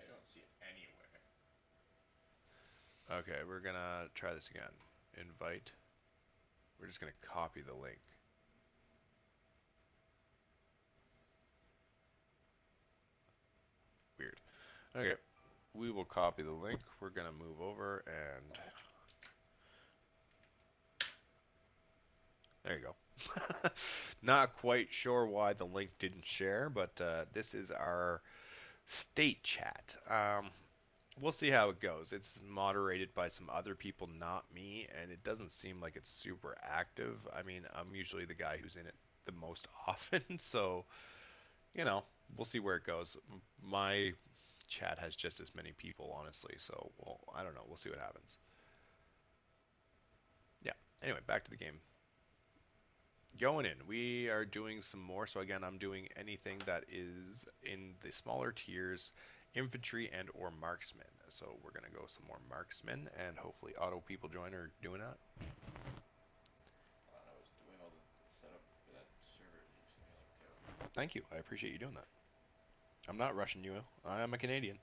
don't see it anywhere. Okay, we're gonna try this again. Invite. We're just gonna copy the link. Weird. Okay, we will copy the link. We're gonna move over and there you go. Not quite sure why the link didn't share, but this is our state chat. We'll see how it goes. It's moderated by some other people, not me, and it doesn't seem like it's super active. I mean, I'm usually the guy who's in it the most often, so we'll see where it goes. My chat has just as many people, honestly, so well, I don't know. We'll see what happens. Yeah. Anyway, back to the game. Going in, we are doing some more. So again, I'm doing anything that is in the smaller tiers, infantry and or marksmen. So we're gonna go some more marksmen, and hopefully auto people join are doing that. I was doing all the setup for that server that you sent me a link to. Thank you. I appreciate you doing that. I'm not rushing you. I am a Canadian.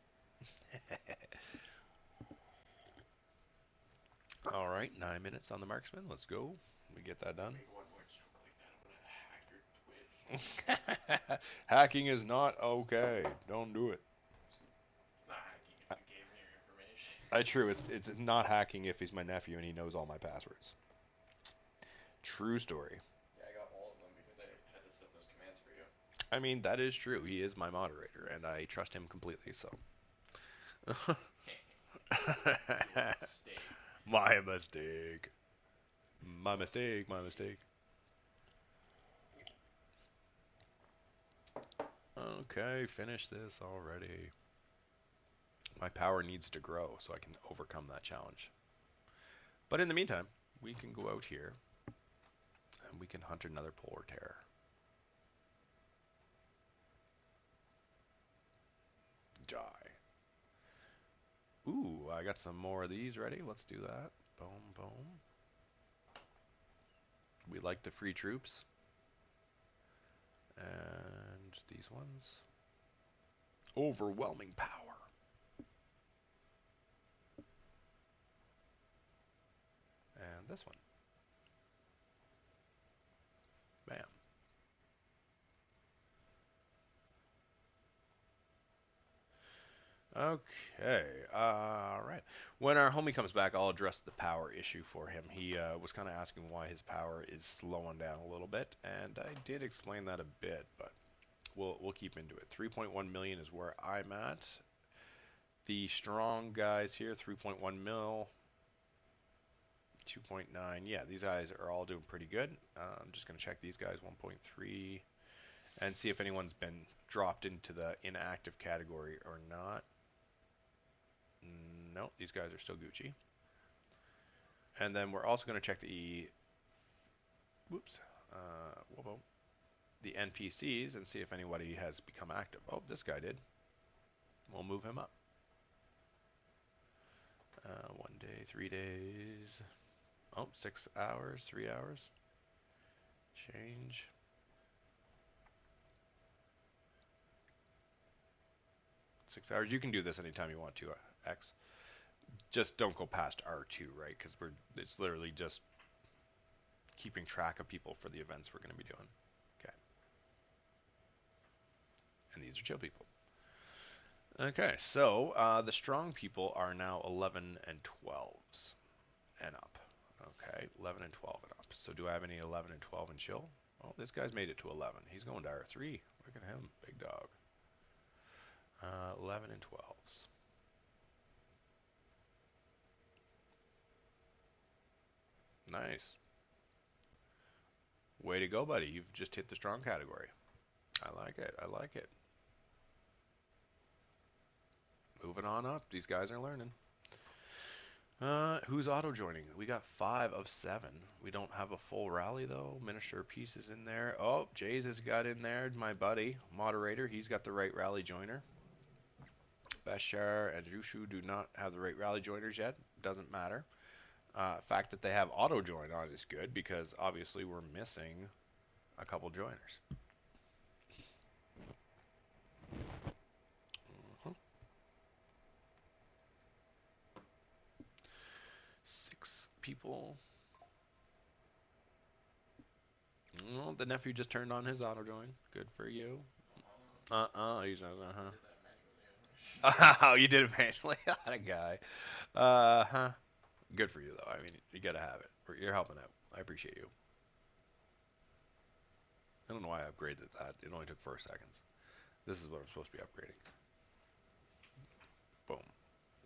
All right, 9 minutes on the marksman. Let's go. We get that done. Make one more joke like that, I'm gonna hack your Twitch. Hacking is not okay. Don't do it. It's not hacking if you gave me your information. True. It's not hacking if he's my nephew and he knows all my passwords. True story. Yeah, I got all of them because I had to set those commands for you. I mean, that is true. He is my moderator, and I trust him completely. So. Your mistake. My mistake. My mistake. My mistake. Okay, finish this already. My power needs to grow so I can overcome that challenge. But in the meantime, we can go out here and we can hunt another polar terror. Die. Ooh, I got some more of these ready. Let's do that. Boom, boom. We like the free troops. And these ones. Overwhelming power. And this one. Bam. Okay, right. When our homie comes back, I'll address the power issue for him. He was kind of asking why his power is slowing down a little bit, and I did explain that a bit, but we'll keep into it. 3.1 million is where I'm at. The strong guys here, 3.1 mil, 2.9. Yeah, these guys are all doing pretty good. I'm just going to check these guys, 1.3, and see if anyone's been dropped into the inactive category or not. No, these guys are still Gucci. And then we're also going to check the the NPCs and see if anybody has become active. Oh, this guy did. We'll move him up. 1 day, 3 days. Oh, 6 hours, 3 hours. Change. Six hours. You can do this anytime you want to, X. Just don't go past R2, right? Because it's literally just keeping track of people for the events we're going to be doing. Okay. And these are chill people. Okay, so the strong people are now 11 and 12s and up. Okay, 11 and 12 and up. So do I have any 11 and 12 and chill? Oh, this guy's made it to 11. He's going to R3. Look at him, big dog. 11 and 12s. Nice. Way to go, buddy. You've just hit the strong category. I like it. I like it. Moving on up. These guys are learning. Who's auto joining? We got 5 of 7. We don't have a full rally though. Minister of Peace is in there. Oh, Jays has got in there. My buddy, moderator, he's got the right rally joiner. Bashar and Jushu do not have the right rally joiners yet. Doesn't matter. Fact that they have auto join on is good because obviously we're missing a couple joiners. 6 people. Well, the nephew just turned on his auto join. Good for you. He's Oh, you did it manually. That a guy. Good for you though. I mean, you gotta have it. You're helping out. I appreciate you. I don't know why I upgraded that. It only took 4 seconds. This is what I'm supposed to be upgrading. Boom.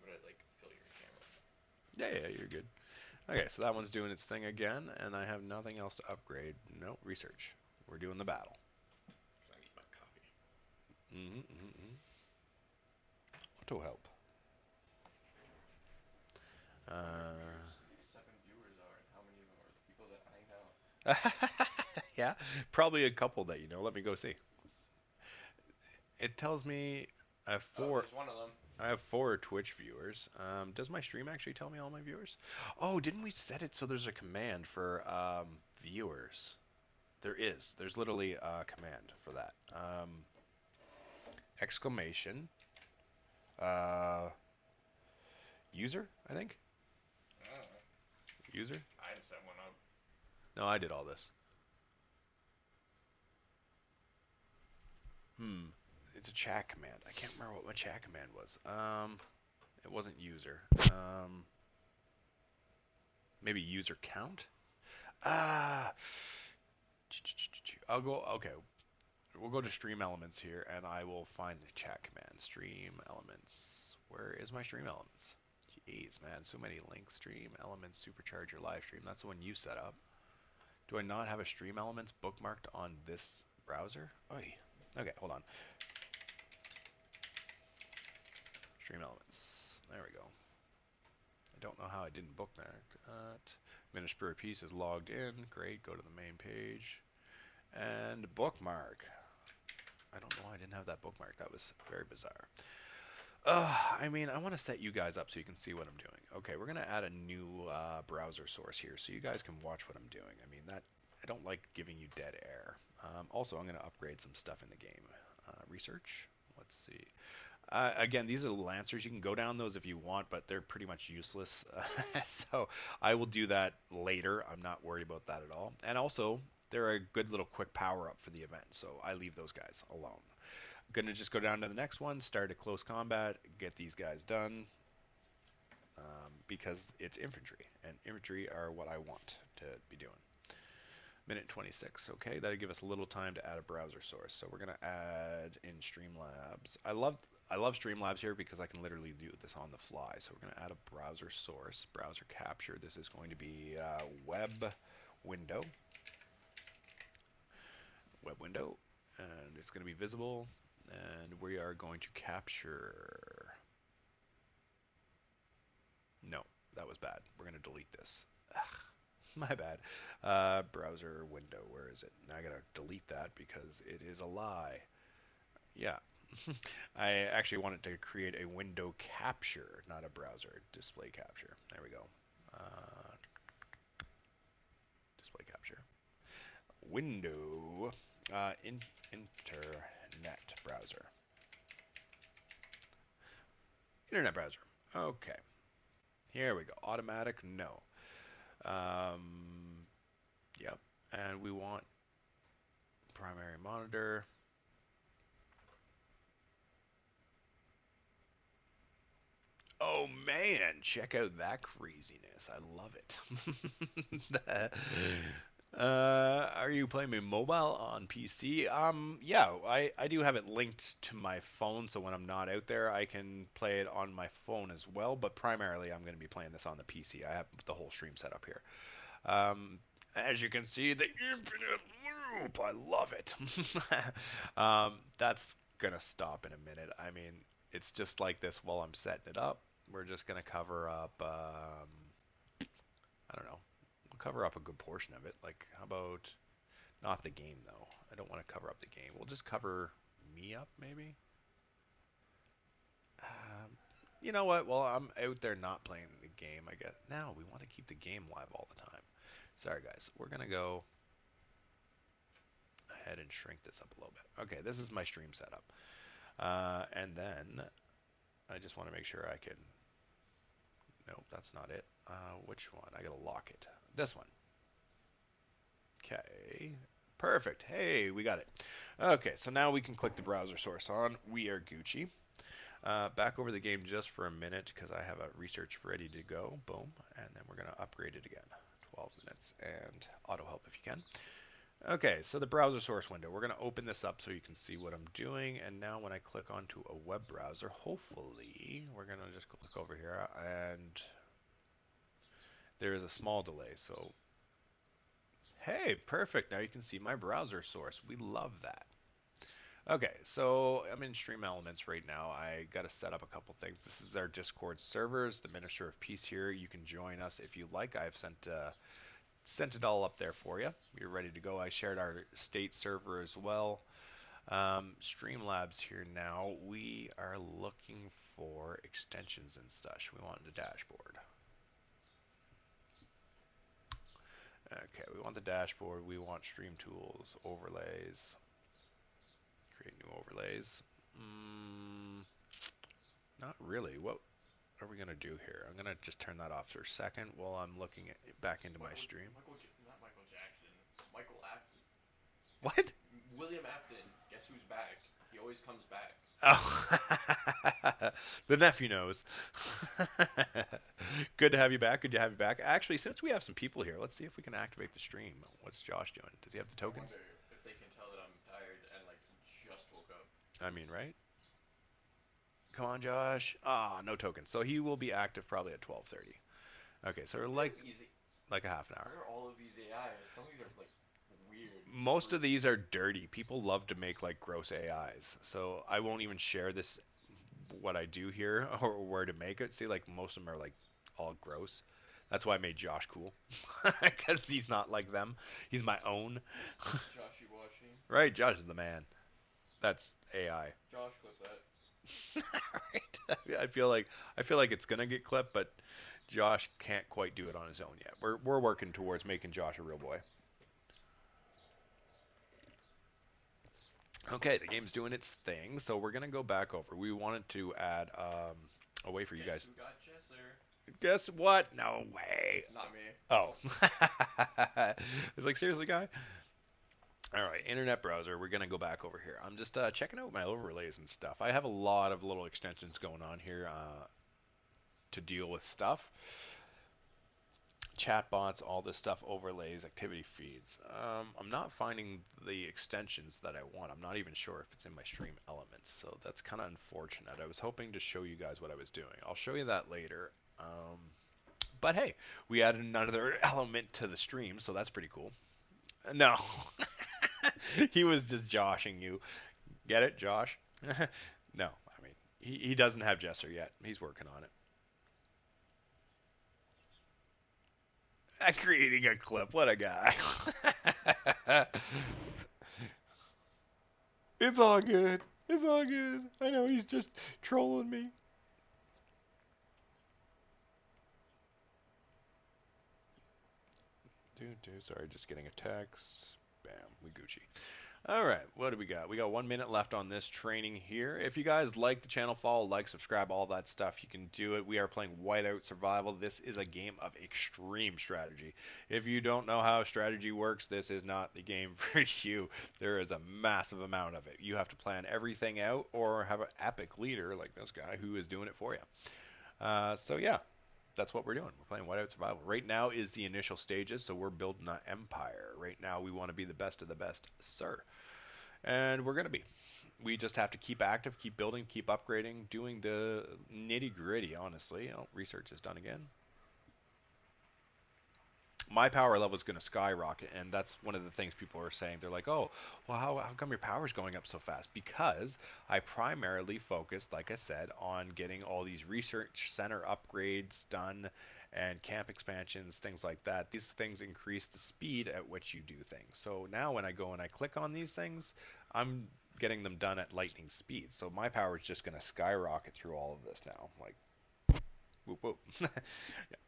But I'd like fill your camera. Yeah, you're good. Okay, so that one's doing its thing again, and I have nothing else to upgrade. No, research. We're doing the battle. I need my coffee. Auto help. I wonder who these 7 viewers are and how many of them are the people that I know. Yeah, probably a couple that you know. Let me go see. It tells me I have 4. Oh, there's one of them. I have 4 Twitch viewers. Does my stream actually tell me all my viewers? Oh, didn't we set it so there's a command for viewers? There is. There's literally a command for that. Exclamation. User, I think. Oh. User. I hadn't set one up. No, I did all this. It's a chat command. I can't remember what my chat command was. It wasn't user. Maybe user count. Ah. I'll go. Okay. We'll go to stream elements here, and I will find the chat command. Stream elements. Where is my stream elements? Jeez, man, so many links. Stream elements, supercharge your live stream. That's the one you set up. Do I not have a stream elements bookmarked on this browser? Oy. Okay, hold on. Stream elements. There we go. I don't know how I didn't bookmark that. Minister Peace is logged in. Great. Go to the main page and bookmark. I don't know why I didn't have that bookmark. That was very bizarre. I mean, I want to set you guys up so you can see what I'm doing. Okay, we're gonna add a new browser source here so you guys can watch what I'm doing. I mean, that I don't like giving you dead air. Also, I'm gonna upgrade some stuff in the game. Research. Let's see. Again, these are the Lancers. You can go down those if you want, but they're pretty much useless. So I will do that later. I'm not worried about that at all. And also, they're a good little quick power up for the event, so I leave those guys alone. I'm gonna just go down to the next one, start a close combat, get these guys done, because it's infantry, and infantry are what I want to be doing. Minute 26. Okay, that'll give us a little time to add a browser source. So we're gonna add in Streamlabs. I love Streamlabs here because I can literally do this on the fly. So we're gonna add a browser source, browser capture. This is going to be web window, and it's gonna be visible. And we are going to capture. No, that was bad. We're gonna delete this. My bad. Browser window, where is it? Now I gotta delete that because it is a lie. Yeah. I actually wanted to create a window capture, not a browser display capture. There we go. Display capture. Window internet browser. Internet browser. Okay. Here we go. Automatic, no. Yep. And we want primary monitor. Oh man, check out that craziness. I love it. Are you playing me mobile on PC? Yeah, I do have it linked to my phone, so when I'm not out there, I can play it on my phone as well, but primarily I'm going to be playing this on the PC. I have the whole stream set up here. As you can see, the infinite loop, I love it. That's going to stop in a minute. I mean, it's just like this while I'm setting it up. We're just going to cover up, I don't know, we'll cover up a good portion of it. Like, how about not the game, though? I don't want to cover up the game. We'll just cover me up, maybe? Um, you know what? Well, I'm out there not playing the game, I guess. Now, we want to keep the game live all the time. Sorry, guys. We're going to go ahead and shrink this up a little bit. Okay, this is my stream setup. And then I just want to make sure I can... Nope, that's not it. Which one? I got to lock it. This one. Okay. Perfect. Hey, we got it. Okay, so now we can click the browser source on. We are Gucci. Back over the game just for a minute because I have a research ready to go. Boom. And then we're going to upgrade it again. 12 minutes and auto help if you can. Okay, so the browser source window. We're going to open this up so you can see what I'm doing. And now when I click onto a web browser, hopefully, we're going to just click over here. And there is a small delay. So, hey, perfect. Now you can see my browser source. We love that. Okay, so I'm in Stream Elements right now. I got to set up a couple things. This is our Discord servers, the Minister of Peace here. You can join us if you like. I've sent it all up there for you. You're ready to go. I shared our state server as well. Streamlabs here now. We are looking for extensions and stuff. We want the dashboard. Okay, we want the dashboard. We want stream tools, overlays. Create new overlays. Not really. What are we gonna do here? I'm gonna just turn that off for a second while I'm looking back into my stream. Not Michael Jackson. Michael Afton. What? William Afton. Guess who's back? He always comes back. Oh, the nephew knows. Good to have you back. Good to have you back. Actually, since we have some people here, let's see if we can activate the stream. What's Josh doing? Does he have the I tokens? wonder if they can tell that I'm tired and like just woke up. I mean, right? Come on, Josh. Ah, no tokens. So he will be active probably at 12:30. Okay, so we're like a half an hour. What are all of these AIs? Some of these are like weird. Most of these are dirty. People love to make like gross AIs. So I won't even share this what I do here or where to make it. See, like most of them are like call it gross. That's why I made Josh cool, because he's not like them. He's my own. Joshy Washy. Right, Josh is the man. That's AI. Josh, clip that. Right. I feel like it's gonna get clipped, but Josh can't quite do it on his own yet. We're working towards making Josh a real boy. Okay, the game's doing its thing, so we're gonna go back over. We wanted to add a way for you guys. Who got Jesser? Guess what? No way. Not me. Oh. It's like, seriously, guy? All right, internet browser. We're gonna go back over here. I'm just checking out my overlays and stuff. I have a lot of little extensions going on here to deal with stuff. Chatbots, all this stuff, overlays, activity feeds. I'm not finding the extensions that I want. I'm not even sure if it's in my stream elements, so that's kind of unfortunate. I was hoping to show you guys what I was doing. I'll show you that later. But hey, we added another element to the stream, so that's pretty cool. No. He was just joshing you. Get it, Josh? No, I mean, he doesn't have Jesser yet. He's working on it. Creating a clip. What a guy. It's all good. It's all good. I know he's just trolling me. Sorry, just getting a text. Bam, we Gucci. All right, what do we got? We got 1 minute left on this training here. If you guys like the channel, follow, like, subscribe, all that stuff, you can do it. We are playing Whiteout Survival. This is a game of extreme strategy. If you don't know how strategy works, this is not the game for you. There is a massive amount of it. You have to plan everything out or have an epic leader like this guy who is doing it for you. So yeah, that's what we're doing. We're playing Whiteout Survival. Right now is the initial stages, so we're building an empire. Right now we want to be the best of the best, sir. And we're going to be. We just have to keep active, keep building, keep upgrading, doing the nitty gritty, honestly. Oh, research is done again. My power level is going to skyrocket, and that's one of the things people are saying. They're like, oh, well, how come your power is going up so fast? Because I primarily focused, like I said, on getting all these research center upgrades done and camp expansions, things like that. These things increase the speed at which you do things. So now when I go and I click on these things, I'm getting them done at lightning speed. So my power is just going to skyrocket through all of this now. Like, whoop whoop.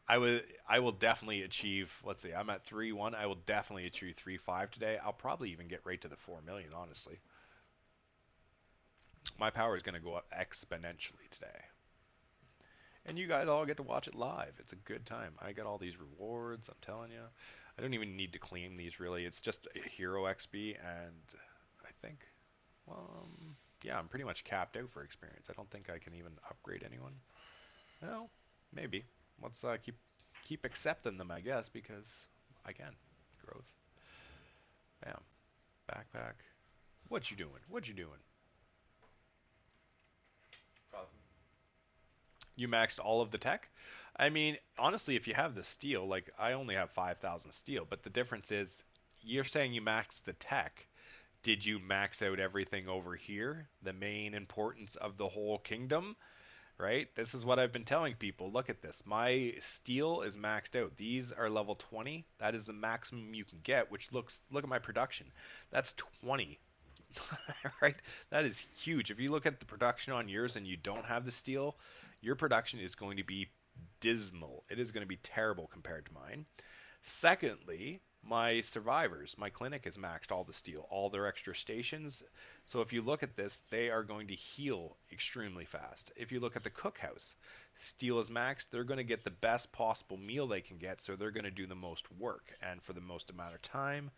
I will definitely achieve, let's see, I'm at 3-1. I will definitely achieve 3-5 today. I'll probably even get right to the 4 million, honestly. My power is going to go up exponentially today. And you guys all get to watch it live. It's a good time. I get all these rewards, I'm telling you. I don't even need to claim these really. It's just a hero XP, and I think, well, yeah, I'm pretty much capped out for experience. I don't think I can even upgrade anyone. Well, maybe. Let's keep accepting them, I guess, because I can. Growth. Bam. Backpack. What you doing? What you doing? Nothing. You maxed all of the tech? I mean, honestly, if you have the steel, like I only have 5,000 steel, but the difference is you're saying you maxed the tech. Did you max out everything over here? The main importance of the whole kingdom? Right? This is what I've been telling people. Look at this. My steel is maxed out. These are level 20. That is the maximum you can get, which look at my production. That's 20. Right? That is huge. If you look at the production on yours and you don't have the steel, your production is going to be dismal. It is going to be terrible compared to mine. Secondly, my survivors, my clinic is maxed all the steel, all their extra stations. So if you look at this, they are going to heal extremely fast. If you look at the cookhouse, steel is maxed. They're going to get the best possible meal they can get, so they're going to do the most work and for the most amount of time.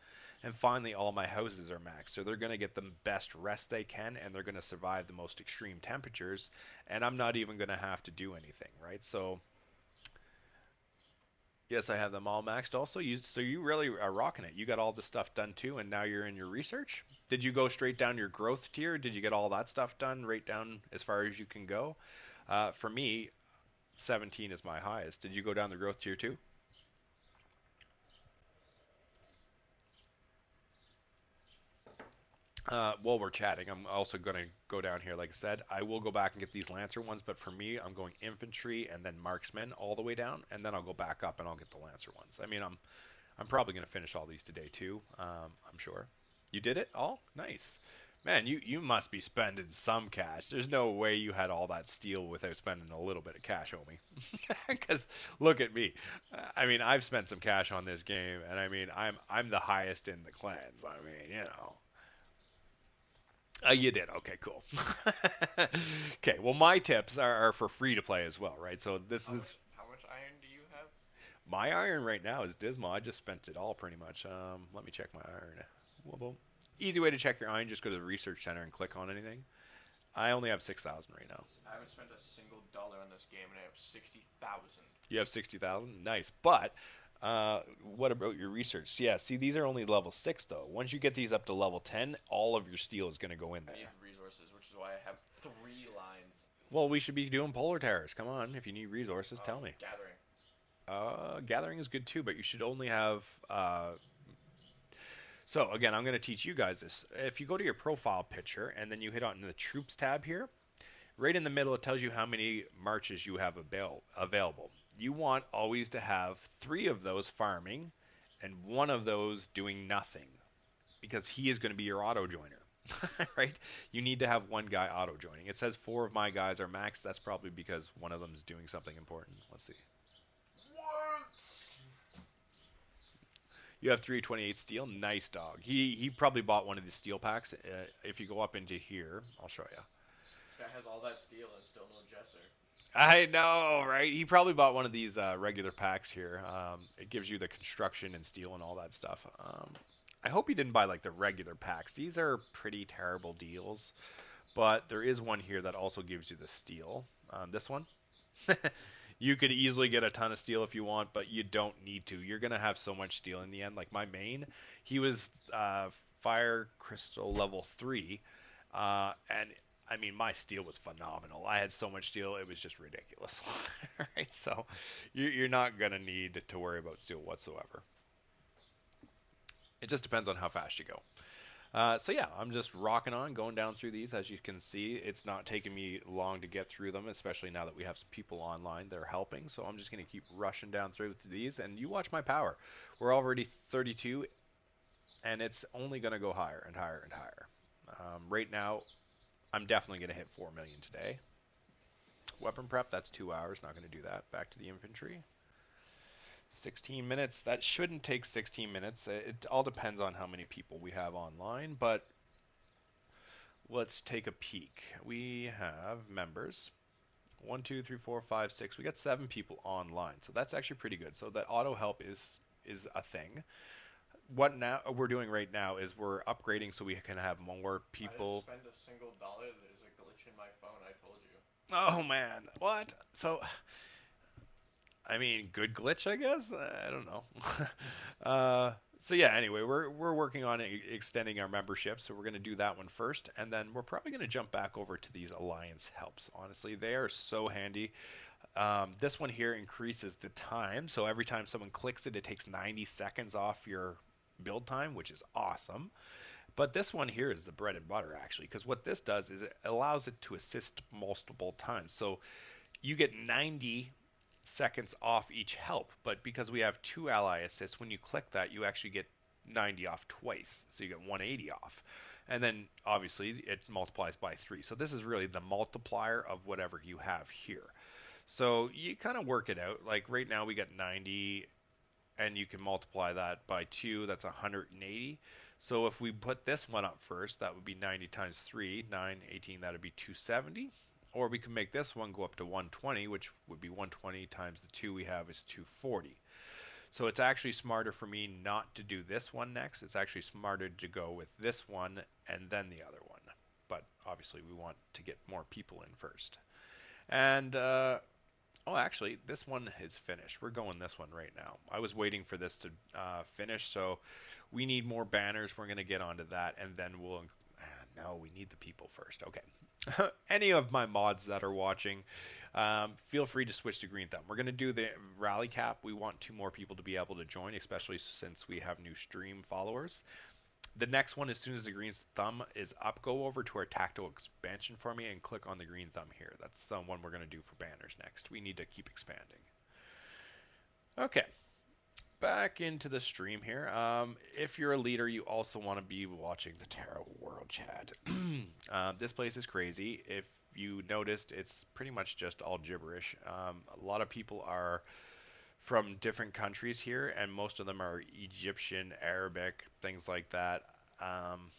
And finally, all my houses are maxed, so they're going to get the best rest they can, and they're going to survive the most extreme temperatures, and I'm not even going to have to do anything, right? So yes, I have them all maxed also. So you really are rocking it. You got all the stuff done too, and now you're in your research. Did you go straight down your growth tier? Did you get all that stuff done right down as far as you can go? For me, 17 is my highest. Did you go down the growth tier too? While we're chatting, I'm also going to go down here. Like I said, I will go back and get these Lancer ones, but for me, I'm going infantry and then marksmen all the way down, and then I'll go back up and I'll get the Lancer ones. I mean, I'm probably going to finish all these today too. I'm sure. You did it all? Nice. Man, you must be spending some cash. There's no way you had all that steel without spending a little bit of cash, homie. Because look at me. I mean, I've spent some cash on this game, and I mean, I'm the highest in the clans. I mean, you know. You did. Okay, cool. Okay, well, my tips are for free to play as well, right? So this is How much iron do you have? my iron right now is dismal. I just spent it all pretty much. Let me check my iron. Boom, boom. Easy way to check your iron: just go to the research center and click on anything. I only have 6,000 right now. I haven't spent a single dollar on this game, and I have 60,000. You have 60,000. Nice, but what about your research? Yeah, see, these are only level 6 though. Once you get these up to level 10, all of your steel is going to go in I there. need resources, which is why I have 3 lines. Well, we should be doing polar towers. Come on, if you need resources, tell me. Gathering. Gathering is good too, but you should only have. So again, I'm going to teach you guys this. If you go to your profile picture and then you hit on the troops tab here, right in the middle it tells you how many marches you have available. You want always to have 3 of those farming and 1 of those doing nothing because he is going to be your auto joiner. Right? You need to have 1 guy auto joining. It says 4 of my guys are max. That's probably because one of them is doing something important. Let's see. What? You have 328 steel. Nice dog. He probably bought one of the steel packs. If you go up into here, I'll show you. This guy has all that steel and still no Jesser. I know, right? He probably bought one of these regular packs here. It gives you the construction and steel and all that stuff. I hope he didn't buy like the regular packs. These are pretty terrible deals, but there is one here that also gives you the steel. This one. You could easily get a ton of steel if you want, but you don't need to. You're gonna have so much steel in the end. Like my main, he was fire crystal level 3, and I mean my steel was phenomenal. I had so much steel, it was just ridiculous. Right? So you're not gonna need to worry about steel whatsoever. It just depends on how fast you go. So yeah, I'm just rocking on, going down through these. As you can see, it's not taking me long to get through them, especially now that we have some people online that are helping. So I'm just going to keep rushing down through these, and you watch my power. We're already 32, and it's only going to go higher and higher and higher. Right now, I'm definitely going to hit 4 million today. Weapon prep, that's 2 hours. Not going to do that. Back to the infantry. 16 minutes. That shouldn't take 16 minutes. It all depends on how many people we have online, but let's take a peek. We have members. 1, 2, 3, 4, 5, 6. We got 7 people online, so that's actually pretty good. So that auto help is a thing. What now we're doing right now is we're upgrading so we can have more people. I didn't spend a single dollar. There's a glitch in my phone. I told you. Oh man, what? So I mean, good glitch, I guess. I don't know. So yeah. Anyway, we're working on extending our membership, so we're going to do that one first, and then we're probably going to jump back over to these alliance helps. Honestly, they are so handy. This one here increases the time, so every time someone clicks it, it takes 90 seconds off your build time, which is awesome. But this one here is the bread and butter actually, because what this does is it allows it to assist multiple times. So you get 90 seconds off each help, but because we have 2 ally assists, when you click that, you actually get 90 off twice, so you get 180 off. And then obviously it multiplies by 3. So this is really the multiplier of whatever you have here. So you kind of work it out. Like right now we got 90, and you can multiply that by 2, that's 180. So if we put this one up first, that would be 90 times 3, 9, 18, that would be 270. Or we can make this one go up to 120, which would be 120 times the 2 we have is 240. So it's actually smarter for me not to do this one next. It's actually smarter to go with this one and then the other one. But obviously we want to get more people in first. And oh, actually, this one is finished. We're going this one right now. I was waiting for this to finish, so we need more banners. We're going to get onto that, and then we'll... No, we need the people first. Okay. Any of my mods that are watching, feel free to switch to Green Thumb. We're going to do the rally cap. We want 2 more people to be able to join, especially since we have new stream followers. The next one, as soon as the green thumb is up, go over to our tactile expansion for me and click on the green thumb here. That's the one we're going to do for banners next. We need to keep expanding. Okay, back into the stream here. If you're a leader, you also want to be watching the Terra World Chat. This place is crazy. If you noticed, it's pretty much just all gibberish. A lot of people are from different countries here, and most of them are Egyptian, Arabic, things like that. Um,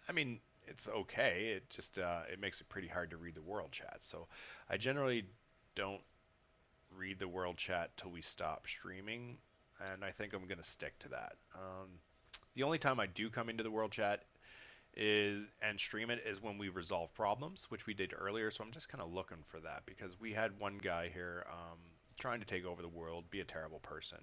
I mean, it's okay. It just it makes it pretty hard to read the world chat. So I generally don't read the world chat till we stop streaming, and I think I'm gonna stick to that. The only time I do come into the world chat is and stream it is when we resolve problems, which we did earlier. So I'm just kind of looking for that because we had one guy here trying to take over the world, be a terrible person,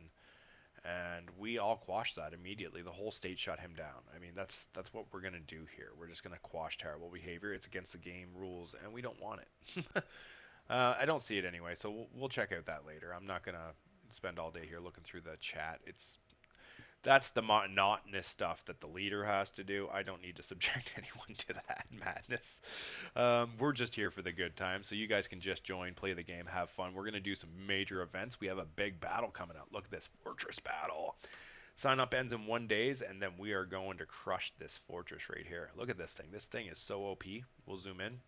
and we all quashed that immediately. The whole state shut him down. I mean, that's what we're gonna do here. We're just gonna quash terrible behavior. It's against the game rules, and we don't want it. I don't see it anyway, so we'll check out that later. I'm not gonna spend all day here looking through the chat. That's the monotonous stuff that the leader has to do. I don't need to subject anyone to that madness. We're just here for the good time, so you guys can just join, play the game, have fun. We're going to do some major events. We have a big battle coming up. Look at this fortress battle. Sign up ends in 1 day, and then we are going to crush this fortress right here. Look at this thing. This thing is so OP. We'll zoom in.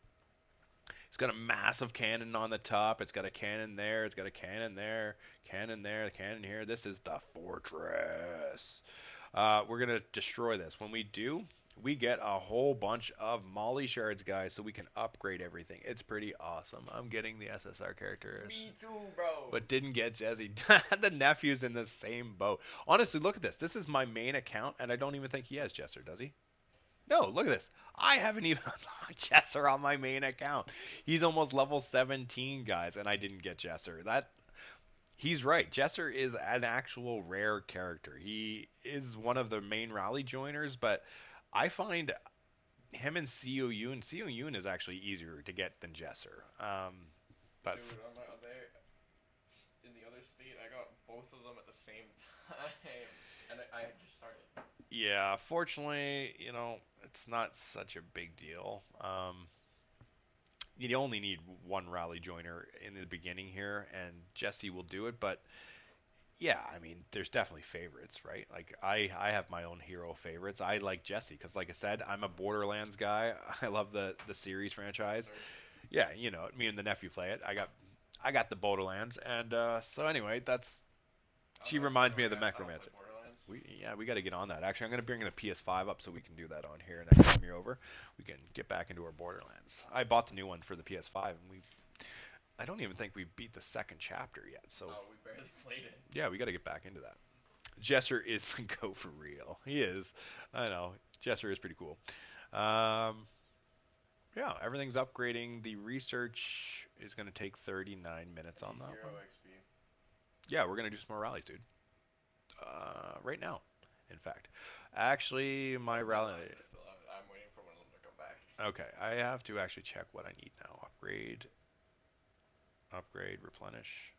It's got a massive cannon on the top. It's got a cannon there. It's got a cannon there. Cannon there. Cannon here. This is the fortress. We're going to destroy this. When we do, we get a whole bunch of molly shards, guys, so we can upgrade everything. It's pretty awesome. I'm getting the SSR characters. Me too, bro. But didn't get Jesse. The nephew's in the same boat. Honestly, look at this. This is my main account, and I don't even think he has Jesser, does he? No, look at this. I haven't even unlocked Jesser on my main account. He's almost level 17, guys, and I didn't get Jesser. He's right. Jesser is an actual rare character. He is one of the main rally joiners, but I find him and Seoyun is actually easier to get than Jesser. But Dude, on my other, in the other state, I got both of them at the same time, and I had just started. yeah, fortunately, it's not such a big deal. You only need one rally joiner in the beginning here, and Jesse will do it. But yeah, I mean, there's definitely favorites, right? Like I have my own hero favorites. I like Jesse because, like I said, I'm a Borderlands guy. I love the series franchise. Yeah, me and the nephew play it. I got the Borderlands, and so anyway, she reminds me of the Necromancer. We got to get on that. Actually, I'm going to bring the PS5 up so we can do that on here next time you're over. We can get back into our Borderlands. I bought the new one for the PS5, and I don't even think we beat the second chapter yet. So we barely played it. yeah, we got to get back into that. Jesser is the go for real. He is. I know. Jesser is pretty cool. Yeah, everything's upgrading. The research is going to take 39 minutes on that one. XP. Yeah, we're going to do some more rallies, dude. Right now, in fact. Actually, my rally... I'm waiting for one of them to come back. Okay, I have to actually check what I need now. Upgrade, replenish.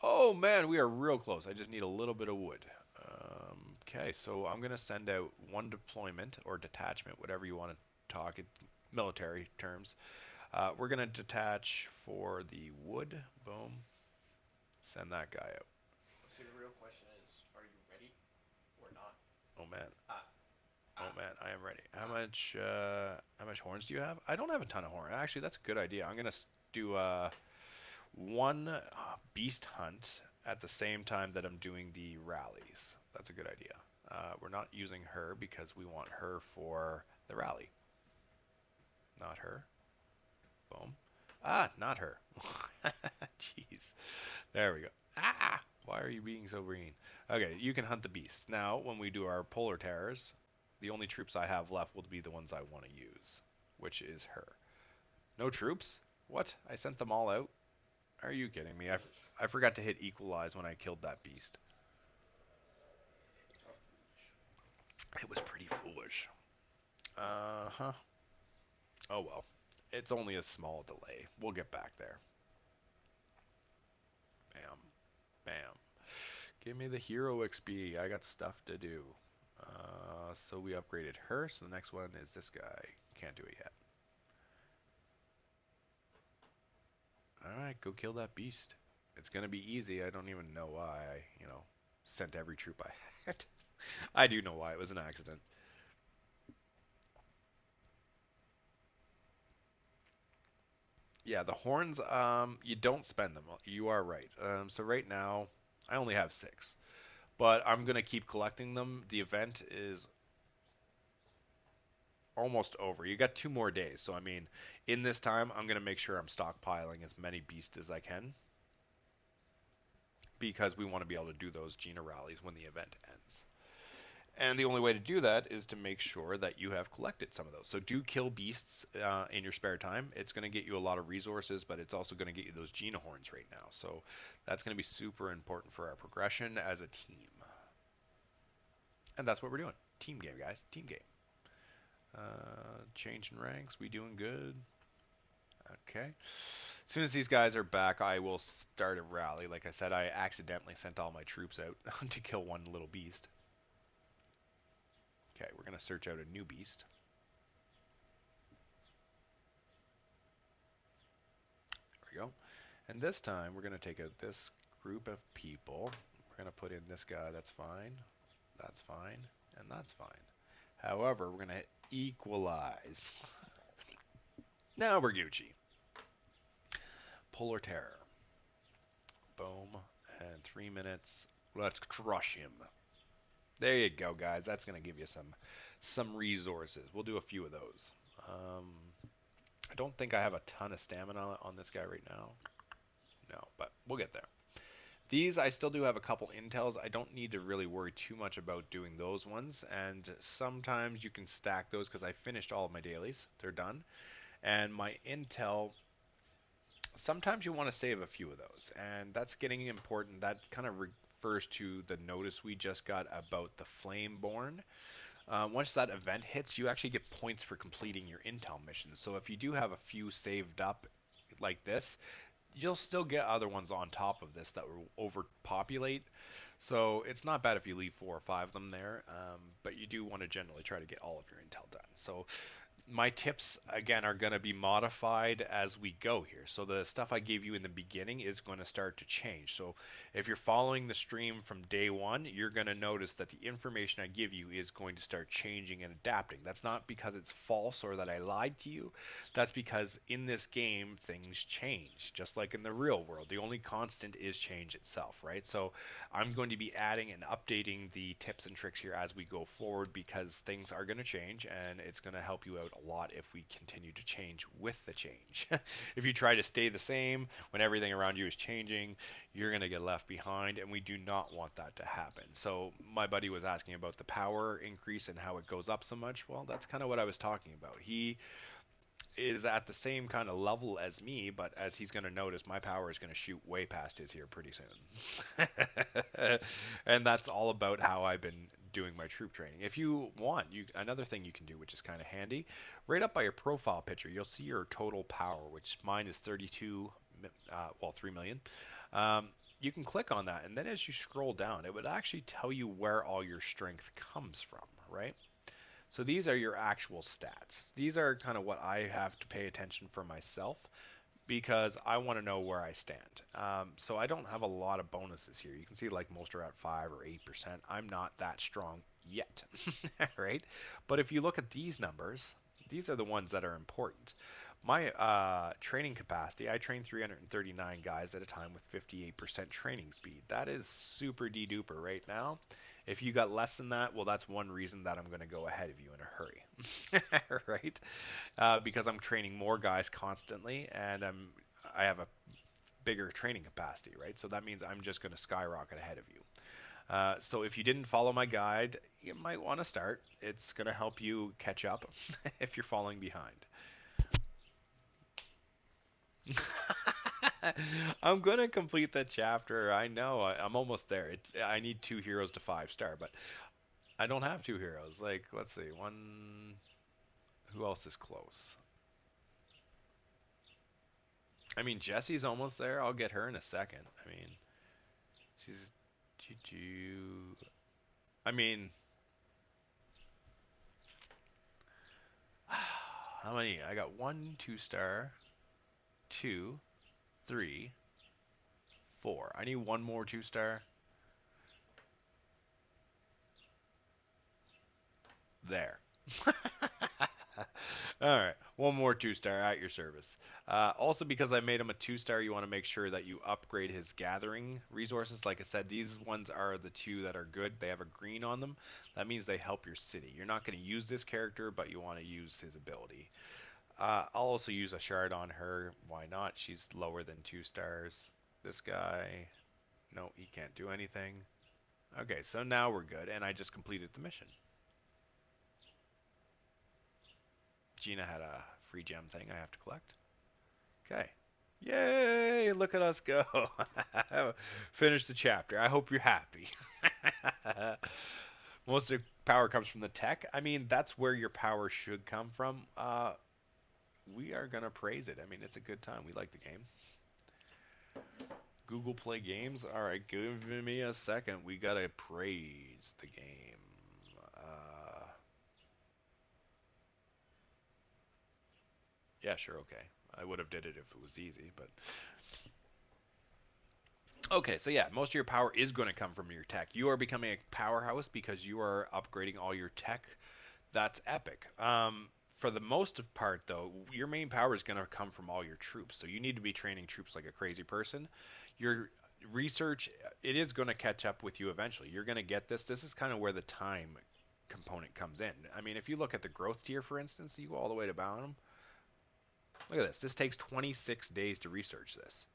Oh man, we are real close. I just need a little bit of wood. Okay, so I'm going to send out one deployment or detachment, whatever you want to talk in military terms. We're going to detach for the wood. Boom. Send that guy out. See, the real question is, are you ready or not? Oh man. Oh man, I am ready. How much horns do you have? I don't have a ton of horn. Actually, that's a good idea. I'm gonna do one beast hunt at the same time that I'm doing the rallies. That's a good idea. We're not using her because we want her for the rally. Not her. Boom. Not her. Jeez. There we go. Why are you being so green? Okay, you can hunt the beasts. Now, when we do our polar terrors, the only troops I have left will be the ones I want to use, which is her. No troops? What? I sent them all out? Are you kidding me? I forgot to hit equalize when I killed that beast. It was pretty foolish. Uh-huh. Oh well. It's only a small delay. We'll get back there. Bam. Bam. Give me the hero XP. I got stuff to do. So we upgraded her. So the next one is this guy. Can't do it yet. Alright, go kill that beast. It's gonna be easy. I don't even know why I, sent every troop I had. I do know why. It was an accident. Yeah, the horns, you don't spend them. You are right. So right now, I only have 6. But I'm gonna keep collecting them. The event is almost over. You got 2 more days. So I mean, in this time, I'm gonna make sure I'm stockpiling as many beasts as I can because we want to be able to do those Gina rallies when the event ends. And the only way to do that is to make sure that you have collected some of those. So do kill beasts in your spare time. It's going to get you a lot of resources, but it's also going to get you those Gina horns right now. So that's going to be super important for our progression as a team. And that's what we're doing. Team game, guys. Team game. Changing ranks. We doing good? Okay. As soon as these guys are back, I will start a rally. Like I said, I accidentally sent all my troops out to kill one little beast. Okay, we're going to search out a new beast. There we go. And this time, we're going to take out this group of people. We're going to put in this guy. That's fine. That's fine. And that's fine. However, we're going to equalize. Now we're Gucci. Polar Terror. Boom. And 3 minutes. Let's crush him. There you go, guys. That's going to give you some resources. We'll do a few of those. I don't think I have a ton of stamina on this guy right now. No, but we'll get there. These, I still do have a couple intels. I don't need to really worry too much about doing those ones. And sometimes you can stack those because I finished all of my dailies. They're done. And my intel, sometimes you want to save a few of those. And that's getting important. That kind of refers to the notice we just got about the Flameborn. Once that event hits, you actually get points for completing your intel missions. So if you do have a few saved up like this, you'll still get other ones on top of this that will overpopulate. So it's not bad if you leave 4 or 5 of them there, but you do want to generally try to get all of your intel done. So my tips again are going to be modified as we go here. So the stuff I gave you in the beginning is going to start to change. So if you're following the stream from day 1, you're going to notice that the information I give you is going to start changing and adapting. That's not because it's false or that I lied to you. That's because in this game things change, just like in the real world. The only constant is change itself, right? So I'm going to be adding and updating the tips and tricks here as we go forward because things are going to change and it's going to help you out a lot if we continue to change with the change. If you try to stay the same when everything around you is changing, you're going to get left behind, and we do not want that to happen. So my buddy was asking about the power increase and how it goes up so much. Well, that's kind of what I was talking about. He is at the same kind of level as me, but as he's going to notice, my power is going to shoot way past his here pretty soon. And that's all about how I've been doing my troop training. If you want, another thing you can do, which is kind of handy, right up by your profile picture, you'll see your total power, which mine is 3 million. You can click on that, and then as you scroll down, it would actually tell you where all your strength comes from, right? So these are your actual stats. These are kind of what I have to pay attention for myself because I want to know where I stand. So I don't have a lot of bonuses here. You can see like most are at 5 or 8%. I'm not that strong yet, right? But if you look at these numbers, these are the ones that are important. My training capacity, I train 339 guys at a time with 58% training speed. That is super de-duper right now. If you got less than that, well, that's one reason that I'm going to go ahead of you in a hurry, right? Because I'm training more guys constantly, and I have a bigger training capacity, right? So that means I'm just going to skyrocket ahead of you. So if you didn't follow my guide, you might want to start. It's going to help you catch up if you're falling behind. I'm gonna complete that chapter. I know. I'm almost there. I need 2 heroes to 5-star, but I don't have 2 heroes. Like, let's see, one. Who else is close? I mean, Jessie's almost there. I'll get her in a second. I mean, she's I mean, how many? I got 1 2-star, 2, 3, 4. I need one more 2-star. There. All right, one more 2-star at your service. Also, because I made him a 2-star, you want to make sure that you upgrade his gathering resources. Like I said, these ones are the 2 that are good. They have a green on them. That means they help your city. You're not going to use this character, but you want to use his ability. I'll also use a shard on her. Why not? She's lower than 2 stars. This guy, no, he can't do anything. Okay, so now we're good, and I just completed the mission. Gina had a free gem thing I have to collect. Okay. Yay! Look at us go. Finish the chapter. I hope you're happy. Most of the power comes from the tech. I mean, that's where your power should come from. We are going to praise it. I mean, it's a good time. We like the game. Google Play Games. All right, give me a second. We got to praise the game. Yeah, sure, okay. I would have did it if it was easy, but okay, so yeah, most of your power is going to come from your tech. You are becoming a powerhouse because you are upgrading all your tech. That's epic. For the most part, though, your main power is going to come from all your troops. So you need to be training troops like a crazy person. Your research, it is going to catch up with you eventually. You're going to get this. This is kind of where the time component comes in. I mean, if you look at the growth tier, for instance, you go all the way to Bounum. Look at this. This takes 26 days to research this.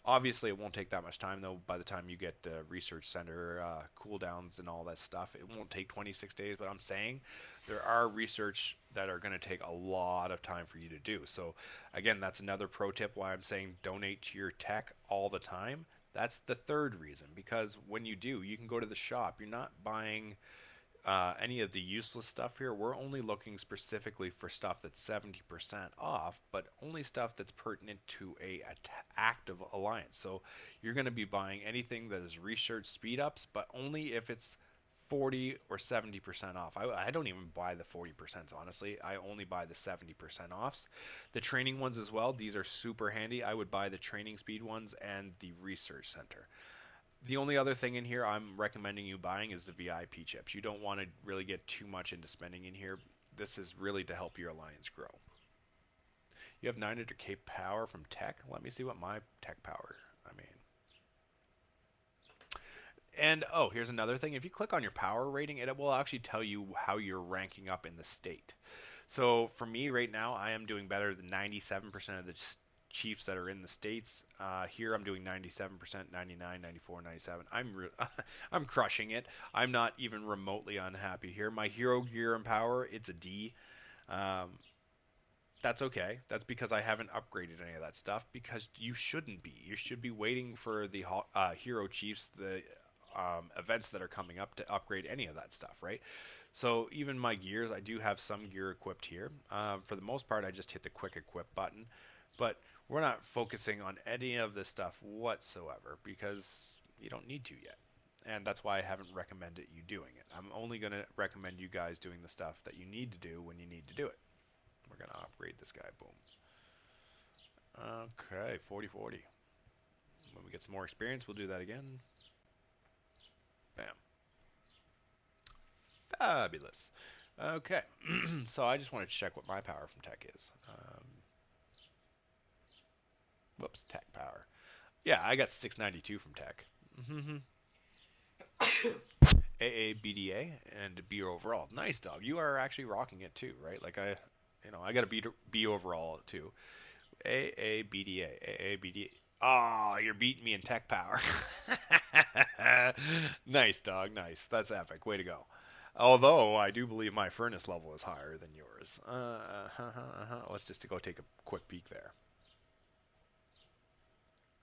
Obviously, it won't take that much time, though. By the time you get the research center cooldowns and all that stuff, it won't take 26 days. But I'm saying there are research that are going to take a lot of time for you to do. So, again, that's another pro tip why I'm saying donate to your tech all the time. That's the third reason, because when you do, you can go to the shop. You're not buying any of the useless stuff here. We're only looking specifically for stuff that's 70% off, but only stuff that's pertinent to a active alliance. So you're going to be buying anything that is research speed ups, but only if it's 40 or 70% off. I don't even buy the 40%, honestly. I only buy the 70% offs. The training ones as well, these are super handy. I would buy the training speed ones and the research center. The only other thing in here I'm recommending you buying is the VIP chips. You don't want to really get too much into spending in here. This is really to help your alliance grow. You have 900k power from tech. Let me see what my tech power. I mean, and oh, here's another thing. If you click on your power rating, it will actually tell you how you're ranking up in the state. So for me right now, I am doing better than 97% of the chiefs that are in the states. Here I'm doing 97%, 99, 94, 97. I'm crushing it. I'm not even remotely unhappy here. My hero gear and power, it's a D. Um, that's okay. That's because I haven't upgraded any of that stuff, because you shouldn't be. You should be waiting for the hero chiefs, the events that are coming up to upgrade any of that stuff, right? So even my gears, I do have some gear equipped here. For the most part, I just hit the quick equip button, but we're not focusing on any of this stuff whatsoever because you don't need to yet. And that's why I haven't recommended you doing it. I'm only going to recommend you guys doing the stuff that you need to do when you need to do it. We're going to upgrade this guy. Boom. Okay, 40-40. When we get some more experience, we'll do that again. Bam. Fabulous. Okay, so I just wanted to check what my power from tech is. Whoops, tech power. Yeah, I got 692 from tech. AA, BDA, and B overall. Nice, dog. You are actually rocking it too, right? Like I got a B overall too. AA, BDA, AA, BDA. Oh, you're beating me in tech power. Nice, dog. Nice. That's epic. Way to go. Although I do believe my furnace level is higher than yours. Let's just go take a quick peek there.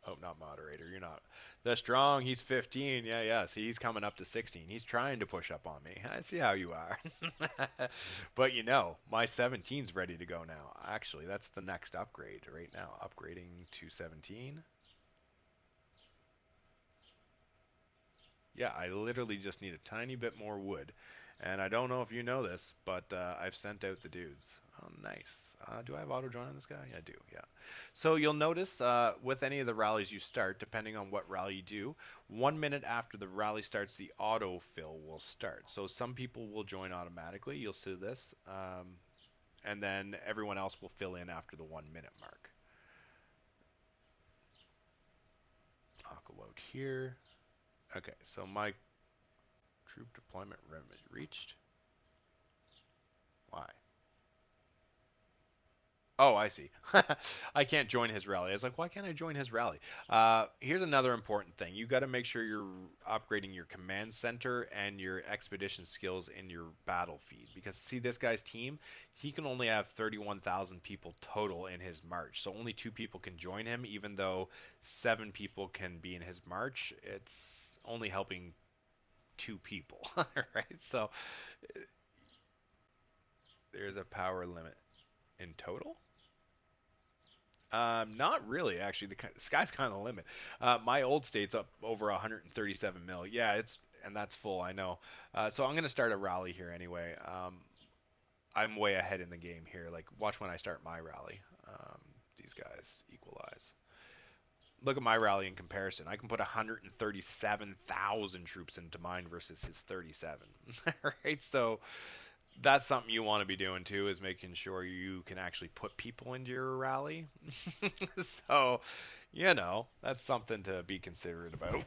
Oh, not moderator. You're not. The strong, he's 15. Yeah, yeah. See, he's coming up to 16. He's trying to push up on me. I see how you are. But you know, my 17's ready to go now. Actually, that's the next upgrade right now. Upgrading to 17. Yeah, I literally just need a tiny bit more wood. And I don't know if you know this, but I've sent out the dudes. Oh, nice. Do I have auto join on this guy? I do, yeah. So you'll notice with any of the rallies you start, depending on what rally you do, 1 minute after the rally starts, the autofill will start. So some people will join automatically. You'll see this. And then everyone else will fill in after the 1 minute mark. I'll go out here. Okay, so my troop deployment rim is reached. Why? Oh, I see. I can't join his rally. I was like, why can't I join his rally? Here's another important thing. You got to make sure you're upgrading your command center and your expedition skills in your battle feed. Because see this guy's team, he can only have 31,000 people total in his march. So only 2 people can join him, even though 7 people can be in his march. It's only helping 2 people, right? So there's a power limit in total. Not really, actually. The sky's kind of the limit. My old state's up over 137 mil. Yeah, and that's full. I know. So I'm gonna start a rally here anyway. I'm way ahead in the game here. Like, watch when I start my rally. These guys equalize. Look at my rally in comparison. I can put 137,000 troops into mine versus his 37. Right? So that's something you want to be doing too, is making sure you can actually put people into your rally. So, that's something to be considerate about.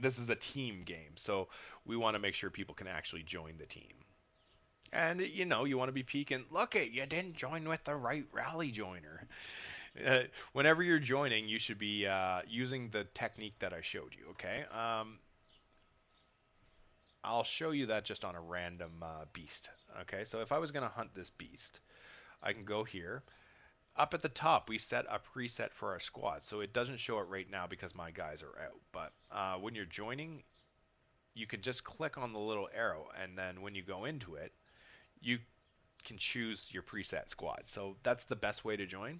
This is a team game, so we want to make sure people can actually join the team. And you want to be peeking. Look it, you didn't join with the right rally joiner. Whenever you're joining, you should be using the technique that I showed you. Okay. I'll show you that just on a random beast. Okay, so if I was going to hunt this beast, I can go here. Up at the top, we set a preset for our squad, so it doesn't show it right now because my guys are out. But when you're joining, you can just click on the little arrow, and then when you go into it, you can choose your preset squad. So that's the best way to join.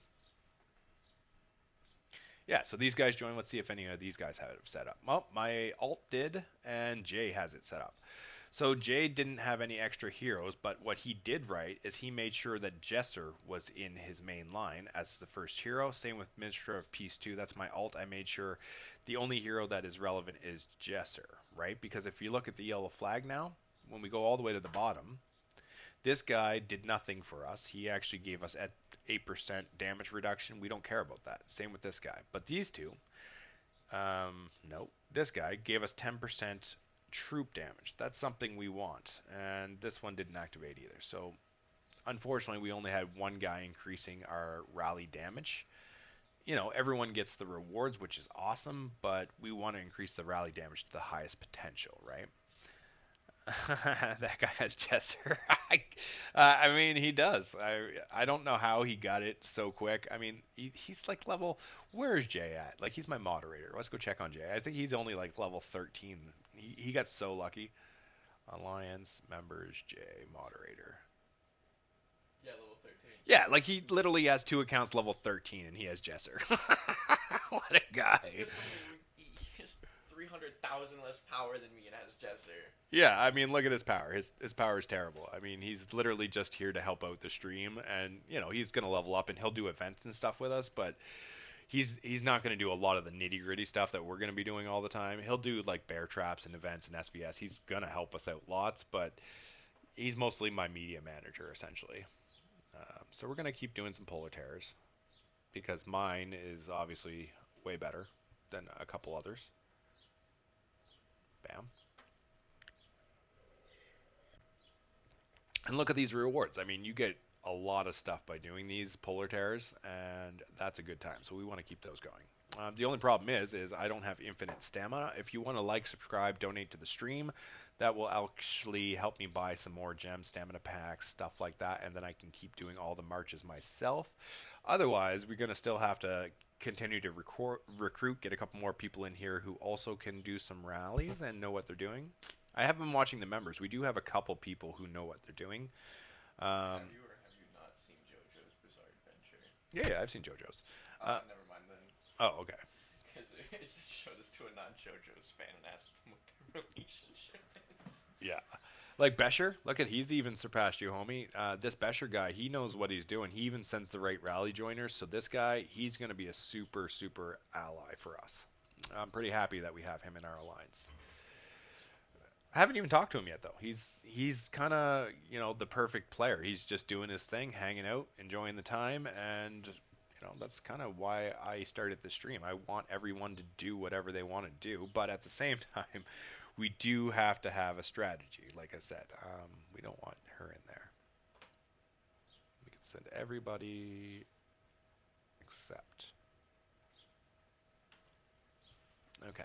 Yeah, so these guys join. Let's see if any of these guys have it set up. Well, my alt did, and Jay has it set up. So Jay didn't have any extra heroes, but what he did right is he made sure that Jesser was in his main line as the first hero. Same with Minister of Peace 2. That's my alt. I made sure the only hero that is relevant is Jesser, right? Because if you look at the yellow flag now, when we go all the way to the bottom, this guy did nothing for us. He actually gave us at 8% damage reduction. We don't care about that. Same with this guy. But these two, nope. This guy gave us 10% troop damage. That's something we want. And this one didn't activate either. So unfortunately, we only had one guy increasing our rally damage. Everyone gets the rewards, which is awesome, but we want to increase the rally damage to the highest potential, right? That guy has Jesser. I mean, he does. I don't know how he got it so quick. I mean, he's like level. Where is Jay at? Like, he's my moderator. Let's go check on Jay. I think he's only like level 13. He got so lucky. Alliance members, Jay moderator. Yeah, level 13. Yeah, like he literally has 2 accounts level 13, and he has Jesser. What a guy. He has 300,000 less power than me and has Jesser. Yeah, I mean, look at his power. His power is terrible. I mean, he's literally just here to help out the stream, and he's gonna level up and he'll do events and stuff with us, but he's not gonna do a lot of the nitty gritty stuff that we're gonna be doing all the time. He'll do like bear traps and events and SVS. He's gonna help us out lots, but he's mostly my media manager essentially. So we're gonna keep doing some polar terrors because mine is obviously way better than a couple others. Bam. And look at these rewards. I mean, you get a lot of stuff by doing these polar tears, and that's a good time. So we want to keep those going. The only problem is I don't have infinite stamina. If you want to like, subscribe, donate to the stream, that will actually help me buy some more gem stamina packs, stuff like that, and then I can keep doing all the marches myself. Otherwise, we're going to still have to continue to recruit, get a couple more people in here who also can do some rallies and know what they're doing. I have been watching the members. We do have a couple people who know what they're doing. Have you or have you not seen JoJo's Bizarre Adventure? Yeah, I've seen JoJo's. Never mind then. Oh, okay. Because I said show this to a non-JoJo's fan and asked them what their relationship is. Yeah. Like Besher, look at he's even surpassed you, homie. This Besher guy, he knows what he's doing. He even sends the right rally joiners. So this guy, he's going to be a super, super ally for us. I'm pretty happy that we have him in our alliance. I haven't even talked to him yet though. He's kind of the perfect player. He's just doing his thing, hanging out, enjoying the time, and that's kind of why I started the stream. I want everyone to do whatever they want to do, but at the same time, we do have to have a strategy. Like I said, we don't want her in there. We can send everybody except. Okay.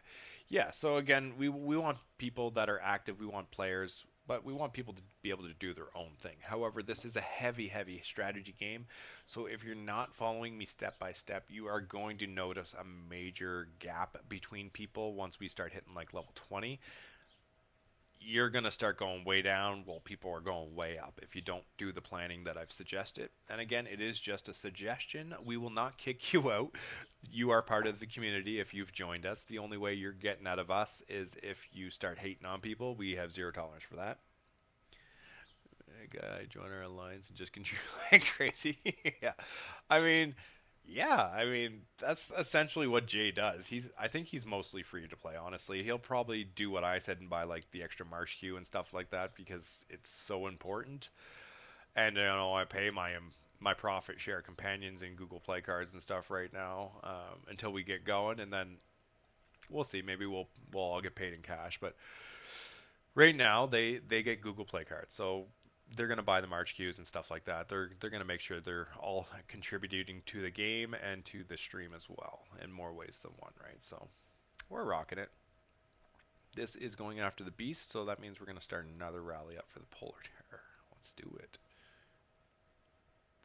Yeah, so again, we want people that are active, we want players, but we want people to be able to do their own thing. However, this is a heavy, heavy strategy game, so if you're not following me step by step, you are going to notice a major gap between people once we start hitting like level 20. You're going to start going way down while people are going way up if you don't do the planning that I've suggested. And again, it is just a suggestion. We will not kick you out. You are part of the community if you've joined us. The only way you're getting out of us is if you start hating on people. We have zero tolerance for that. Guy, join our alliance and just contribute like crazy. Yeah. I mean, yeah, I mean that's essentially what Jay does. I think he's mostly free to play. Honestly, he'll probably do what I said and buy like the extra marsh queue and stuff like that because it's so important. And I pay my profit share companions in Google Play cards and stuff right now until we get going, and then we'll see. Maybe we'll all get paid in cash, but right now they get Google Play cards, so they're going to buy the March queues and stuff like that. They're going to make sure they're all contributing to the game and to the stream as well in more ways than one, right? So we're rocking it. This is going after the beast, so that means we're going to start another rally up for the polar terror. Let's do it.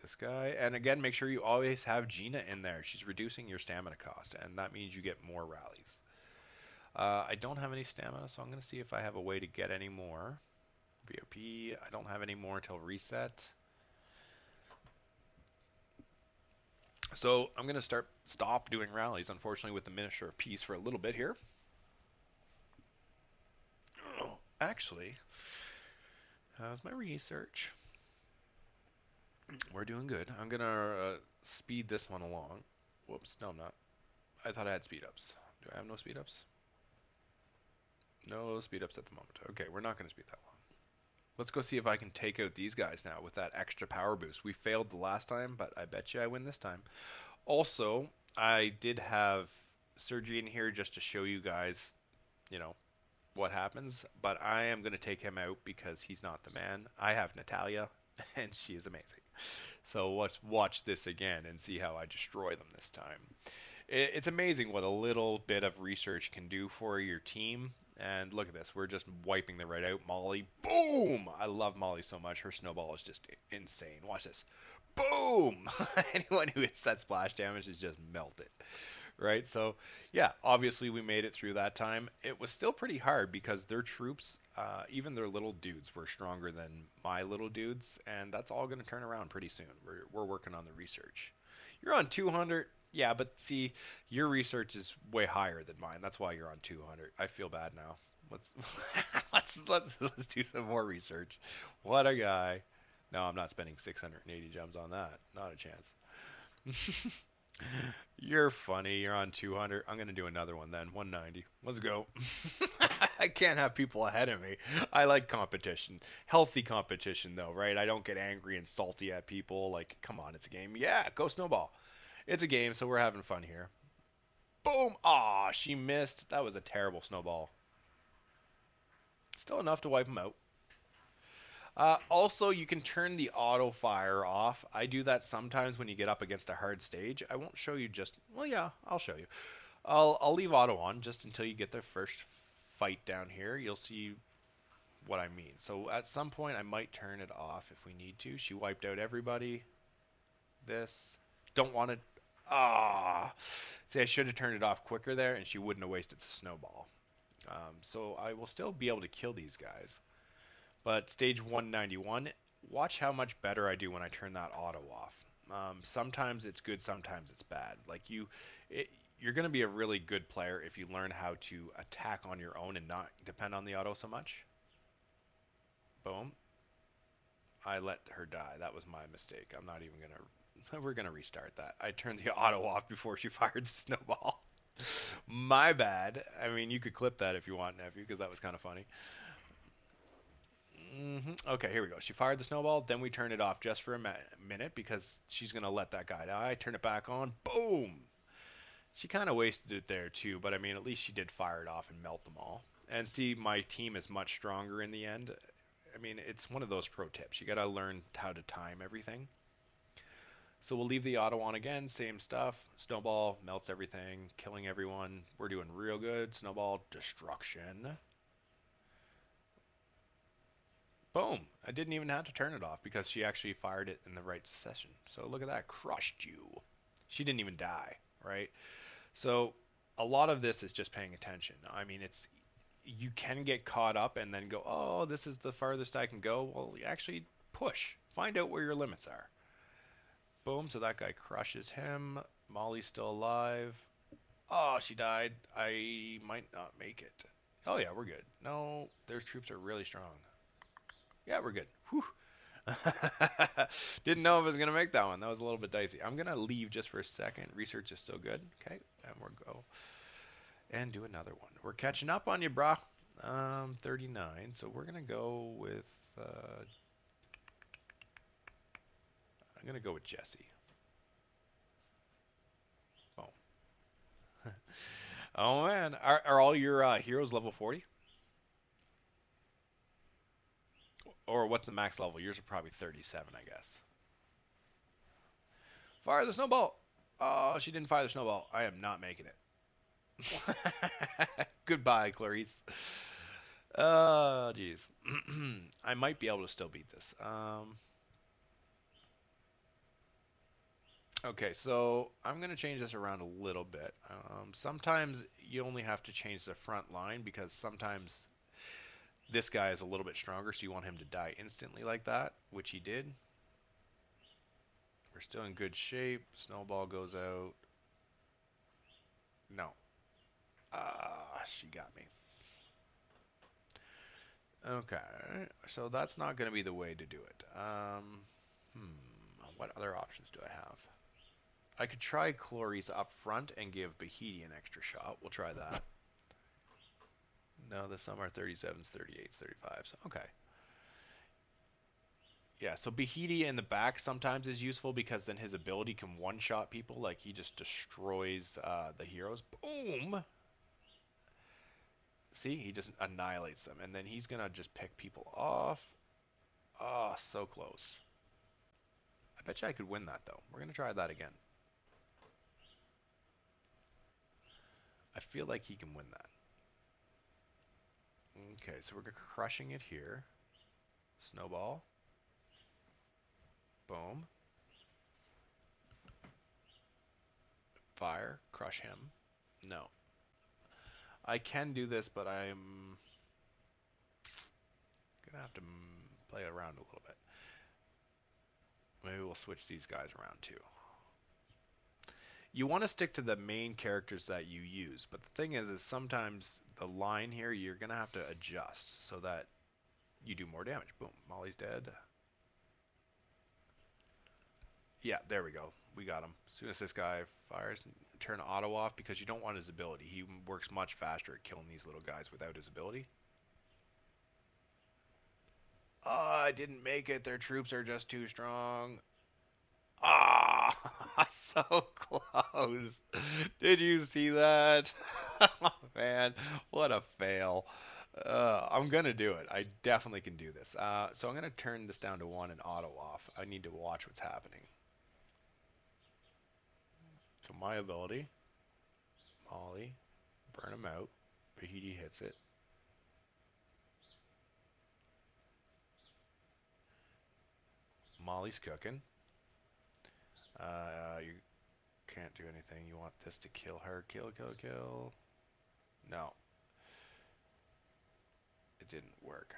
This guy, and again, make sure you always have Gina in there. She's reducing your stamina cost, and that means you get more rallies. I don't have any stamina, so I'm going to see if I have a way to get any more. VOP, I don't have any more until reset. So I'm going to stop doing rallies, unfortunately, with the Minister of Peace for a little bit here. Oh, actually, how's my research? We're doing good. I'm going to speed this one along. Whoops, no I'm not. I thought I had speed ups. Do I have no speed ups? No speed ups at the moment. Okay, we're not going to speed that long. Let's go see if I can take out these guys now with that extra power boost. We failed the last time, but I bet you I win this time. Also, I did have Sergi in here just to show you guys, what happens, but I am going to take him out because he's not the man. I have Natalia, and she is amazing. So let's watch this again and see how I destroy them this time. It's amazing what a little bit of research can do for your team. And look at this. We're just wiping the right out. Molly. Boom! I love Molly so much. Her snowball is just insane. Watch this. Boom! Anyone who hits that splash damage is just melted. Right? So, yeah, obviously we made it through that time. It was still pretty hard because their troops, even their little dudes, were stronger than my little dudes. And that's all going to turn around pretty soon. We're working on the research. You're on 200. Yeah, but see, your research is way higher than mine. That's why you're on 200. I feel bad now. Let's let's do some more research. What a guy. No, I'm not spending 680 gems on that. Not a chance. You're funny. You're on 200. I'm going to do another one then. 190. Let's go. I can't have people ahead of me. I like competition. Healthy competition, though, right? I don't get angry and salty at people. Like, come on, it's a game. Yeah, go snowball. It's a game, so we're having fun here. Boom! Aw, she missed. That was a terrible snowball. Still enough to wipe him out. Also, you can turn the auto fire off. I do that sometimes when you get up against a hard stage. I won't show you just. Well, yeah, I'll show you. I'll leave auto on just until you get the first fight down here. You'll see what I mean. So at some point, I might turn it off if we need to. She wiped out everybody. This. Don't want to. Ah. See, I should have turned it off quicker there, and she wouldn't have wasted the snowball. So I will still be able to kill these guys. But stage 191, watch how much better I do when I turn that auto off. Sometimes it's good, sometimes it's bad. Like you're going to be a really good player if you learn how to attack on your own and not depend on the auto so much. Boom. I let her die. That was my mistake. I'm not even going to... We're going to restart that. I turned the auto off before she fired the snowball. My bad. I mean, you could clip that if you want, nephew, because that was kind of funny. Okay, here we go. She fired the snowball. Then we turn it off just for a minute because she's going to let that guy die. Turn it back on. Boom. She kind of wasted it there too, but I mean, at least she did fire it off and melt them all. And see, my team is much stronger in the end. I mean, it's one of those pro tips. You got to learn how to time everything. So we'll leave the auto on again, same stuff. Snowball melts everything, killing everyone. We're doing real good. Snowball destruction. Boom. I didn't even have to turn it off because she actually fired it in the right session. So look at that. Crushed you. She didn't even die, right? So a lot of this is just paying attention. I mean, it's you can get caught up and then go, oh, this is the farthest I can go. Well, you actually push. Find out where your limits are. Boom. So that guy crushes him. Molly's still alive. Oh, she died. I might not make it. Oh, yeah, we're good. No, their troops are really strong. Yeah, we're good. Whew. Didn't know if I was going to make that one. That was a little bit dicey. I'm going to leave just for a second. Research is still good. Okay, and we'll go and do another one. We're catching up on you, brah. 39. So we're going to go with... I'm going to go with Jesse. Oh. Oh, man. Are all your heroes level 40? Or what's the max level? Yours are probably 37, I guess. Fire the snowball. Oh, she didn't fire the snowball. I am not making it. Goodbye, Clarice. Oh, jeez. I might be able to still beat this. Okay, so I'm going to change this around a little bit. Sometimes you only have to change the front line because sometimes this guy is a little bit stronger, so you want him to die instantly like that, which he did. We're still in good shape. Snowball goes out. No. She got me. Okay, so that's not going to be the way to do it. What other options do I have? I could try Clarice up front and give Bahidi an extra shot. We'll try that. No, the some are 37s, 38s, 35s. Okay. Yeah, so Bahidi in the back sometimes is useful because then his ability can one-shot people. Like, he just destroys the heroes. Boom! See, he just annihilates them. And then he's going to just pick people off. Oh, so close. I bet you I could win that, though. We're going to try that again. I feel like he can win that. Okay, so we're crushing it here. Snowball. Boom. Fire. Crush him. No. I can do this, but I'm gonna have to play around a little bit. Maybe we'll switch these guys around too. You want to stick to the main characters that you use, but the thing is sometimes the line here you're gonna have to adjust so that you do more damage. Boom. Molly's dead. Yeah, there we go. We got him. As soon as this guy fires, turn auto off because you don't want his ability. He works much faster at killing these little guys without his ability. Oh, I didn't make it. Their troops are just too strong. Ah, so close. Did you see that? Oh, man, what a fail. I'm going to do it. I definitely can do this. So I'm going to turn this down to 1 and auto off. I need to watch what's happening. So my ability, Molly, burn him out. Bahidi hits it. Molly's cooking. You can't do anything. You want this to kill her. Kill, kill, kill. No. It didn't work.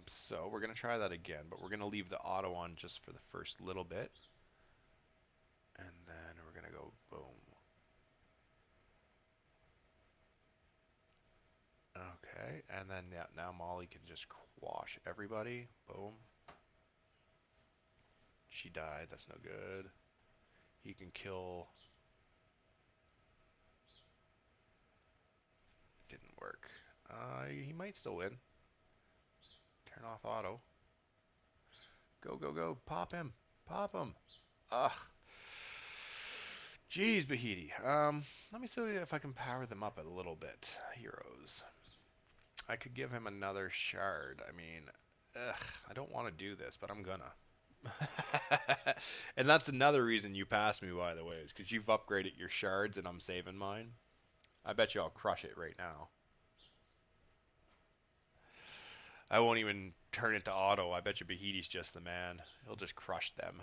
So we're going to try that again, but we're going to leave the auto on just for the first little bit. And then we're going to go boom. Okay, and then yeah, now Molly can just quash everybody. Boom. She died. That's no good. He can kill. Didn't work. He might still win. Turn off auto. Go, go, go. Pop him. Pop him. Ugh. Jeez, Bahiti. Let me see if I can power them up a little bit. Heroes. I could give him another shard. I mean, ugh, I don't want to do this, but I'm gonna. And that's another reason you passed me, by the way, is because you've upgraded your shards and I'm saving mine. I bet you I'll crush it right now. I won't even turn it to auto. I bet you Bahiti's just the man. He'll just crush them.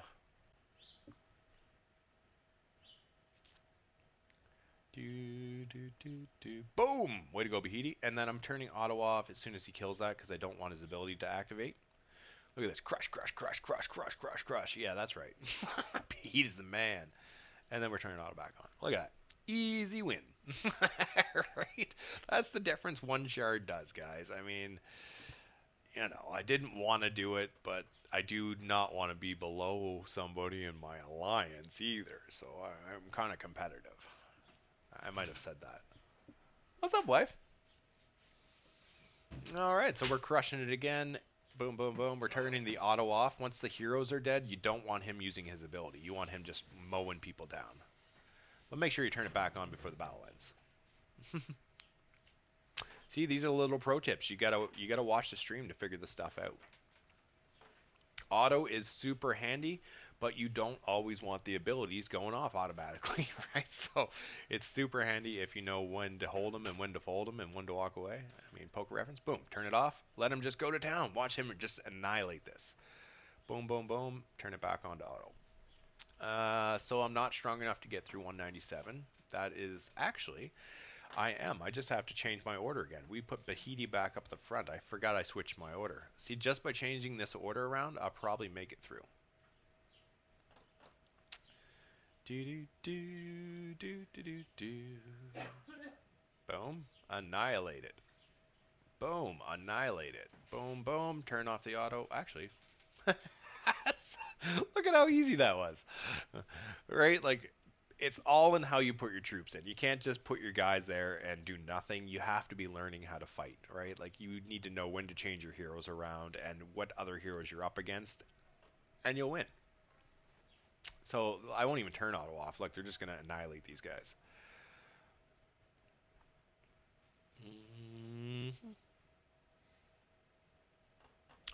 Do, do, do, do. Boom! Way to go, Bahiti. And then I'm turning auto off as soon as he kills that because I don't want his ability to activate. Look at this. Crush, crush, crush, crush, crush, crush, crush. Yeah, that's right. Bahiti's the man. And then we're turning auto back on. Look at that. Easy win. Right? That's the difference one shard does, guys. I mean, you know, I didn't want to do it, but I do not want to be below somebody in my alliance either. So I'm kind of competitive. I might have said that. What's up, wife? All right, so we're crushing it again. Boom, boom, boom. We're turning the auto off. Once the heroes are dead, you don't want him using his ability. You want him just mowing people down. But make sure you turn it back on before the battle ends. See, these are little pro tips. You gotta watch the stream to figure this stuff out. Auto is super handy, but you don't always want the abilities going off automatically, right? So it's super handy if you know when to hold them and when to fold them and when to walk away. I mean, poker reference, boom, turn it off. Let him just go to town. Watch him just annihilate this. Boom, boom, boom. Turn it back on to auto. So I'm not strong enough to get through 197. That is actually, I am. I just have to change my order again. We put Bahiti back up the front. I forgot I switched my order. See, just by changing this order around, I'll probably make it through. Do do do do do do do. Boom. Annihilate it. Boom. Annihilate it. Boom, boom. Turn off the auto. Actually, look at how easy that was. Right? Like, it's all in how you put your troops in. You can't just put your guys there and do nothing. You have to be learning how to fight, right? Like, you need to know when to change your heroes around and what other heroes you're up against, and you'll win. So I won't even turn auto off. Like, they're just gonna annihilate these guys. Mm-hmm.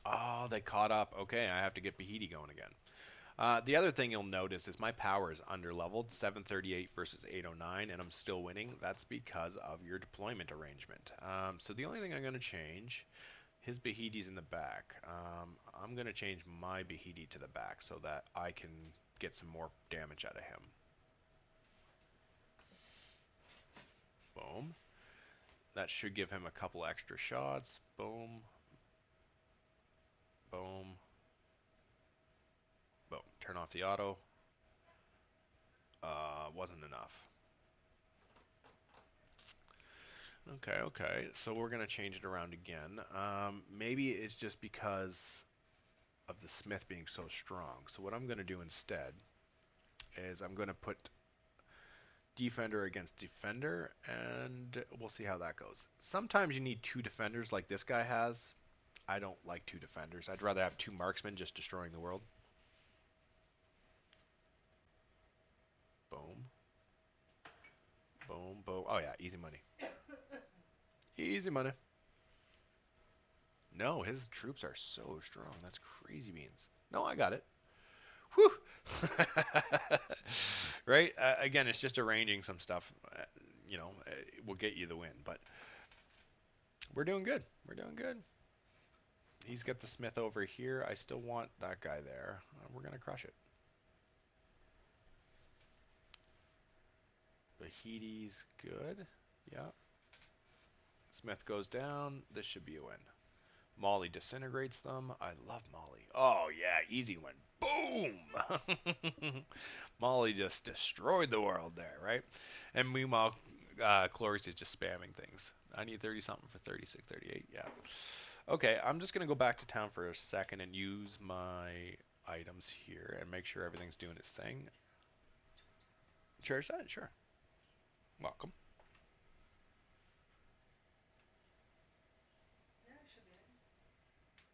Oh, they caught up. Okay, I have to get Bahiti going again. The other thing you'll notice is my power is under leveled, 738 versus 809, and I'm still winning. That's because of your deployment arrangement. So the only thing I'm going to change, his Bahiti's in the back. I'm going to change my Bahiti to the back so that I can get some more damage out of him. Boom. That should give him a couple extra shots. Boom. Boom. Boom. Turn off the auto. Wasn't enough. Okay, okay. So we're going to change it around again. Maybe it's just because of the Smith being so strong. So what I'm going to do instead is I'm going to put defender against defender, and we'll see how that goes. Sometimes you need two defenders like this guy has. I don't like two defenders. I'd rather have two marksmen just destroying the world. Boom. Boom, boom. Oh yeah, easy money. Easy money. No, his troops are so strong. That's crazy beans. No, I got it. Whew. Right? Again, it's just arranging some stuff. Will get you the win. But we're doing good. We're doing good. He's got the Smith over here. I still want that guy there. We're going to crush it. Bahiti's good. Yeah. Smith goes down. This should be a win. Molly disintegrates them. I love Molly. Oh, yeah. Easy win. Boom! Molly just destroyed the world there, right? And meanwhile, Cloris is just spamming things. I need 30 something for 36, 38. Yeah. Okay, I'm just gonna go back to town for a second and use my items here and make sure everything's doing its thing. Charge that, sure. Welcome.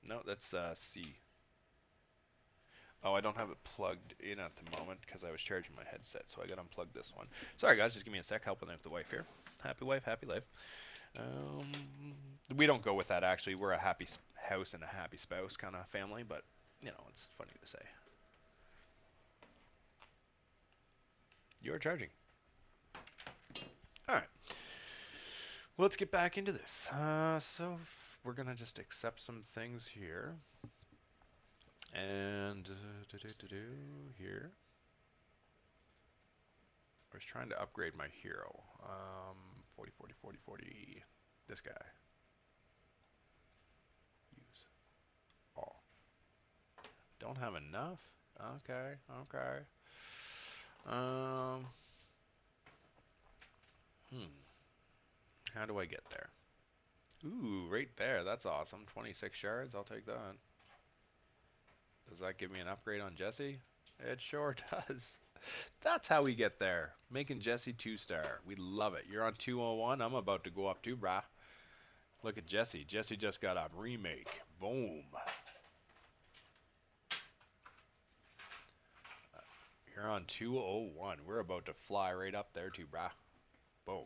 No, that's C. Oh, I don't have it plugged in at the moment because I was charging my headset, so I got to unplug this one. Sorry, guys, just give me a sec. Helping out the wife here. Happy wife, happy life. We don't go with that, actually. We're a happy house and a happy spouse kind of family, but, you know, it's funny to say. You're charging. All right. Let's get back into this. So we're going to just accept some things here. And here. I was trying to upgrade my hero. 40, 40, 40, 40. This guy. Use all. Don't have enough? Okay, okay. Um, How do I get there? Ooh, right there. That's awesome. 26 shards. I'll take that. Does that give me an upgrade on Jesse? It sure does. That's how we get there. Making Jesse 2-star. We love it. You're on 201. I'm about to go up too, brah. Look at Jesse. Jesse just got a remake. Boom. You're on 201. We're about to fly right up there too, brah. Boom.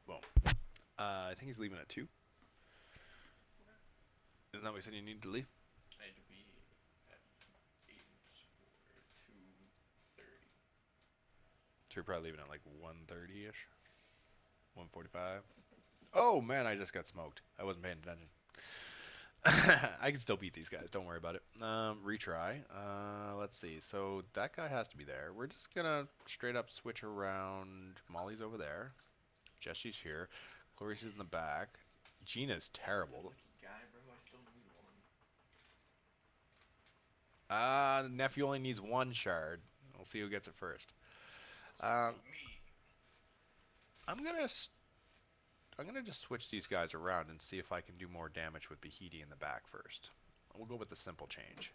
Boom. I think he's leaving at 2. Isn't that what you said you needed to leave? I had to be at Aiden's for 2:30. So you're probably leaving at like 1:30-ish? 1:45? Oh, man, I just got smoked. I wasn't paying attention. I can still beat these guys. Don't worry about it. Retry. Let's see. So that guy has to be there. We're just going to straight up switch around. Molly's over there. Jesse's here. Clarice's in the back. Gina's terrible. Lucky guy, bro. I still need one. Nephew only needs 1 shard. We'll see who gets it first. Me. I'm gonna just switch these guys around and see if I can do more damage with Bahidi in the back first. We'll go with the simple change.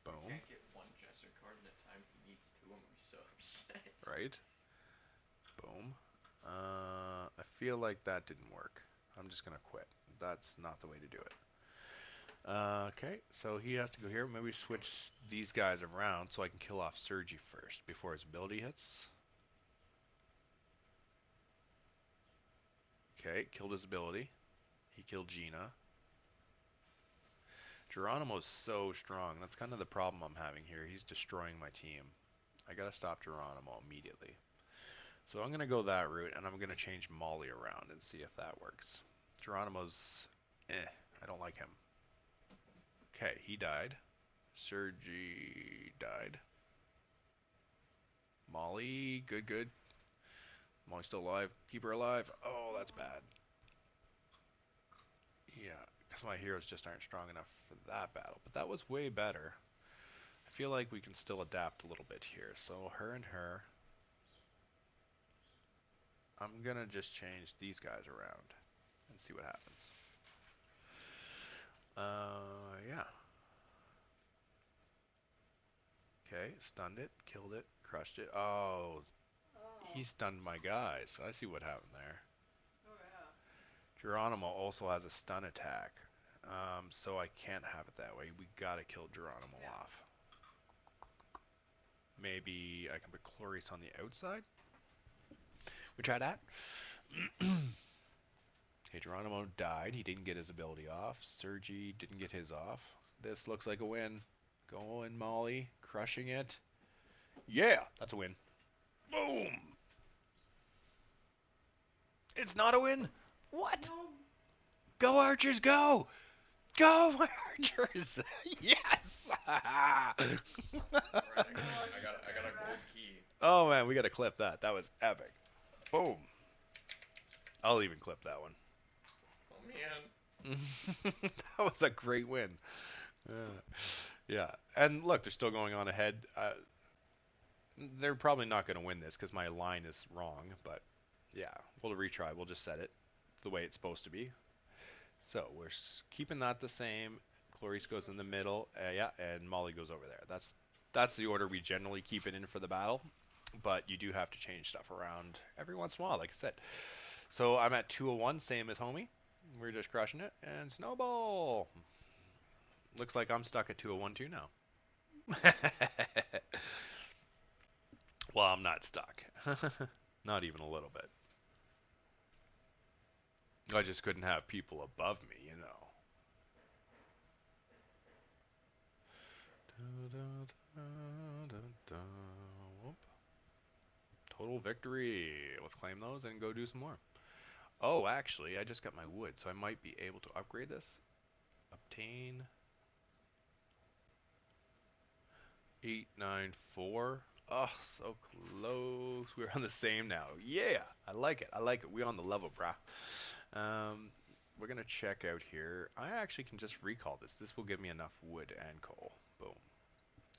Boom. I can't get 1 Jesser card at a time. He needs 2. I'm gonna be so upset. Right. Boom. I feel like that didn't work. I'm just gonna quit. That's not the way to do it. Okay, so he has to go here. Maybe switch these guys around so I can kill off Sergi first before his ability hits. Okay, killed his ability. He killed Gina. Geronimo's so strong. That's kind of the problem I'm having here. He's destroying my team. I gotta stop Geronimo immediately. So I'm gonna go that route, and I'm gonna change Molly around and see if that works. Geronimo's I don't like him. Okay, he died. Sergi died. Molly, good, good. Molly's still alive. Keep her alive. Oh, that's bad. Yeah, because my heroes just aren't strong enough for that battle. But that was way better. I feel like we can still adapt a little bit here. So her and her. I'm gonna just change these guys around and see what happens. Yeah. Okay, stunned it, killed it, crushed it. Oh, he stunned my guys. I see what happened there. Geronimo also has a stun attack, so I can't have it that way. We gotta kill Geronimo off. Maybe I can put Clarice on the outside? We try that? Okay, Geronimo died. He didn't get his ability off. Sergi didn't get his off. This looks like a win. Going, Molly. Crushing it. Yeah, that's a win. Boom! It's not a win? What? No. Go, Archers, go! Go, my Archers! Yes! Alright, I got a gold key. Oh, man, we gotta clip that. That was epic. Boom. I'll even clip that one. Oh, man. That was a great win. Yeah, and look, they're still going on ahead. They're probably not going to win this because my line is wrong, but yeah, we'll retry. We'll just set it the way it's supposed to be. So we're keeping that the same. Clarice goes in the middle, yeah, and Molly goes over there. That's the order we generally keep it in for the battle, but you do have to change stuff around every once in a while, like I said. So I'm at 201, same as homie. We're just crushing it, and snowball. Looks like I'm stuck at 201 too now. Well, I'm not stuck. Not even a little bit. I just couldn't have people above me, you know. Whoop. Total victory. Let's claim those and go do some more. Oh, actually, I just got my wood, so I might be able to upgrade this. Obtain 894. Oh, so close. We're on the same now. Yeah, I like it. I like it. We're on the level, brah. We're gonna check out here. I actually can just recall this. This will give me enough wood and coal. Boom.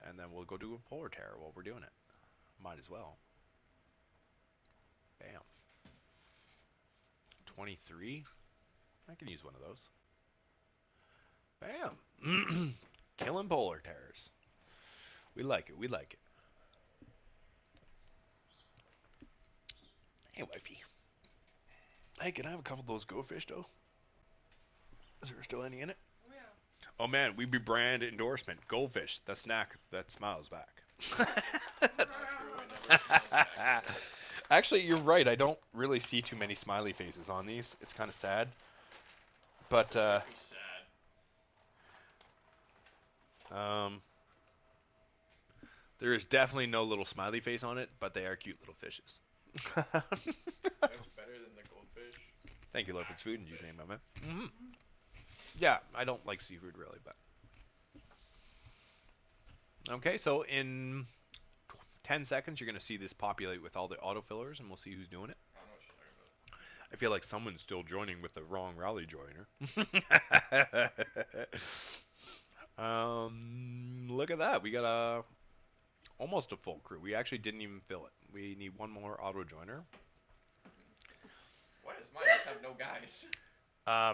And then we'll go do a polar tear while we're doing it. Might as well. Bam. 23. I can use one of those. Bam. Killing polar tears. We like it. We like it. Hey, wifey. Hey, can I have a couple of those go fish, though? Is there still any in it? Oh yeah. Oh man, we be brand endorsement. Goldfish, the snack that smiles back. Not true. It never smiles back. Actually, you're right. I don't really see too many smiley faces on these. It's kind of sad. But Sad. um, there is definitely no little smiley face on it, but they are cute little fishes. That's better than the goldfish. Thank you, Lord, for food and you name it, man. Mm-hmm. Yeah, I don't like seafood really, but okay. So in 10 seconds, you're gonna see this populate with all the autofillers, and we'll see who's doing it. I don't know what you're talking about. I feel like someone's still joining with the wrong rally joiner. Look at that. We got almost a full crew. We actually didn't even fill it. We need one more auto joiner. Why does mine just have no guys?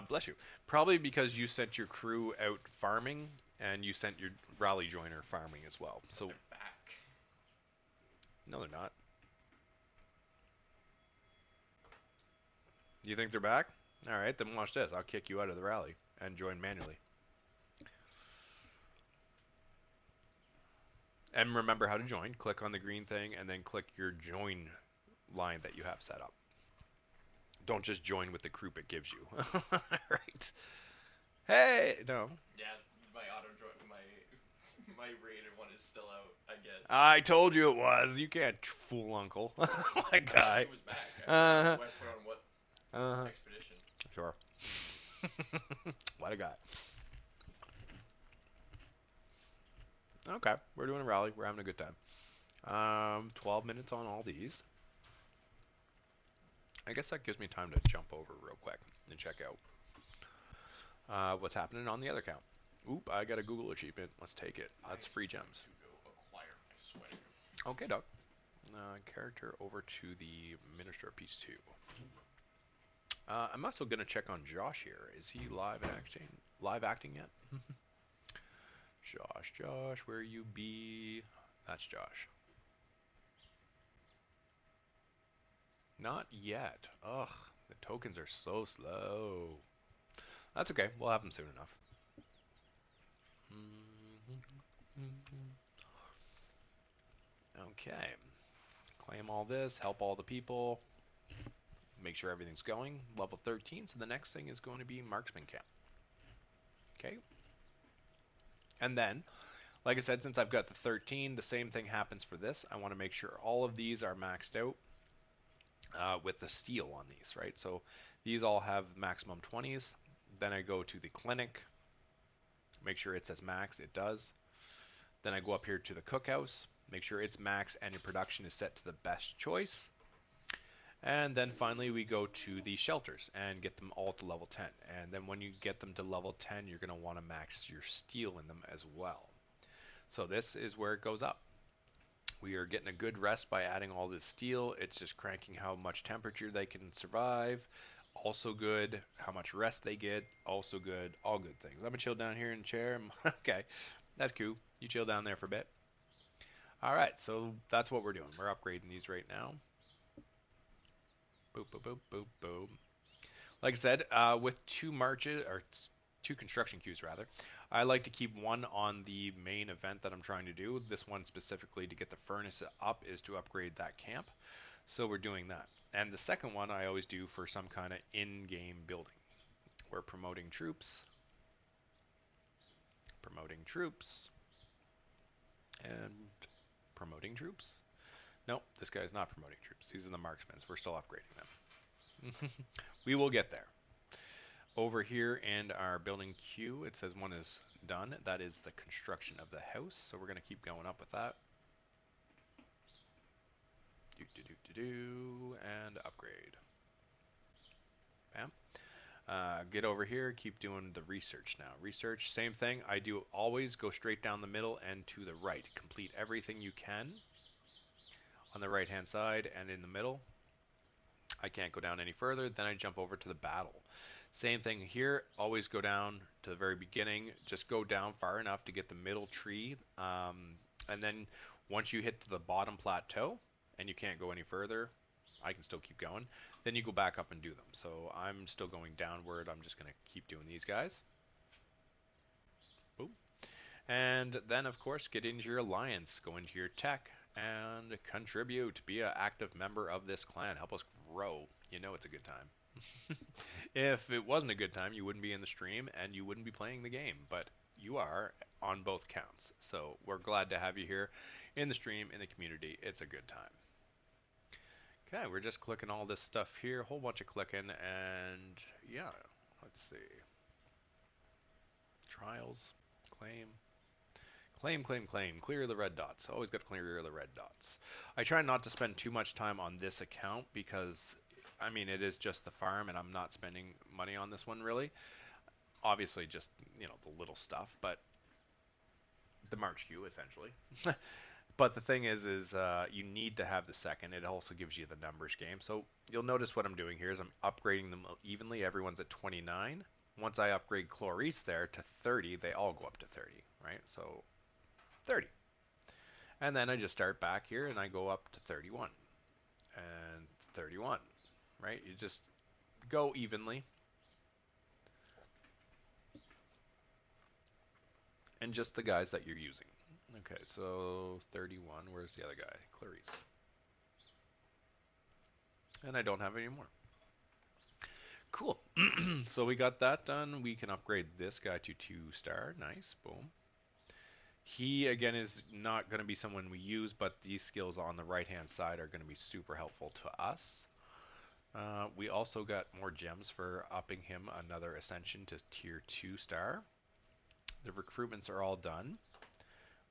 Bless you. Probably because you sent your crew out farming and you sent your rally joiner farming as well. So They're back. no, they're not. You think they're back? All right, then watch this. I'll kick you out of the rally and join manually. And remember how to join. Click on the green thing and then click your join line that you have set up. Don't just join with the group it gives you. Right? Hey, no. Yeah, my auto join, my rated one is still out. I guess. I told you it was. You can't fool Uncle. My guy. It was back. Uh-huh. I put on what expedition? Sure. What a guy. Okay, we're doing a rally. We're having a good time. 12 minutes on all these. I guess that gives me time to jump over real quick and check out what's happening on the other account. Oop, I got a Google achievement. Let's take it. That's free gems. To go acquire my sweater. Okay, Doc. Character over to the Minister of Peace 2. I'm also gonna check on Josh here. Is he live acting? Live acting yet? Josh, where you be? That's Josh. Not yet. Ugh, the tokens are so slow. That's okay. We'll have them soon enough. Okay. Claim all this. Help all the people. Make sure everything's going. Level 13. So the next thing is going to be Marksman Camp. Okay. And then, like I said, since I've got the 13, the same thing happens for this. I want to make sure all of these are maxed out with the steel on these, right? So these all have maximum 20s. Then I go to the clinic, make sure it says max, it does. Then I go up here to the cookhouse, make sure it's max and your production is set to the best choice. And then finally we go to the shelters and get them all to level 10. And then when you get them to level 10, you're going to want to max your steel in them as well. So this is where it goes up. We are getting a good rest by adding all this steel. It's just cranking how much temperature they can survive. Also good. How much rest they get. Also good. All good things. I'm going to chill down here in the chair. Okay, that's cool. You chill down there for a bit. All right, so that's what we're doing. We're upgrading these right now. Boop, boop, boop, boop, boop. Like I said, with two marches, or two construction queues rather, I like to keep one on the main event that I'm trying to do. This one specifically to get the furnace up is to upgrade that camp. So we're doing that. And the second one I always do for some kind of in-game building. We're promoting troops, and promoting troops. Nope, this guy's not promoting troops. These are the marksmen. We're still upgrading them. We will get there. Over here in our building queue, it says one is done. That is the construction of the house. So we're going to keep going up with that. And upgrade. Bam. Get over here, keep doing the research now. Research, same thing. I do always go straight down the middle and to the right. Complete everything you can on the right hand side and in the middle. I can't go down any further. Then I jump over to the battle. Same thing here. Always go down to the very beginning. Just go down far enough to get the middle tree. And then once you hit to the bottom plateau and you can't go any further, I can still keep going. Then you go back up and do them. So I'm still going downward. I'm just going to keep doing these guys. Boom. And then, of course, get into your alliance. Go into your tech and contribute. Be an active member of this clan. Help us grow. You know it's a good time. If it wasn't a good time, you wouldn't be in the stream and you wouldn't be playing the game. But you are on both counts. So we're glad to have you here in the stream, in the community. It's a good time. Okay, we're just clicking all this stuff here, a whole bunch of clicking, and yeah, let's see. Trials, claim, claim, clear the red dots. Always got to clear the red dots. I try not to spend too much time on this account because, I mean, it is just the farm and I'm not spending money on this one really. Obviously just, you know, the little stuff, but the March queue essentially. But the thing is you need to have the second. It also gives you the numbers game. So you'll notice what I'm doing here is I'm upgrading them evenly. Everyone's at 29. Once I upgrade Clarice there to 30, they all go up to 30, right? So 30. And then I just start back here and I go up to 31 and 31, right? You just go evenly. And just the guys that you're using. Okay, so 31. Where's the other guy? Clarice. And I don't have any more. Cool. So we got that done. We can upgrade this guy to 2-star. Nice. Boom. He, again, is not going to be someone we use, but these skills on the right-hand side are going to be super helpful to us. We also got more gems for upping him another ascension to tier 2-star. The recruitments are all done.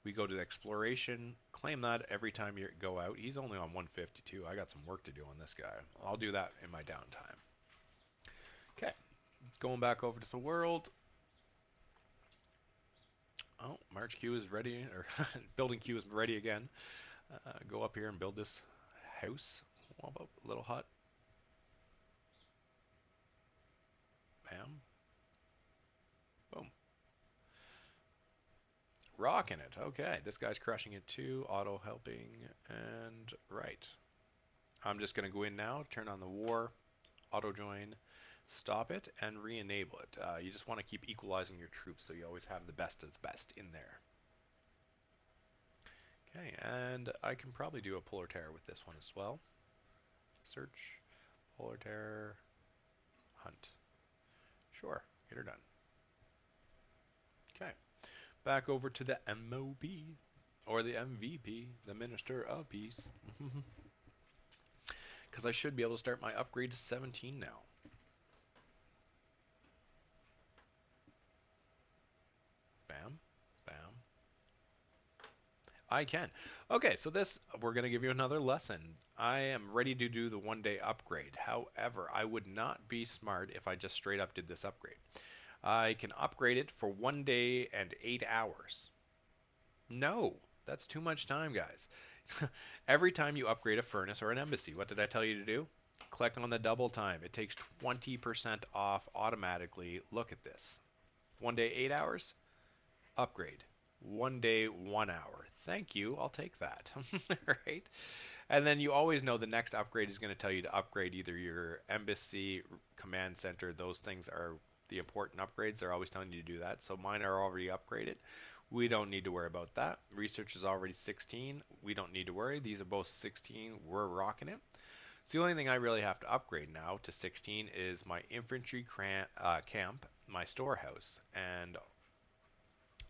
We go to exploration, claim that every time you go out. He's only on 152. I got some work to do on this guy. I'll do that in my downtime. Okay, going back over to the world. Oh, March queue is ready, or building queue is ready again. Go up here and build this house. What about a little hut? Bam. Boom. Rocking it. Okay, this guy's crushing it too. Auto helping and right. I'm just going to go in now, turn on the war, auto join, stop it, and re-enable it. You just want to keep equalizing your troops so you always have the best of the best in there. Okay, and I can probably do a polar terror with this one as well. Search, polar terror, hunt. Sure, get her done. Okay, back over to the MOP, or the MVP, the Minister of Peace. Because I should be able to start my upgrade to 17 now. Bam, bam. I can. Okay, so this, we're going to give you another lesson. I am ready to do the 1-day upgrade. However, I would not be smart if I just straight up did this upgrade. I can upgrade it for 1 day and 8 hours. No, that's too much time, guys. Every time you upgrade a furnace or an embassy, what did I tell you to do? Click on the double time. It takes 20% off automatically. Look at this. One day, 8 hours. Upgrade. One day, 1 hour. Thank you. I'll take that. Right? And then you always know the next upgrade is going to tell you to upgrade either your embassy, command center. Those things are the important upgrades. They're always telling you to do that. So mine are already upgraded. We don't need to worry about that. Research is already 16. We don't need to worry. These are both 16. We're rocking it. So the only thing I really have to upgrade now to 16 is my infantry camp, my storehouse, and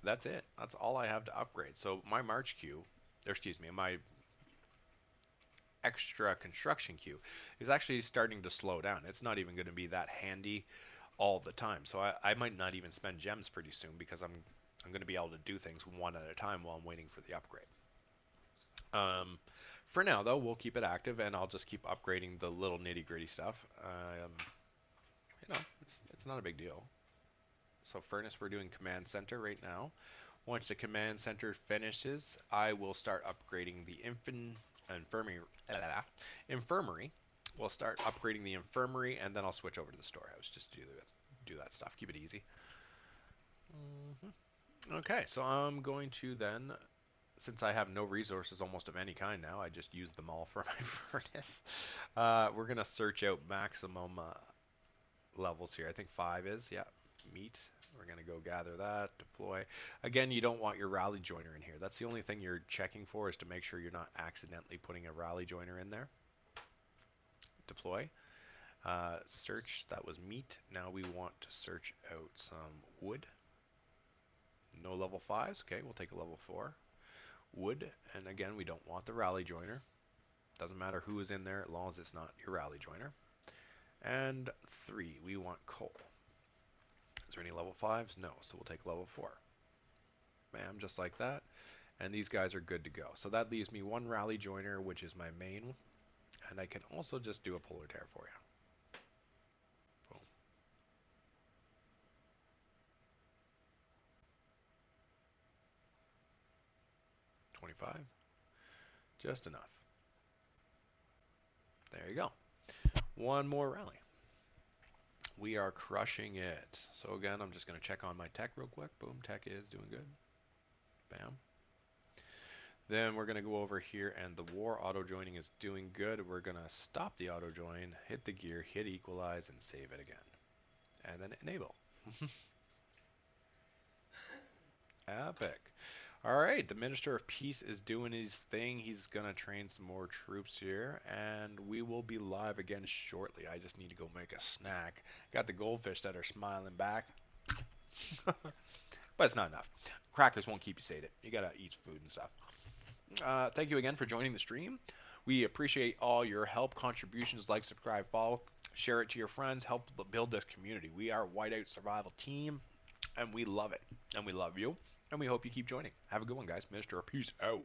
that's it. That's all I have to upgrade. So my March queue, or excuse me, my extra construction queue is actually starting to slow down. It's not even going to be that handy all the time. So I might not even spend gems pretty soon because I'm going to be able to do things one at a time while I'm waiting for the upgrade. For now though, we'll keep it active and I'll just keep upgrading the little nitty gritty stuff. It's not a big deal. So furnace, we're doing command center right now. Once the command center finishes, I will start upgrading the infirmary. We'll start upgrading the infirmary, and then I'll switch over to the storehouse just to do that stuff. Keep it easy. Okay, so I'm going to then, since I have no resources almost of any kind now, I just use them all for my furnace. We're going to search out maximum levels here. I think 5 is, yeah, meat. We're going to go gather that, deploy. Again, you don't want your rally joiner in here. That's the only thing you're checking for, is to make sure you're not accidentally putting a rally joiner in there. Deploy. Search, that was meat. Now we want to search out some wood. No level 5s. Okay, we'll take a level 4. Wood, and again, we don't want the rally joiner. Doesn't matter who is in there as long as it's not your rally joiner. And 3, we want coal. Is there any level 5s? No, so we'll take level 4. Bam, just like that. And these guys are good to go. So that leaves me 1 rally joiner, which is my main. And I can also just do a polar tear for you. Boom. 25. Just enough. There you go. 1 more rally. We are crushing it. So again, I'm just going to check on my tech real quick. Boom, tech is doing good. Bam. Then we're going to go over here, and the war auto joining is doing good. We're going to stop the auto join, hit the gear, hit equalize, and save it again. And then enable. Epic. All right, the Minister of Peace is doing his thing. He's going to train some more troops here, and we will be live again shortly. I just need to go make a snack. Got the goldfish that are smiling back. But it's not enough. Crackers won't keep you sated. You got to eat food and stuff. Thank you again for joining the stream. We appreciate all your help, contributions, like, subscribe, follow, share it to your friends, help build this community. We are a Whiteout Survival team, and we love it. And we love you. And we hope you keep joining. Have a good one, guys. Minister of Peace out.